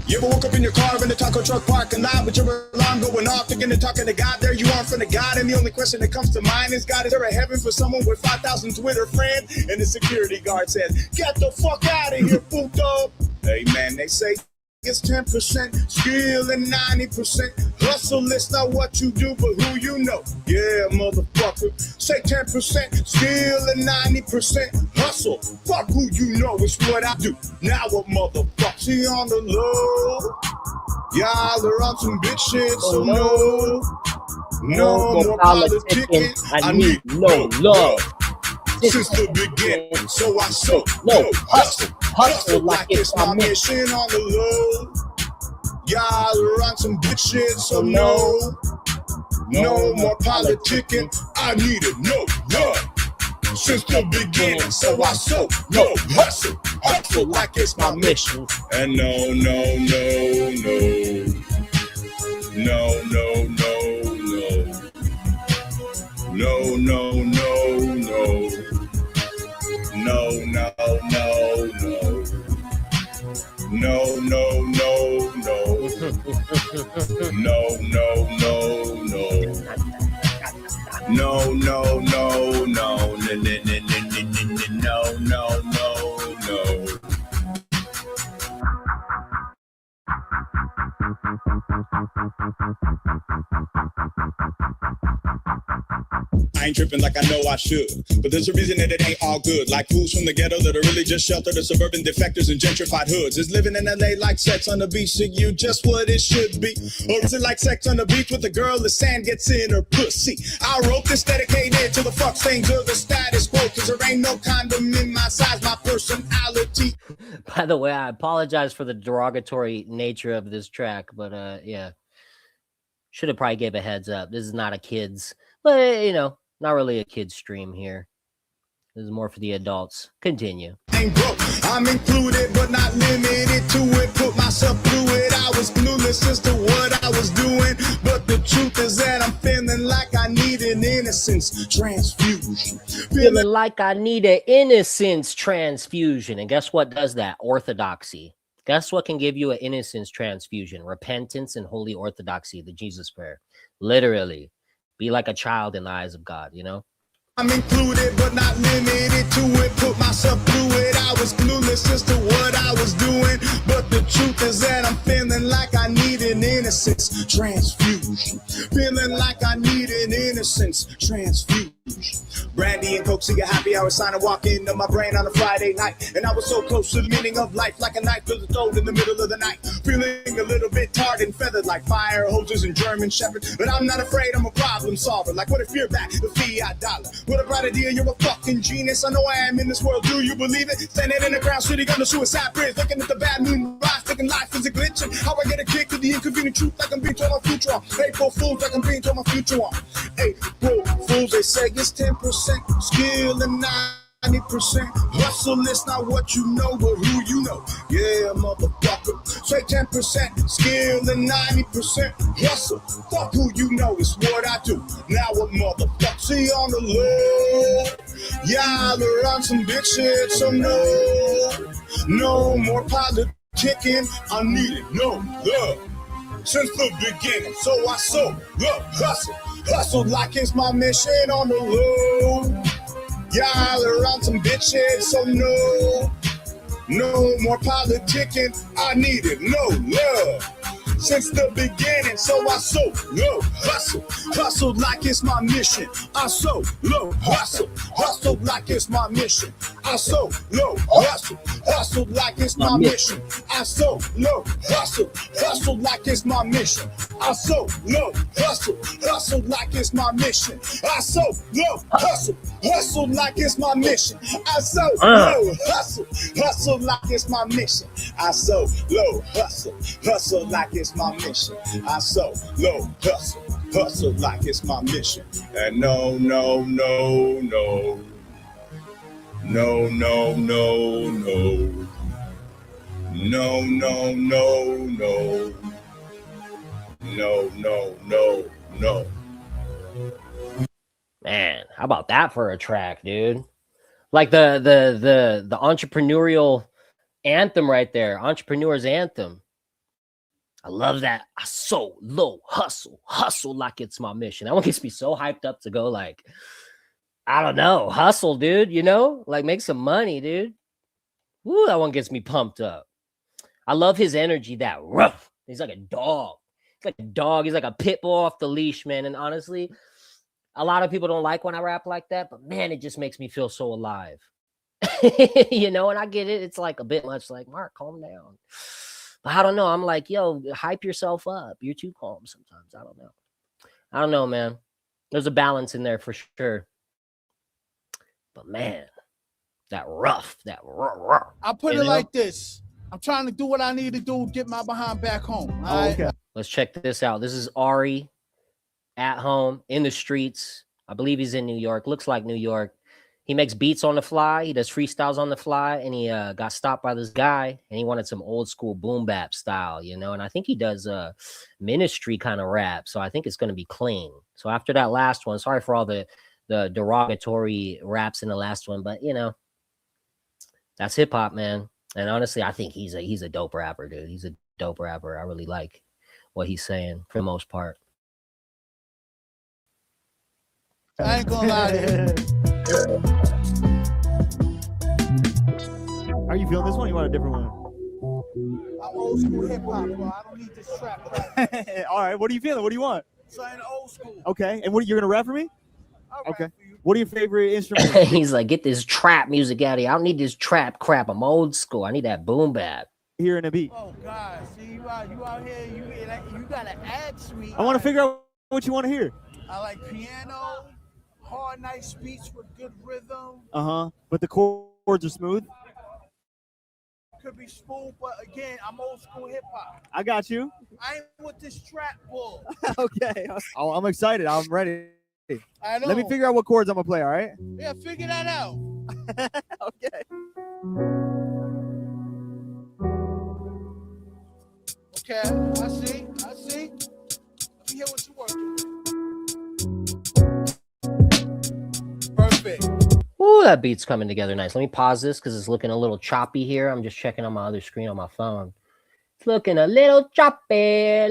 You ever woke up in your car in the taco truck parking lot with your alarm going off, thinking and talking to God? There you are in front of God, and the only question that comes to mind is, God, is there a heaven for someone with 5,000 Twitter friends? And the security guard says, get the fuck out of here, puto. Hey man, they say it's 10% skill and 90% hustle. It's not what you do, but who you know. Yeah, motherfucker. Say 10% skill and 90% hustle. Fuck who you know, it's what I do. Now a motherfucker. See on the low. Y'all are on some bitch shit, so no more politicking. I need no love. Since the beginning, so I so no hustle like it's my mission on the low. Y'all are on some bitch shit, so no more politicking. I need it, no love. Since the beginning, so I so no hustle like it's my mission. And no, I ain't tripping like I know I should, but there's a reason that it ain't all good. Like fools from the ghetto that are really just sheltered, the suburban defectors and gentrified hoods. Is living in LA like sex on the beach to you just what it should be? Or is it like sex on the beach with a girl the sand gets in her pussy? I wrote this dedicated to the fuck things of the status quo, cause there ain't no condom in my size, my personality. By the way, I apologize for the derogatory nature of this track, but yeah. Should have probably gave a heads up. This is not a kid's, but you know, not really a kid's stream here. This is more for the adults. Continue. I'm included, but not limited to it. Put myself through it. I was clueless as to what I was doing, but the truth is that I'm feeling like I need an innocence transfusion. Feeling like I need an innocence transfusion. And guess what does that? Orthodoxy. Guess what can give you an innocence transfusion? Repentance and holy orthodoxy, the Jesus prayer. Literally, be like a child in the eyes of God, you know? I'm included, but not limited to it. Put myself through it. I was clueless as to what I was doing, but the truth is that I'm feeling like I need an innocence transfusion. Feeling like I need an innocence transfusion. Brandy and Coke, see a happy hour sign and walk into my brain on a Friday night. And I was so close to the meaning of life, like a knife to the throat in the middle of the night. Feeling a little bit tarred and feathered like fire hoses and German shepherds. But I'm not afraid, I'm a problem solver. Like what if you're back, the fiat dollar? What a bright idea, you're a fucking genius. I know I am in this world, do you believe it? Standing in the ground, sitting on the suicide bridge, looking at the bad moon rise, thinking life is a glitch. And how I get a kick to the inconvenient truth, like I'm being told my future on. April Fools, like I'm being told my future on. April Fools, they say it's 10% skill and 90% hustle. It's not what you know, but who you know. Yeah, motherfucker. Say 10% skill and 90% hustle. Fuck who you know, it's what I do. Now a motherfucker. See on the low. Y'all are on some big shit, so no more politicking. I need it, no love. Since the beginning, so I so love hustle like it's my mission on the low. Y'all are on some bitch shit, so no more politicking. I need it, no love. Since the beginning, so I so low hustle like it's my mission. I so low hustle like it's my mission. I so low hustle like it's my mission. I so low hustle like it's my mission. I so low hustle like it's my mission. I so low hustle like it's my mission. I so low hustle like it's my mission. I so low hustle like it's my mission. I so low hustle like it's my mission. And no Man, how about that for a track, dude? Like the entrepreneurial anthem right there, entrepreneur's anthem. I love that. I so low hustle like it's my mission. That one gets me so hyped up to go like, I don't know, hustle, dude. You know, like make some money, dude. Woo, that one gets me pumped up. I love his energy. That rough. He's like a dog. He's like a dog. He's like a pit bull off the leash, man. And honestly, a lot of people don't like when I rap like that, but man, it just makes me feel so alive. You know, and I get it. It's like a bit much like, Mark, calm down. But I don't know. I'm like, yo, hype yourself up. You're too calm sometimes. I don't know, man. There's a balance in there for sure. But man, that rough. I put it like this. I'm trying to do what I need to do, get my behind back home. Okay. Let's check this out. This is Ari at home in the streets. I believe he's in New York. Looks like New York. He makes beats on the fly. He does freestyles on the fly, and he got stopped by this guy, and he wanted some old school boom bap style, you know. And I think he does ministry kind of rap, so I think it's going to be clean. So after that last one, sorry for all the derogatory raps in the last one, but you know, that's hip hop, man. And honestly, I think he's a dope rapper, dude. He's a dope rapper. I really like what he's saying for the most part. I ain't gonna lie to you. How are you feeling this one? Or you want a different one? I'm old school hip hop, bro. I don't need this trap. All right. What are you feeling? What do you want? Something old school. Okay. And what you're gonna rap for me? Okay. What are your favorite instruments? He's like, get this trap music out of here. I don't need this trap crap. I'm old school. I need that boom bap. Hearing a beat. Oh God, see you out here. You gotta ask me. I want to figure out what you want to hear. I like piano, hard, nice beats with good rhythm. But the chords are smooth. Could be smooth, but again, I'm old school hip hop. I got you. I ain't with this trap bull. Okay. Oh, I'm excited. I'm ready. I know. Let me figure out what chords I'm gonna play. All right. Yeah, figure that out. Okay. Okay, I see. Let me hear what you're working with. Perfect. Ooh, that beat's coming together nice. Let me pause this because it's looking a little choppy here. I'm just checking on my other screen on my phone. It's looking a little choppy.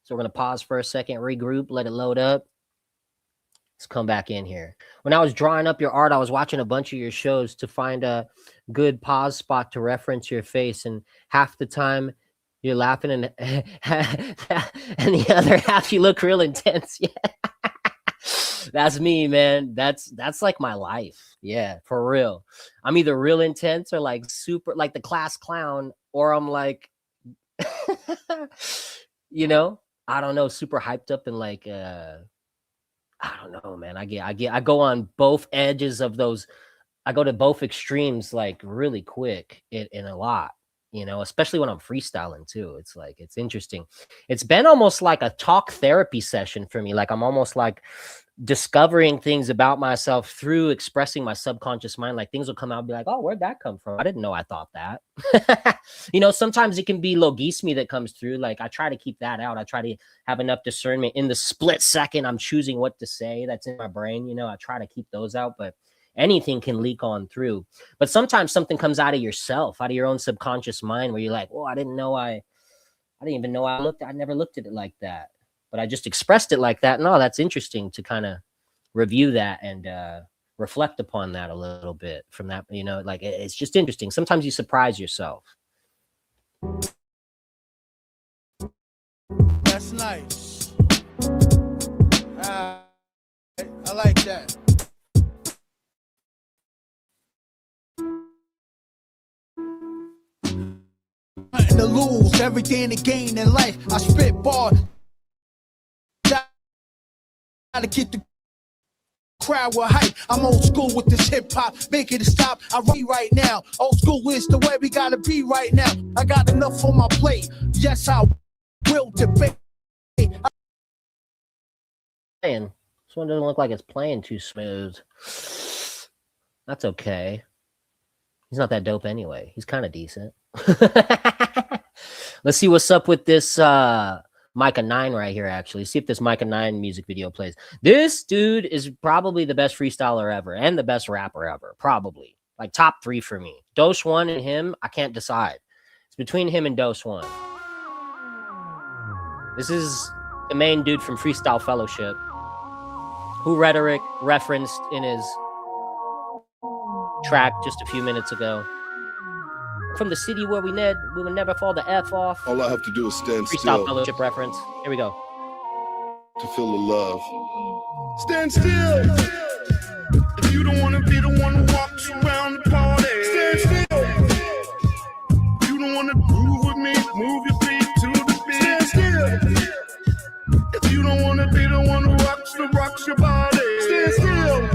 So we're going to pause for a second, regroup, let it load up. Let's come back in here. When I was drawing up your art, I was watching a bunch of your shows to find a good pause spot to reference your face. And half the time you're laughing and the other half you look real intense. Yeah. That's me, man. That's like my life. Yeah, for real. I'm either real intense or like super like the class clown, or I'm like, you know, I don't know, super hyped up and like I don't know, man. I go on both edges of those. I go to both extremes like really quick in a lot, you know, especially when I'm freestyling too. It's like, it's interesting. It's been almost like a talk therapy session for me. Like I'm almost like discovering things about myself through expressing my subconscious mind. Like things will come out and be like, oh, where'd that come from? I didn't know I thought that. You know, sometimes it can be logisme that comes through. Like I try to keep that out. I try to have enough discernment in the split second I'm choosing what to say that's in my brain. You know, I try to keep those out, but anything can leak on through. But sometimes something comes out of yourself, out of your own subconscious mind, where you're like, oh, I didn't even know I never looked at it like that. But I just expressed it like that. No, that's interesting to kind of review that and reflect upon that a little bit from that, you know, like it's just interesting. Sometimes you surprise yourself. That's nice. I like that. Nothing to lose, everything to gain in life. I spit bars. To get the crowd with hype. I'm old school with this hip hop, make it stop. I read right now. Old school is the way we gotta be right now. I got enough on my plate. Yes, I will debate. This one doesn't look like it's playing too smooth. That's okay. He's not that dope anyway. He's kind of decent. Let's see what's up with this Micah 9 right here, actually. See if this Micah 9 music video plays. This dude is probably the best freestyler ever and the best rapper ever. Probably. Like top 3 for me. Dosh 1 and him, I can't decide. It's between him and Dose One. This is the main dude from Freestyle Fellowship, who Rhetoric referenced in his track just a few minutes ago. From the city where we will never fall the F off. All I have to do is stand Freestyle still Fellowship reference. Here we go. to feel the love. Stand still. If you don't want to be the one who walks around the party. Stand still. You don't want to groove with me. Move your feet to the beat. Stand still. If you don't want to be the one who rocks your body. Stand still.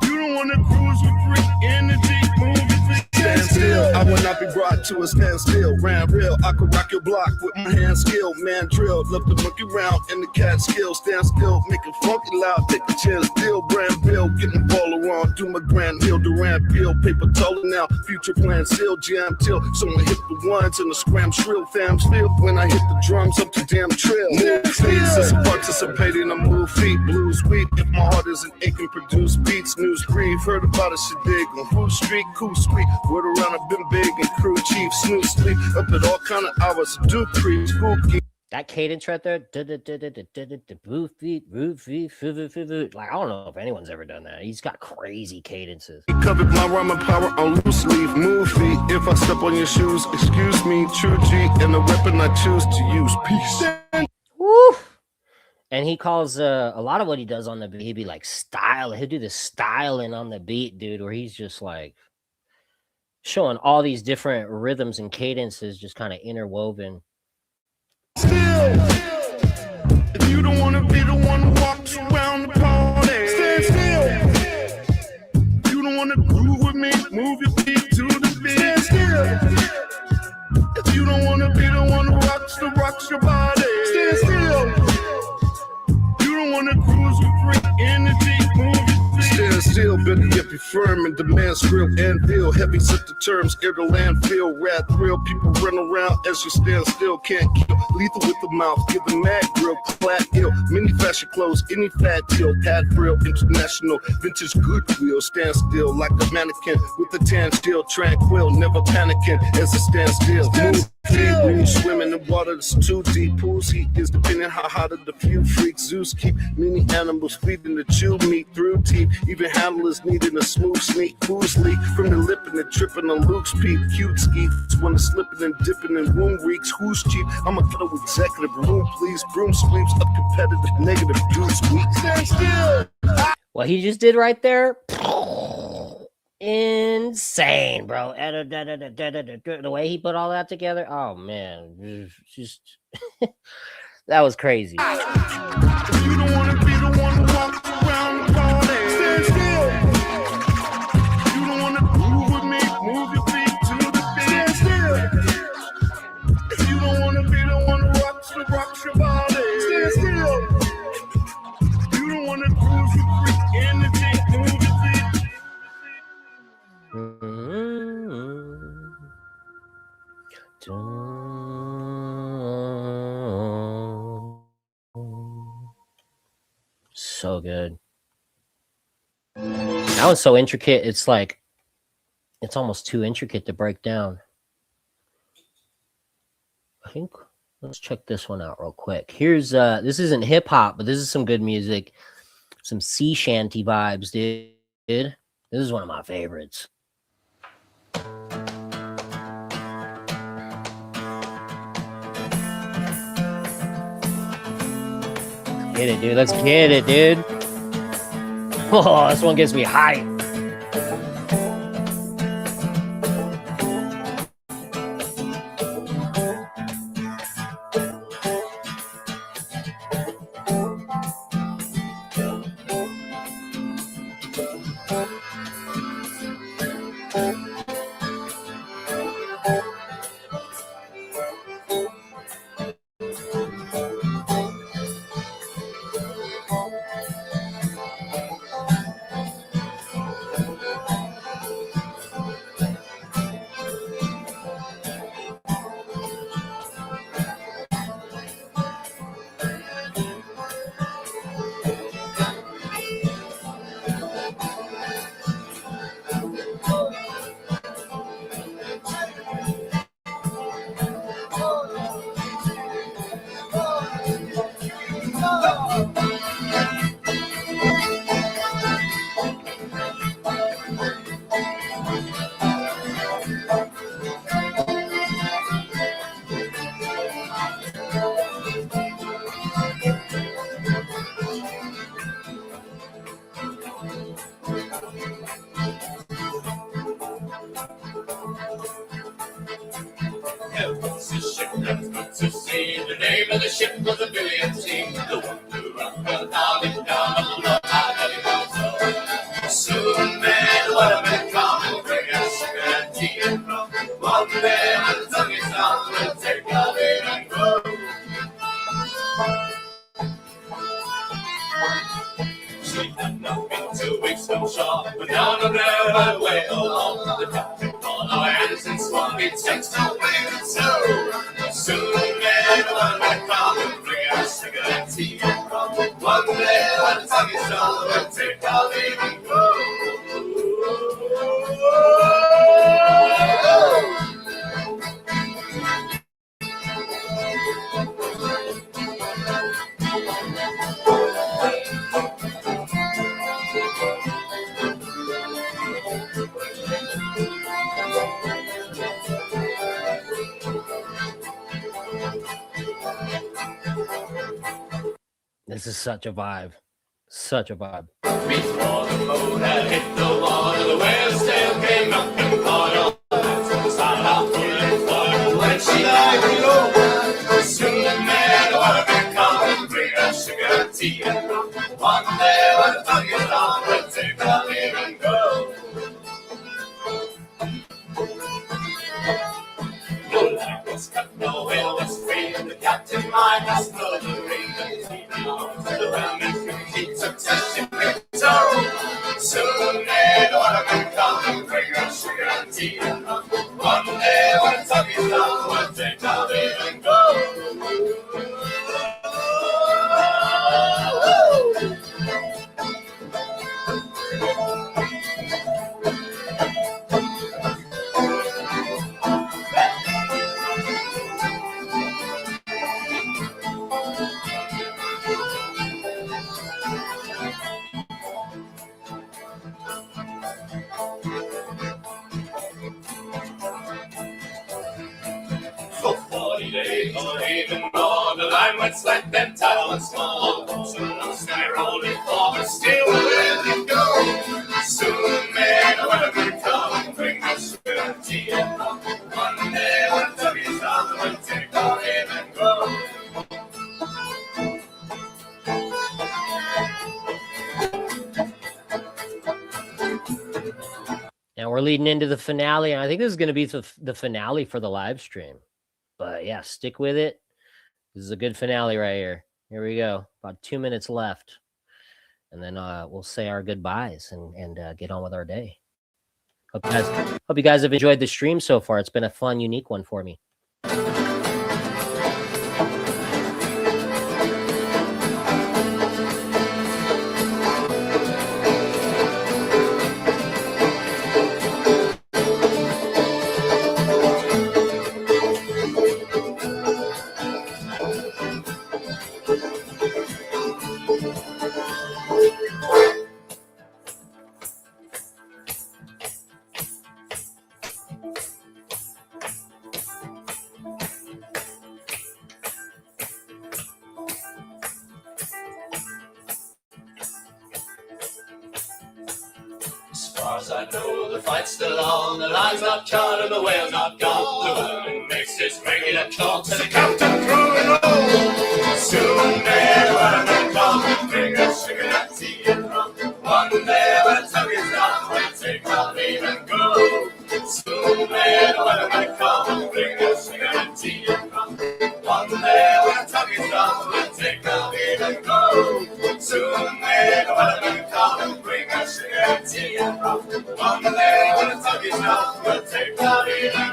If you don't want to cruise with free energy, move your feet. Stand still. I will not be brought to a standstill. Ran real, I could rock your block with my hand skill. Man drill, love to monkey round in the cat skill. Stand still, make it funky loud, take a chance, still brand bill, getting ball around, do my grand deal, Durant bill, paper taller now, future plan still jam till someone hit the ones and the scram shrill fam still. When I hit the drums up to damn trill. Move faces, participating, I move feet, blues sweet. If my heart isn't aching, produce beats, news brief. Heard about it, shit dig on Food Street, cool sweet. Word around, I've been big and crew chief, snooze sleep up at all kind of hours. Do preach, spooky. That cadence right there, like I don't know if anyone's ever done that. He's got crazy cadences. Covered my rhyme and power on loose leaf, move feet. If I step on your shoes, excuse me, true G, and the weapon I choose to use. Peace. Woo! And he calls a lot of what he does on the beat. He'd be like style. He'll do the styling on the beat, dude, where he's just like showing all these different rhythms and cadences, just kind of interwoven. Still, if you don't want to be the one who walks around the party. Stand still. If you don't want to groove with me, move your feet to the beat. Stand still. If you don't want to be the one who rocks your body. Stand still. You don't want to cruise with free energy, move your feet. Stand still, better yet be firm and demand skrill and deal. Heavy set the terms, air the landfill, rat thrill. People run around as you stand still, can't kill. Lethal with the mouth, give the mad grill, clad ill. Many fashion clothes, any fat deal, pad frill, international, vintage goodwill. Stand still like a mannequin with a tan steel, tranquil, never panicking as it stands still. Move feet when you swim in the water that's too deep. Pool's heat is depending how hot of the few freaks. Zeus keep many animals feeding the chew meat through teeth. Even handlers needing a smooth sneak. Fools leak from the lip and the tripping on Luke's peak. Cute skeets when the slipping and dipping in womb reeks. Who's cheap? I'm a ghetto executive. Room please. Broom sweeps up competitive negative dudes. Weak. Stand still. What he just did right there, insane, bro. The way he put all that together, oh man, just that was crazy. If you don't want to be the one who walks around the party. Stand still. You don't want to groove with me, move your feet to the beat. Stand still. If you don't want to be the one who rocks your body. Stand still. You don't want to cruise with free energy, move your feet. So good. That was so intricate. It's like it's almost too intricate to break down. I think let's check this one out real quick. Here's this isn't hip hop, but this is some good music, some sea shanty vibes, dude. This is one of my favorites. Get it, dude. Let's get it, dude. Oh, this one gets me hyped. She had not been 2 weeks from shore, but now no never way along. The captain called our hands and swung it takes no way so. Soon may the one that come and bring us sugar and tea and rum. One day when the tongue is done, we'll take our leave and go. This is such a vibe. Such a vibe. Before the boat had hit the water, the whale's tail came up and caught on. The side out full and full when she died below. Soon the man wanna be come and bring us sugar and tea and rum. One day when the tongue is down, we'll take our leave and go. No line was cut, no whale was free. The captain mind us know the ring. The ramen he took such a toe. Soon may the waterman come and bring us sugar and tea and rum. One day when the tongue is down, we'll take our leave and go. For 40 days or even more, the line went slack, then tight and small. Soon no snare rolling forward, still we'll let it go. Soon may the weatherman come and bring us sugar and tea and rum. One day when the tug is down, we'll take our leave and go. And we're leading into the finale. And I think this is going to be the finale for the live stream. But yeah, stick with it. This is a good finale right here. Here we go. About 2 minutes left. And then we'll say our goodbyes and get on with our day. Hope you guys have enjoyed the stream so far. It's been a fun, unique one for me. As I know, the fight's still on, the line's not cut and the whale's not gone. The woman makes his regular talk to the captain through and roll. Soon may the weatherman come and bring us sugar and tea and rum. One day when the tug is down, we'll take our leave and go. Soon may the weatherman come and bring us sugar and tea and rum. One day when the tug is down, we'll take our leave and go. Soon may the weatherman come and bring us sugar and tea and rum. One day when the tug is down, we'll take our leave and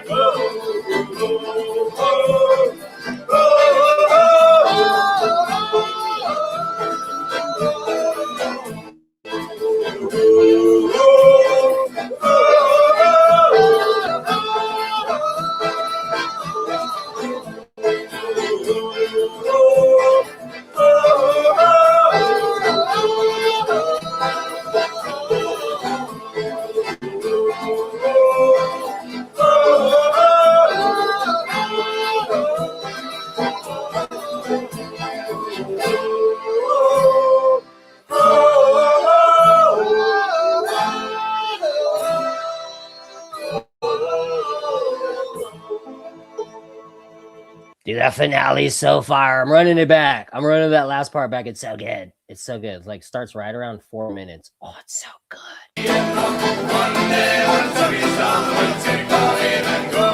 Dude, that finale so far. I'm running it back. I'm running that last part back. It's so good. It's so good. It's like starts right around 4 minutes. Oh, it's so good. One day when the tug is down, we'll take our leave and go.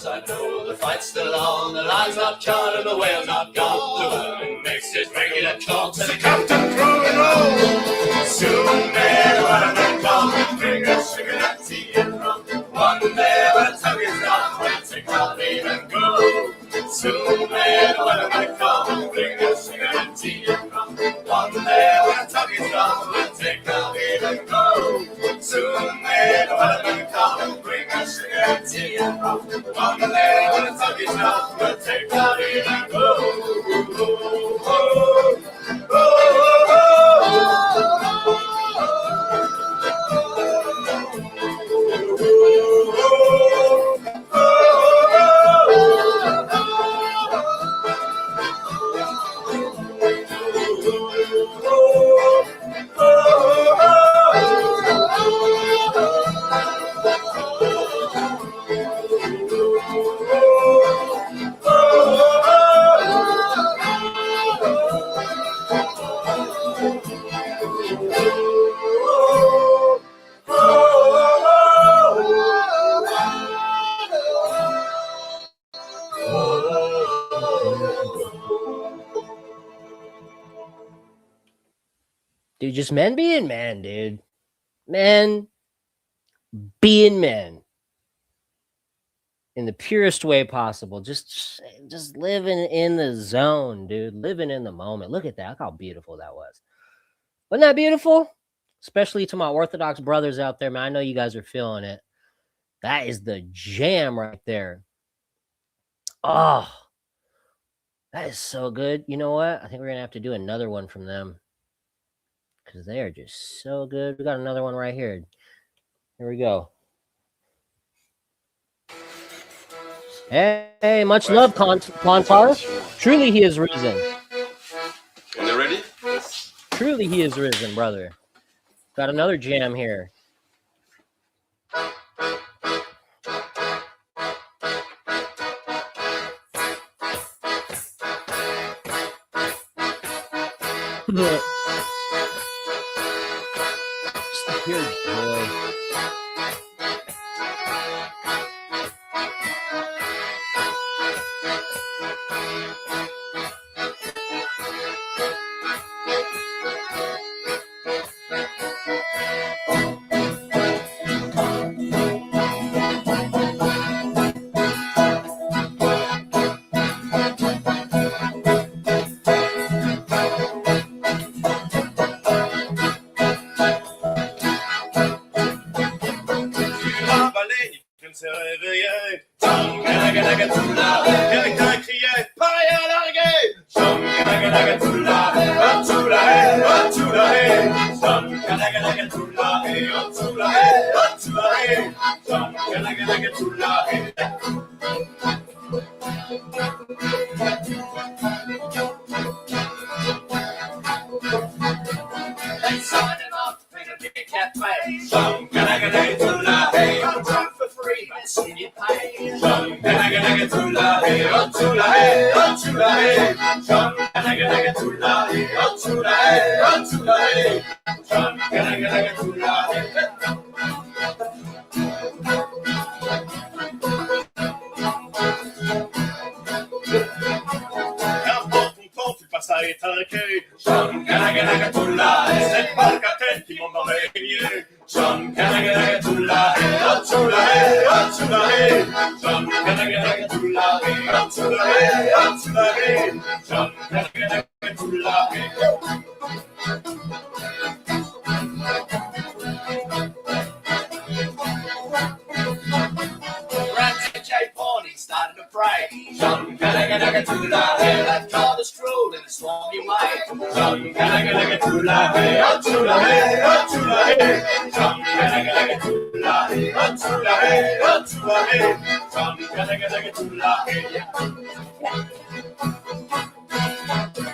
'cause I know the fight's still on. The line's not cut and the whale's not gone. The woman makes it regular talk. So Captain Crew and roll. Soon may the weatherman come. Bring us sugar and tea and rum. One day when the tug is done, we'll take our leave and go. Soon may the weatherman come. Bring us sugar and tea and rum. One day when the tug is done, we'll take our leave and go. Soon may the weatherman come. Bring us sugar and tea and rum. One day when the tug is done, we'll take our leave and Dude, just men being men, dude. Men being men in the purest way possible. Just living in the zone, dude. Living in the moment. Look at that. Look how beautiful that was. Wasn't that beautiful? Especially to my Orthodox brothers out there, man. I know you guys are feeling it. That is the jam right there. Oh, that is so good. You know what? I think we're going to have to do another one from them, because they are just so good. We got another one right here. Here we go. Hey, much love, Clontar. Truly he is risen. Are they ready? Truly he is risen, brother. Got another jam here. Just pure joy.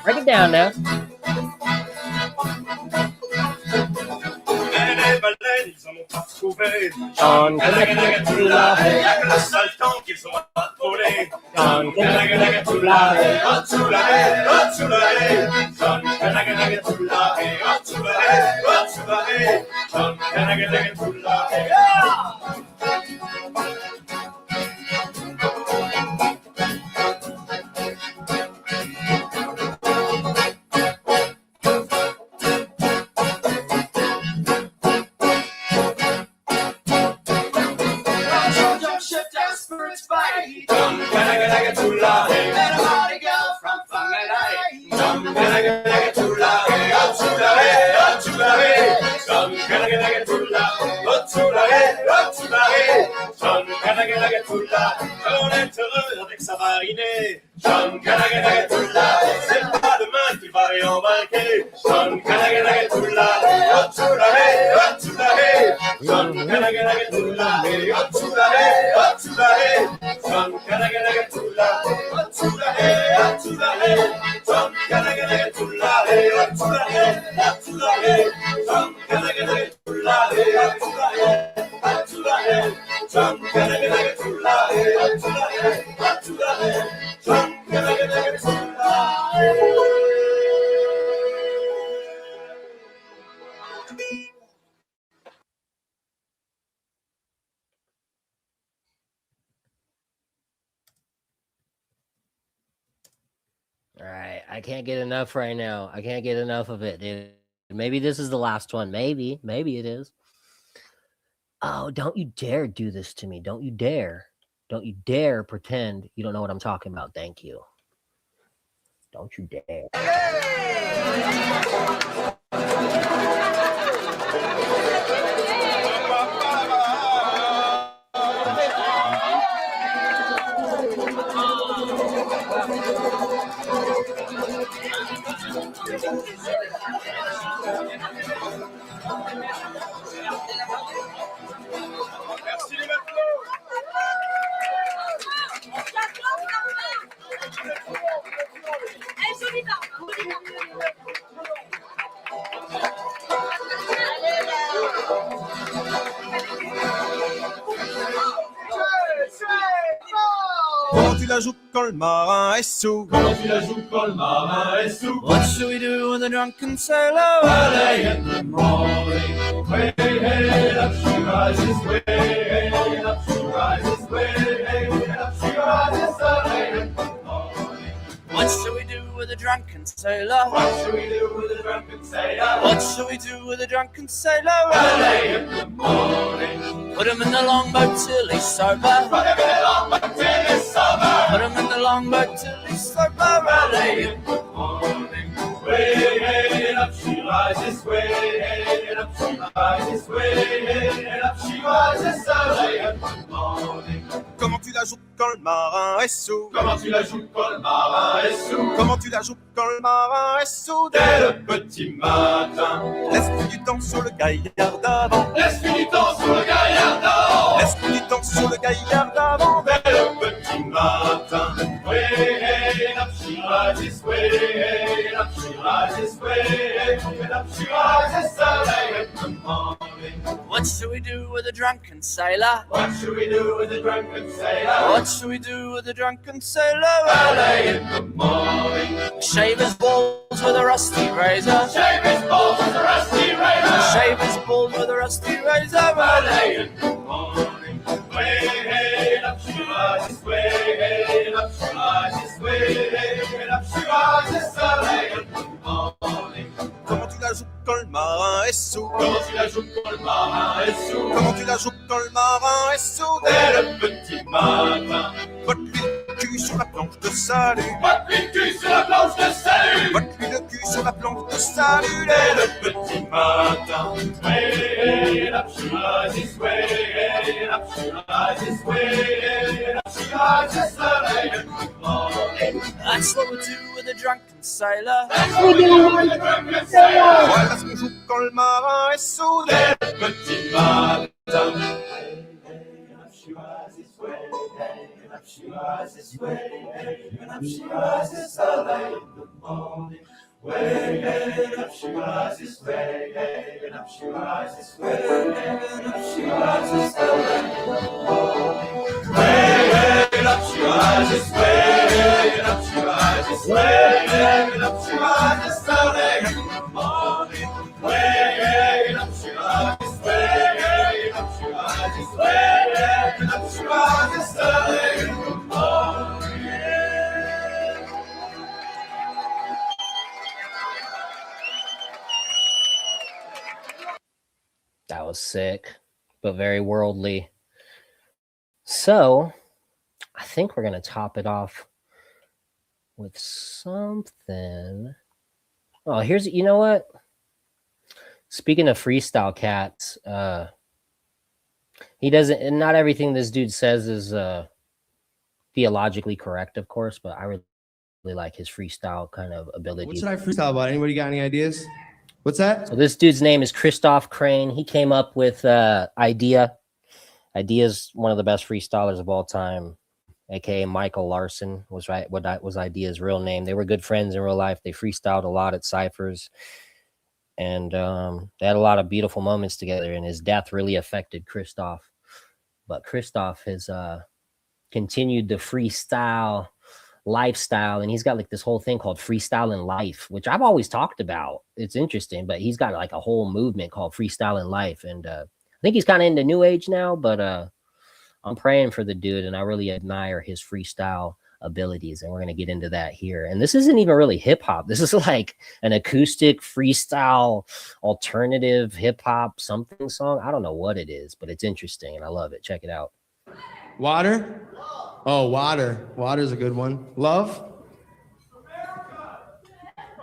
Break it down now. John, Jump, get to la, hey, up to la, hey, up to la, hey. Jump, get to la, up to la, hey, up to la, hey. Jump, get to la, on est heureux avec sa marinée. Jump, get to la, c'est pas demain qu'il va réembarquer. Jump, get to la, up to la, hey, up to la, hey. Jump, get to la, hey, up to la, hey, up to la, hey. Jump, get to la, up to la, hey, up to la, hey. Jump, get to la, hey, up to la, hey, up to la, hey. Jump, get to la, hey, up to la, hey, up to la, hey. Jump, get to la, hey, up to la, hey, up to la, hey. Jump, get to la, hey. All right, I can't get enough right now. I can't get enough of it, dude. Maybe this is the last one. Maybe it is. Oh, don't you dare do this to me. Don't you dare. Don't you dare pretend you don't know what I'm talking about. Thank you. Don't you dare. Merci les matelots. Comment tu la joues quand le marin est sous? Comment tu la joues quand le marin est sous? What should we do with a drunken sailor? Early in the morning, way up she rises, way up she rises, way up she rises, early in the morning. What should we do with a drunken sailor? What should we do with a drunken sailor? What should we do with a drunken sailor? Early in the morning, Put him in the longboat till he's sober. put him in the longboat till he's sober. Put him in the longboat till he's sober. Early in the morning, way up she rises, way up she rises, way up she rises, early in the morning. Comment tu la joues quand le marin est sous? Comment tu la joues quand le marin est sous? Comment tu la joues quand le marin est sous? Dès le petit matin, Laisse du temps sur le gaillard d'avant. laisse-lui du temps sur le gaillard d'avant. Laisse du temps sur le gaillard d'avant. Dès le petit matin, way up she rises, way up she rises, way up she rises, early in the morning. What should we do with a drunken sailor? What should we do with a drunken sailor? What should we do with a drunken sailor? Early in the morning, Shave his balls with a rusty razor. shave his balls with a rusty razor. Shave his balls with a rusty razor. Early in the morning, way up she rises, way up she rises, way up she rises, early in the morning. Comment tu la joues quand le marin est sous? Comment tu la joues quand le marin est sous? Comment tu la joues quand le marin est sous? Dès le petit matin, Botte-lui le cul sur la planche de salut. botte-lui le cul sur la planche de salut. Botte-lui le cul sur la planche de salut. Dès le petit matin, way up she rises, way up she rises, way up she rises, early in the morning. That's what we do with a drunken sailor. That's what we do with a drunken sailor. Voilà ce qu'on joue quand le marin est sous. Dès le petit matin, up she rises, way up she rises, way up she rises, early in the morning. Way up she rises, way up she rises, way up she rises, early in the morning. Way up she rises, way up she rises, way up she rises, early in the morning. Way up she rises, way up she rises, way up she rises, early in the morning. That was sick, but very worldly. So I think we're going to top it off with something. Oh, here's, you know what? Speaking of freestyle cats, he doesn't, and not everything this dude says is theologically correct, of course, but I really like his freestyle kind of ability. What should I freestyle about? Anybody got any ideas? What's that? So this dude's name is Christoph Crane. He came up with Idea. Idea's one of the best freestylers of all time, aka Michael Larson was right. What was Idea's real name? They were good friends in real life. They freestyled a lot at ciphers, and they had a lot of beautiful moments together. And his death really affected Christoph, but Christoph has continued the freestyle lifestyle, and he's got like this whole thing called Freestyle in Life, which I've always talked about. It's interesting, but he's got like a whole movement called Freestyle in Life, and I think he's kind of into new age now, but I'm praying for the dude, and I really admire his freestyle abilities, and we're going to get into that here. And this isn't even really hip hop. This is like an acoustic freestyle alternative hip hop something song. I don't know what it is, but it's interesting and I love it. Check it out. Water? Oh, water. Water's a good one. Love?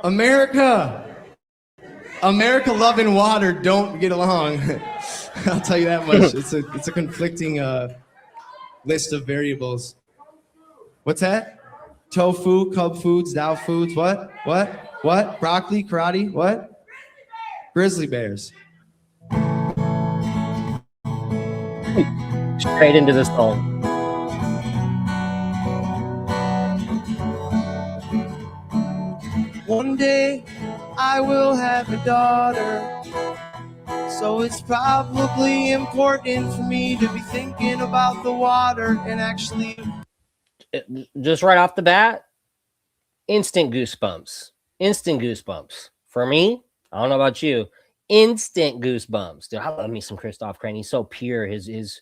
America. America, love, and water don't get along. I'll tell you that much. It's a conflicting list of variables. What's that? Tofu, Cub Foods, Dow Foods. What? Broccoli, karate. What? Grizzly bears. Straight into this song. One day I will have a daughter, so it's probably important for me to be thinking about the water and actually. Just right off the bat, instant goosebumps. Instant goosebumps. For me, I don't know about you, instant goosebumps. Dude, I love me some Christoph Crane. He's so pure. His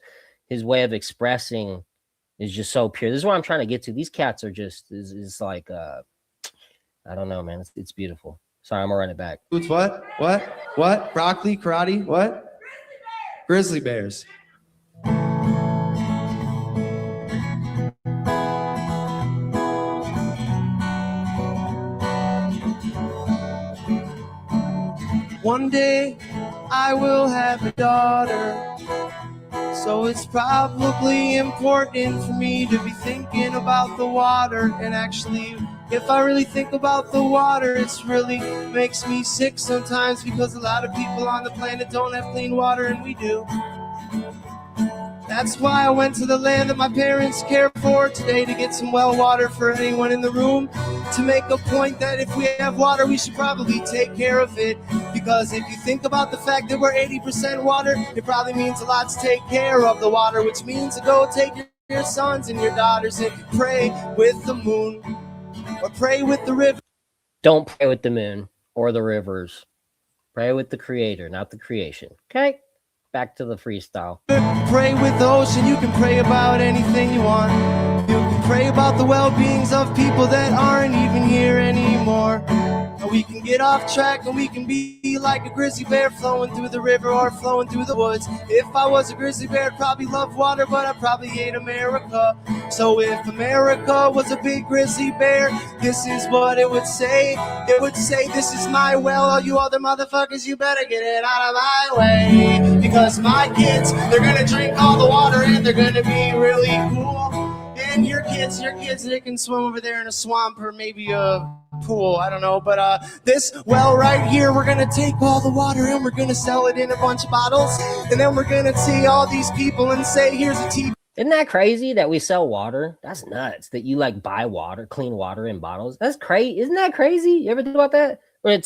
way of expressing is just so pure. This is what I'm trying to get to. These cats are just is like I don't know, man. It's beautiful. Sorry, I'm gonna run it back. What? Broccoli, karate. What? Grizzly bears. One day I will have a daughter, so it's probably important for me to be thinking about the water. And actually, if I really think about the water, it's really makes me sick sometimes, because a lot of people on the planet don't have clean water, and we do. That's why I went to the land that my parents care for today to get some well water for anyone in the room, to make a point that if we have water, we should probably take care of it. Because if you think about the fact that we're 80% water, it probably means a lot to take care of the water, which means to go take your sons and your daughters and pray with the moon or pray with the river. Don't pray with the moon or the rivers. Pray with the creator, not the creation. Okay? Back to the freestyle. Pray with the ocean. You can pray about anything you want. You can pray about the well-beings of people that aren't even here anymore. And we can get off track, and we can be like a grizzly bear flowing through the river or flowing through the woods. If I was a grizzly bear, I'd probably love water, but I probably hate America. So if America was a big grizzly bear, this is what it would say. It would say, this is my well, all you other motherfuckers, you better get it out of my way. Because my kids, they're gonna drink all the water, and they're gonna be really cool. And your kids, they can swim over there in a swamp or maybe a pool, I don't know. But this well right here, we're gonna take all the water and we're gonna sell it in a bunch of bottles. And then we're gonna see all these people and say, here's a TV. Isn't that crazy that we sell water? That's nuts. That you like buy water, clean water in bottles. That's crazy. Isn't that crazy? You ever think about that? We're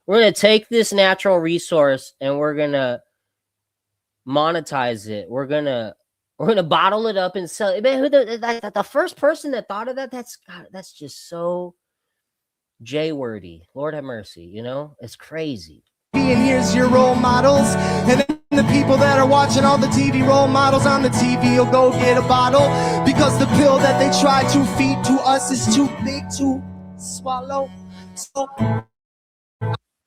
gonna take this natural resource and we're gonna monetize it. We're gonna bottle it up and sell it. Man, the first person that thought of that, that's just so J-wordy. Lord have mercy, you know? It's crazy. And here's your role models. And then the people that are watching all the TV role models on the TV will go get a bottle, because the pill that they try to feed to us is too big to swallow. So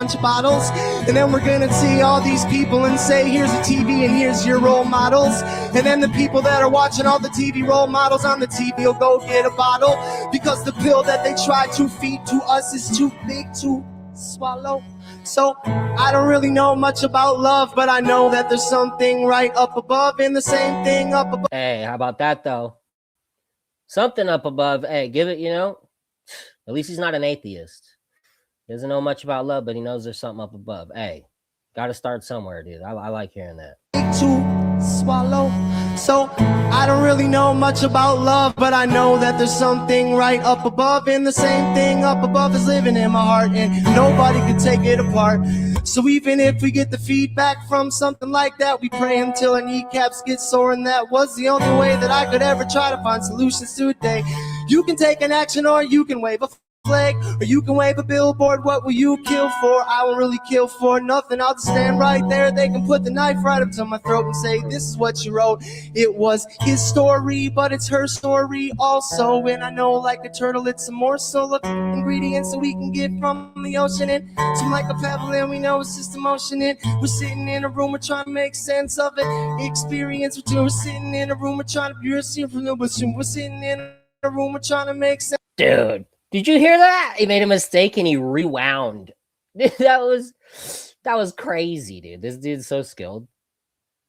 bunch of bottles, and then we're gonna see all these people and say, here's a TV and here's your role models. And then the people that are watching all the TV role models on the TV will go get a bottle, because the pill that they try to feed to us is too big to swallow. So I don't really know much about love, but I know that there's something right up above, and the same thing up above. Hey, how about that though? Something up above. Hey, give it, you know, at least he's not an atheist. He doesn't know much about love, but he knows there's something up above. Hey, got to start somewhere, dude. I like hearing that. To swallow. So I don't really know much about love, but I know that there's something right up above, and the same thing up above is living in my heart, and nobody can take it apart. So even if we get the feedback from something like that, we pray until our kneecaps get sore, and that was the only way that I could ever try to find solutions to a day. You can take an action, or you can wave a flag, or you can wave a billboard. What will you kill for? I won't really kill for nothing. I'll just stand right there. They can put the knife right up to my throat and say, this is what you wrote. It was his story, but it's her story also. And I know, like a turtle, it's a morsel of ingredients that we can get from the ocean. And some like a pebble, and we know it's just emotion. And we're sitting in a room, we're trying to make sense of it. Experience, we're sitting in a room, we're trying to we're sitting in a room, we're trying to make sense. Dude, did you hear that? He made a mistake and he rewound. that was crazy, dude. This dude's so skilled.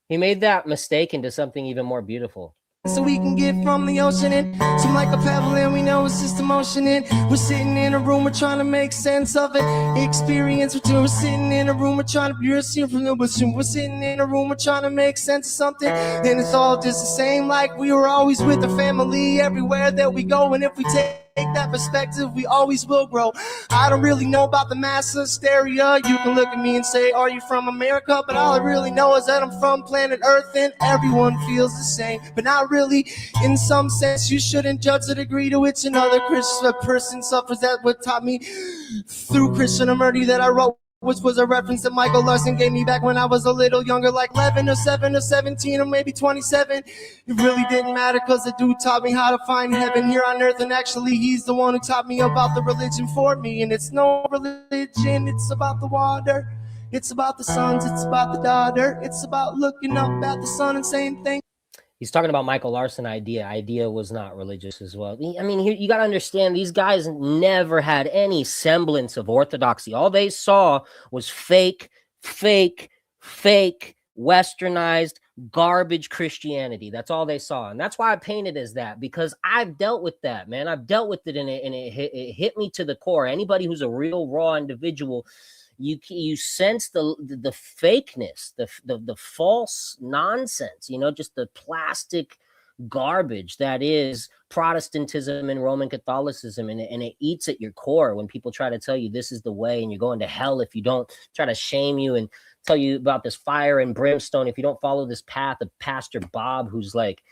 He made that mistake into something even more beautiful. So we can get from the ocean, and some like a pebble, and we know it's just emotion. And we're sitting in a room, we're trying to make sense of it. Experience, we're sitting in a room, we're trying to we're sitting in a room, we're trying to make sense of something. And it's all just the same, like we were always with the family everywhere that we go. And if we take that perspective, we always will grow. I don't really know about the mass hysteria. You can look at me and say, are you from America? But all I really know is that I'm from planet Earth, and everyone feels the same, but not really. In some sense, you shouldn't judge the degree to which another person suffers. That's what taught me through Krishnamurti that I wrote, which was a reference that Michael Larson gave me back when I was a little younger, like 11 or 7 or 17 or maybe 27. It really didn't matter, because the dude taught me how to find heaven here on earth, and actually he's the one who taught me about the religion for me. And it's no religion, it's about the water, it's about the sons, it's about the daughter, it's about looking up at the sun and saying thank. He's talking about Michael Larson Idea. Idea was not religious as well. I mean, you got to understand, these guys never had any semblance of orthodoxy. All they saw was fake, westernized, garbage Christianity. That's all they saw. And that's why I painted as that, because I've dealt with that, man. I've dealt with it, and it hit me to the core. Anybody who's a real raw individual, you sense the fakeness, the false nonsense, you know, just the plastic garbage that is Protestantism and Roman Catholicism, and it eats at your core when people try to tell you this is the way and you're going to hell if you don't, try to shame you and tell you about this fire and brimstone if you don't follow this path of Pastor Bob, who's like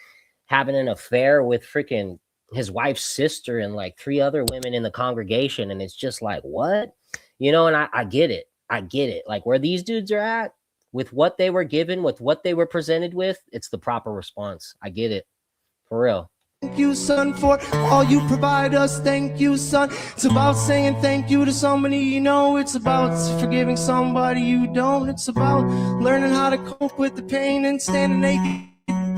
having an affair with freaking his wife's sister and like 3 other women in the congregation. And it's just like, what? You know, and I get it. I get it. Like where these dudes are at, with what they were given, with what they were presented with, it's the proper response. I get it. For real. Thank you, son, for all you provide us. Thank you, son. It's about saying thank you to somebody you know. It's about forgiving somebody you don't. It's about learning how to cope with the pain and standing naked,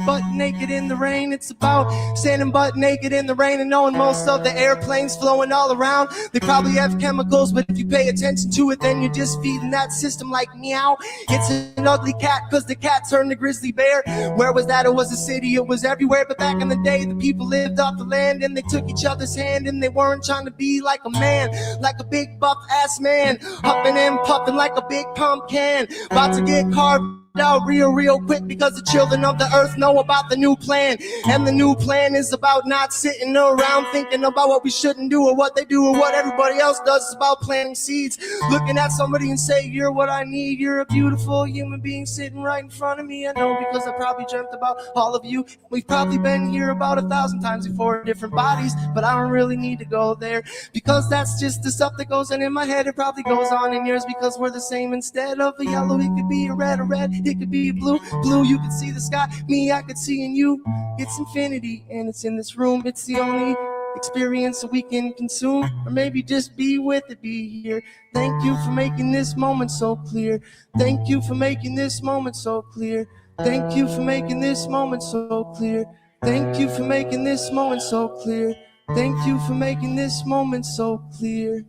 butt naked in the rain. It's about standing butt naked in the rain and knowing most of the airplanes flowing all around, they probably have chemicals, but if you pay attention to it, then you're just feeding that system like meow. It's an ugly cat, because the cat turned the grizzly bear. Where was that? It was a city, it was everywhere. But back in the day, the people lived off the land, and they took each other's hand, and they weren't trying to be like a man, like a big buff ass man, huffing and puffing like a big pumpkin, about to get carved out real quick, because the children of the earth know about the new plan. And the new plan is about not sitting around thinking about what we shouldn't do or what they do or what everybody else does. It's about planting seeds, looking at somebody and say, you're what I need. You're a beautiful human being sitting right in front of me. I know, because I probably dreamt about all of you. We've probably been here about 1,000 times before in different bodies, but I don't really need to go there, because that's just the stuff that goes on in my head. It probably goes on in yours, because we're the same. Instead of a yellow, it could be a red, it could be blue. You could see the sky, me, I could see in you. It's infinity, and it's in this room. It's the only experience so we can consume, or maybe just be with it, be here. Thank you for making this moment so clear. Thank you for making this moment so clear. Thank you for making this moment so clear. Thank you for making this moment so clear. Thank you for making this moment so clear.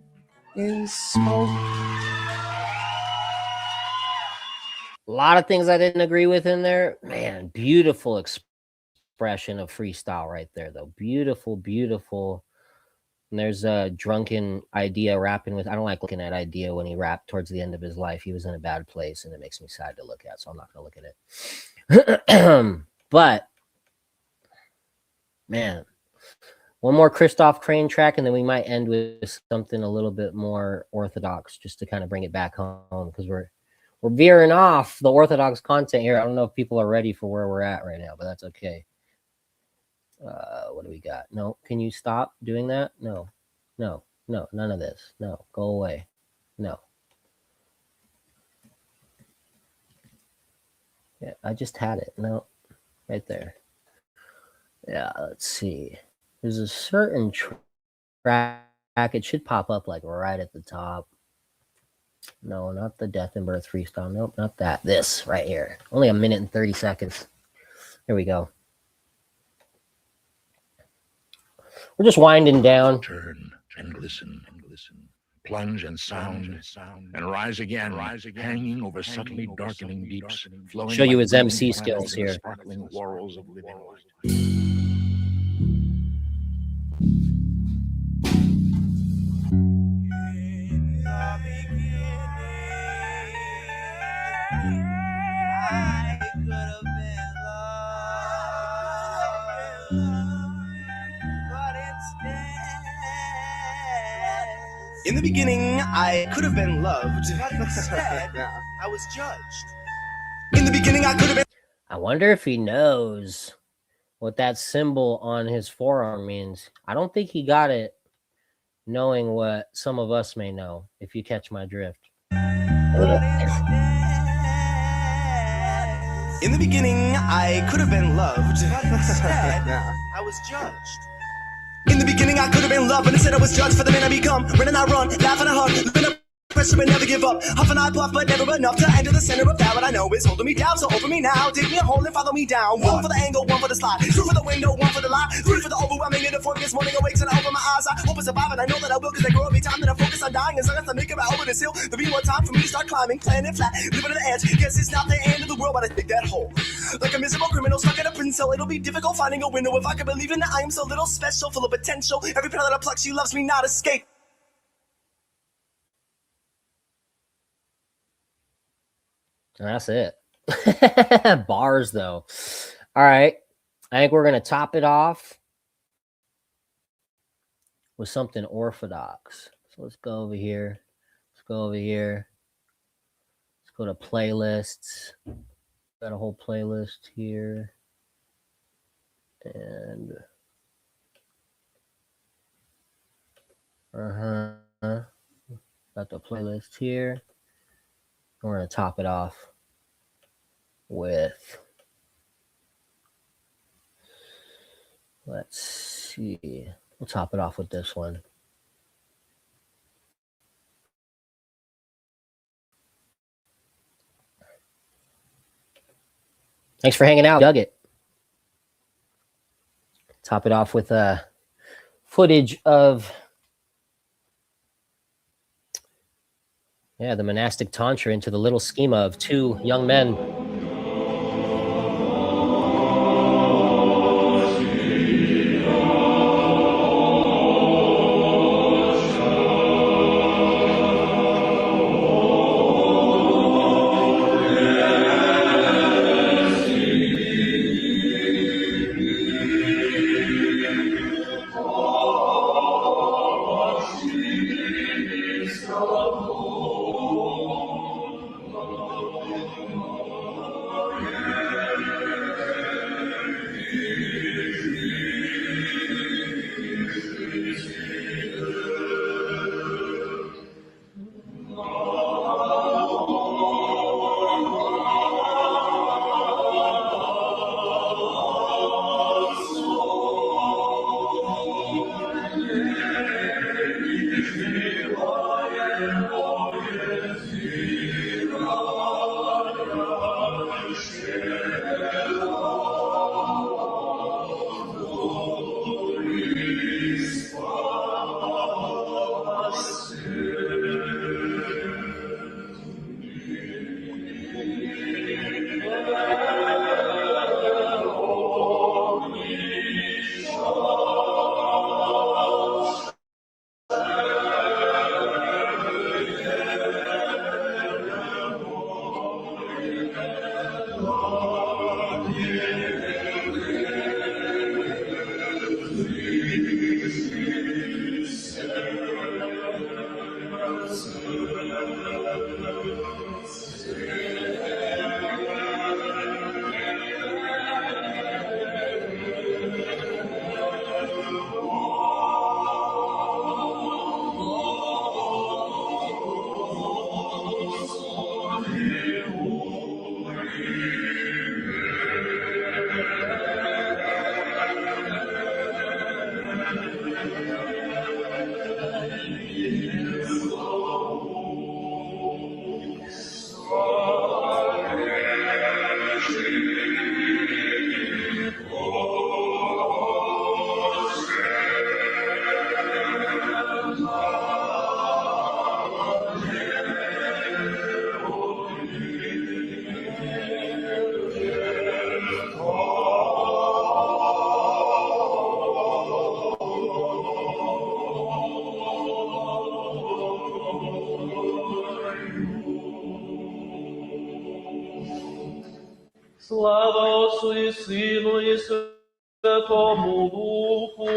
In smoke. A lot of things I didn't agree with in there. Man, beautiful expression of freestyle right there, though. Beautiful, beautiful. And there's a drunken Idea rapping with. I don't like looking at Idea when he rapped towards the end of his life. He was in a bad place, and it makes me sad to look at. So I'm not going to look at it. But man, one more Christoph Crane track, and then we might end with something a little bit more orthodox, just to kind of bring it back home, because we're veering off the orthodox content here. I don't know if people are ready for where we're at right now, but that's okay. What do we got? No, can you stop doing that? No, none of this. No, go away. No. Yeah, I just had it. No, right there. Yeah, let's see. There's a certain track. It should pop up like right at the top. No, not the Death and Birth freestyle. Nope, not that. This right here. Only a minute and 30 seconds. Here we go. We're just winding down. Turn and listen. Plunge and sound and rise again, hanging over subtly darkening deeps, flowing. Show you like his MC green skills planets in the here. sparkling laurels of living light. In the beginning, I could have been loved, but instead, I was judged. In the beginning, I could have been. I wonder if he knows what that symbol on his forearm means. I don't think he got it knowing what some of us may know, if you catch my drift. In the beginning, I could have been loved, but instead, I was judged. In the beginning, I could have been loved, but instead I was judged for the man I become. Run and I run, laugh and I hug, living up pressure and never give up. Huff and I puff, but never enough to enter the center of that. What I know is holding me down, so open me now. Dig me a hole and follow me down. One for the angle, one for the slide. Two for the window, one for the lie. Three for the overwhelming and the this morning awakes and I open my eyes. I hope I survive and I know that I will, because I grow every time that I focus on dying. As long as I make it out over this hill, there'll be more time for me to start climbing, planning flat, living on the edge. Guess it's not the end of the world, but I dig that hole. Like a miserable criminal stuck in a prison cell, it'll be difficult finding a window. If I could believe in that I am so little special, full of potential. Every petal that I pluck, she loves me, not escape. And that's it. Bars, though. All right. I think we're going to top it off with something orthodox. So let's go over here. Let's go over here. Let's go to playlists. Got a whole playlist here. And got the playlist here. We're going to top it off with, let's see, we'll top it off with this one. Thanks for hanging out. Dug it. Top it off with footage of the monastic tantra into the little schema of two young men. Слава Отцу и Сыну и Святому Духу.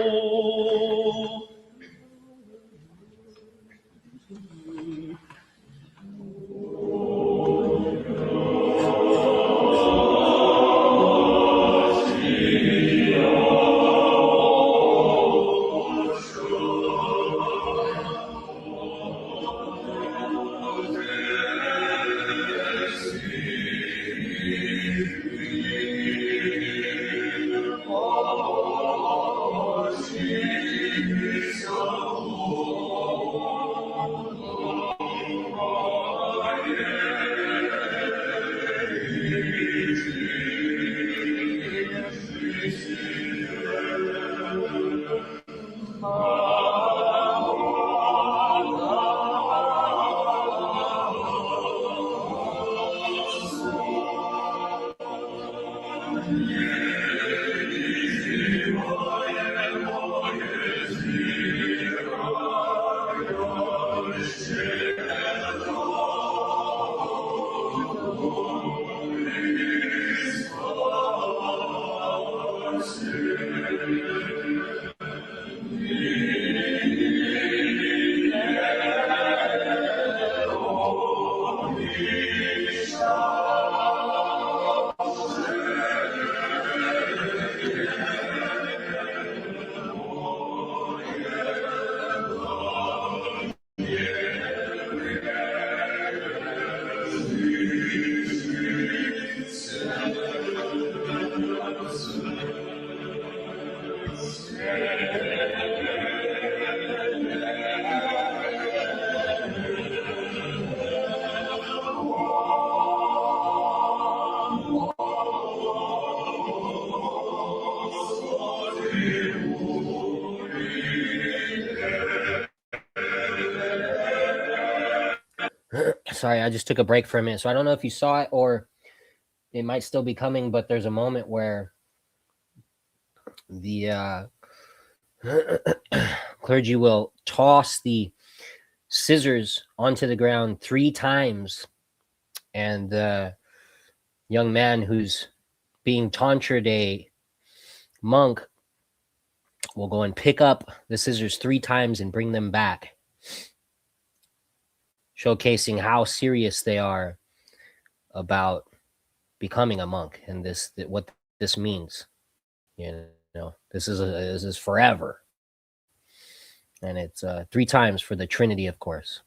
Sorry, I just took a break for a minute. So I don't know if you saw it or it might still be coming, but there's a moment where the clergy will toss the scissors onto the ground 3 times, and the young man who's being tonsured, a monk, will go and pick up the scissors 3 times and bring them back, showcasing how serious they are about becoming a monk and what this means. You know, this is forever, and it's 3 times for the Trinity, of course.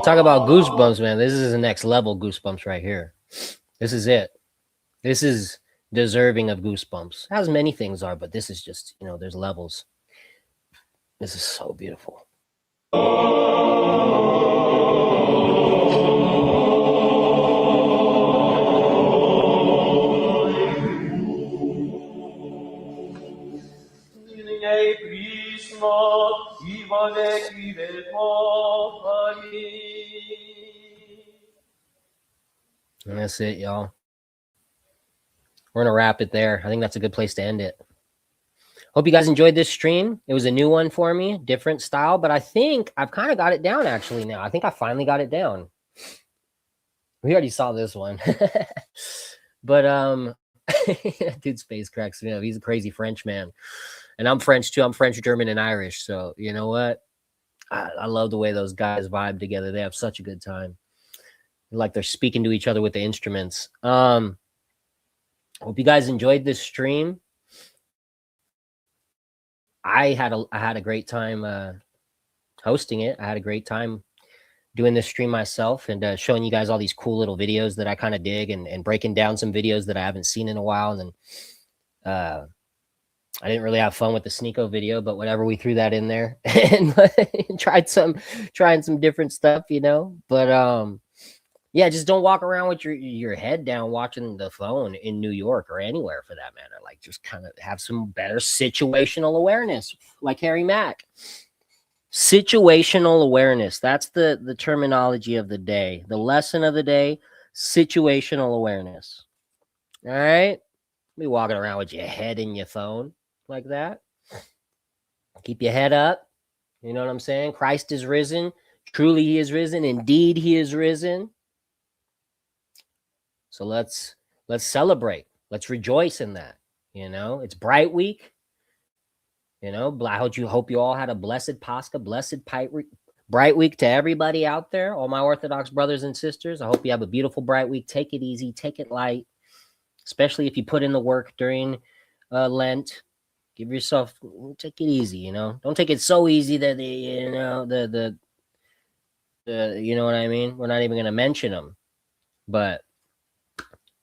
talk about goosebumps, man. This is the next level goosebumps right here. This is it. This is deserving of goosebumps. As many things are, but this is just, you know, there's levels. This is so beautiful. And that's it, y'all. We're gonna wrap it there. I think that's a good place to end it. Hope you guys enjoyed this stream. It was a new one for me, different style, but I think I've kind of got it down actually now. I think I finally got it down. We already saw this one. But dude's face cracks me up. He's a crazy French man. And I'm French too. I'm French, German, and Irish. So you know what? I love the way those guys vibe together. They have such a good time. Like they're speaking to each other with the instruments. Hope you guys enjoyed this stream. I had a great time hosting it. I had a great time doing this stream myself and showing you guys all these cool little videos that I kind of dig and breaking down some videos that I haven't seen in a while. And then I didn't really have fun with the Sneeko video, but whatever, we threw that in there and trying some different stuff, you know. But yeah, just don't walk around with your head down watching the phone in New York or anywhere for that matter. Like just kind of have some better situational awareness, like Harry Mack. Situational awareness. That's the terminology of the day. The lesson of the day, situational awareness. All right? Be walking around with your head in your phone like that. Keep your head up. You know what I'm saying? Christ is risen. Truly he is risen. Indeed he is risen. So let's celebrate. Let's rejoice in that. You know, it's Bright Week. You know, I hope you all had a blessed Pascha, blessed Bright Week to everybody out there, all my Orthodox brothers and sisters. I hope you have a beautiful Bright Week. Take it easy, take it light, especially if you put in the work during Lent. Give yourself, take it easy. You know, don't take it so easy that you know the you know what I mean. We're not even going to mention them, but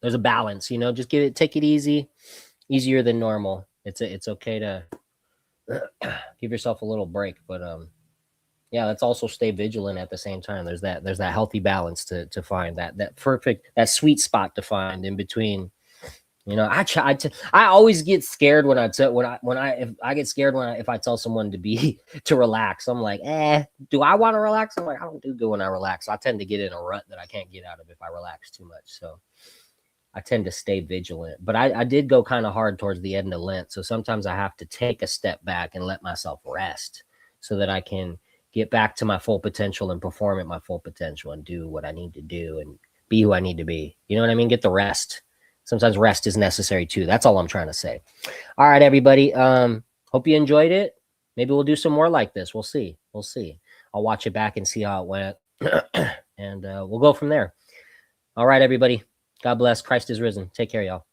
there's a balance. You know, just take it easy, easier than normal. It's okay to give yourself a little break, but yeah, let's also stay vigilant at the same time. There's that healthy balance to find, that perfect, that sweet spot to find in between. You know, I always get scared when I get scared if I tell someone to relax. I'm like, do I want to relax? I'm like, I don't do good when I relax. I tend to get in a rut that I can't get out of if I relax too much. So I tend to stay vigilant, but I did go kind of hard towards the end of Lent. So sometimes I have to take a step back and let myself rest so that I can get back to my full potential and perform at my full potential and do what I need to do and be who I need to be. You know what I mean? Get the rest. Sometimes rest is necessary too. That's all I'm trying to say. All right, everybody. Hope you enjoyed it. Maybe we'll do some more like this. We'll see. I'll watch it back and see how it went. And we'll go from there. All right, everybody. God bless. Christ is risen. Take care, y'all.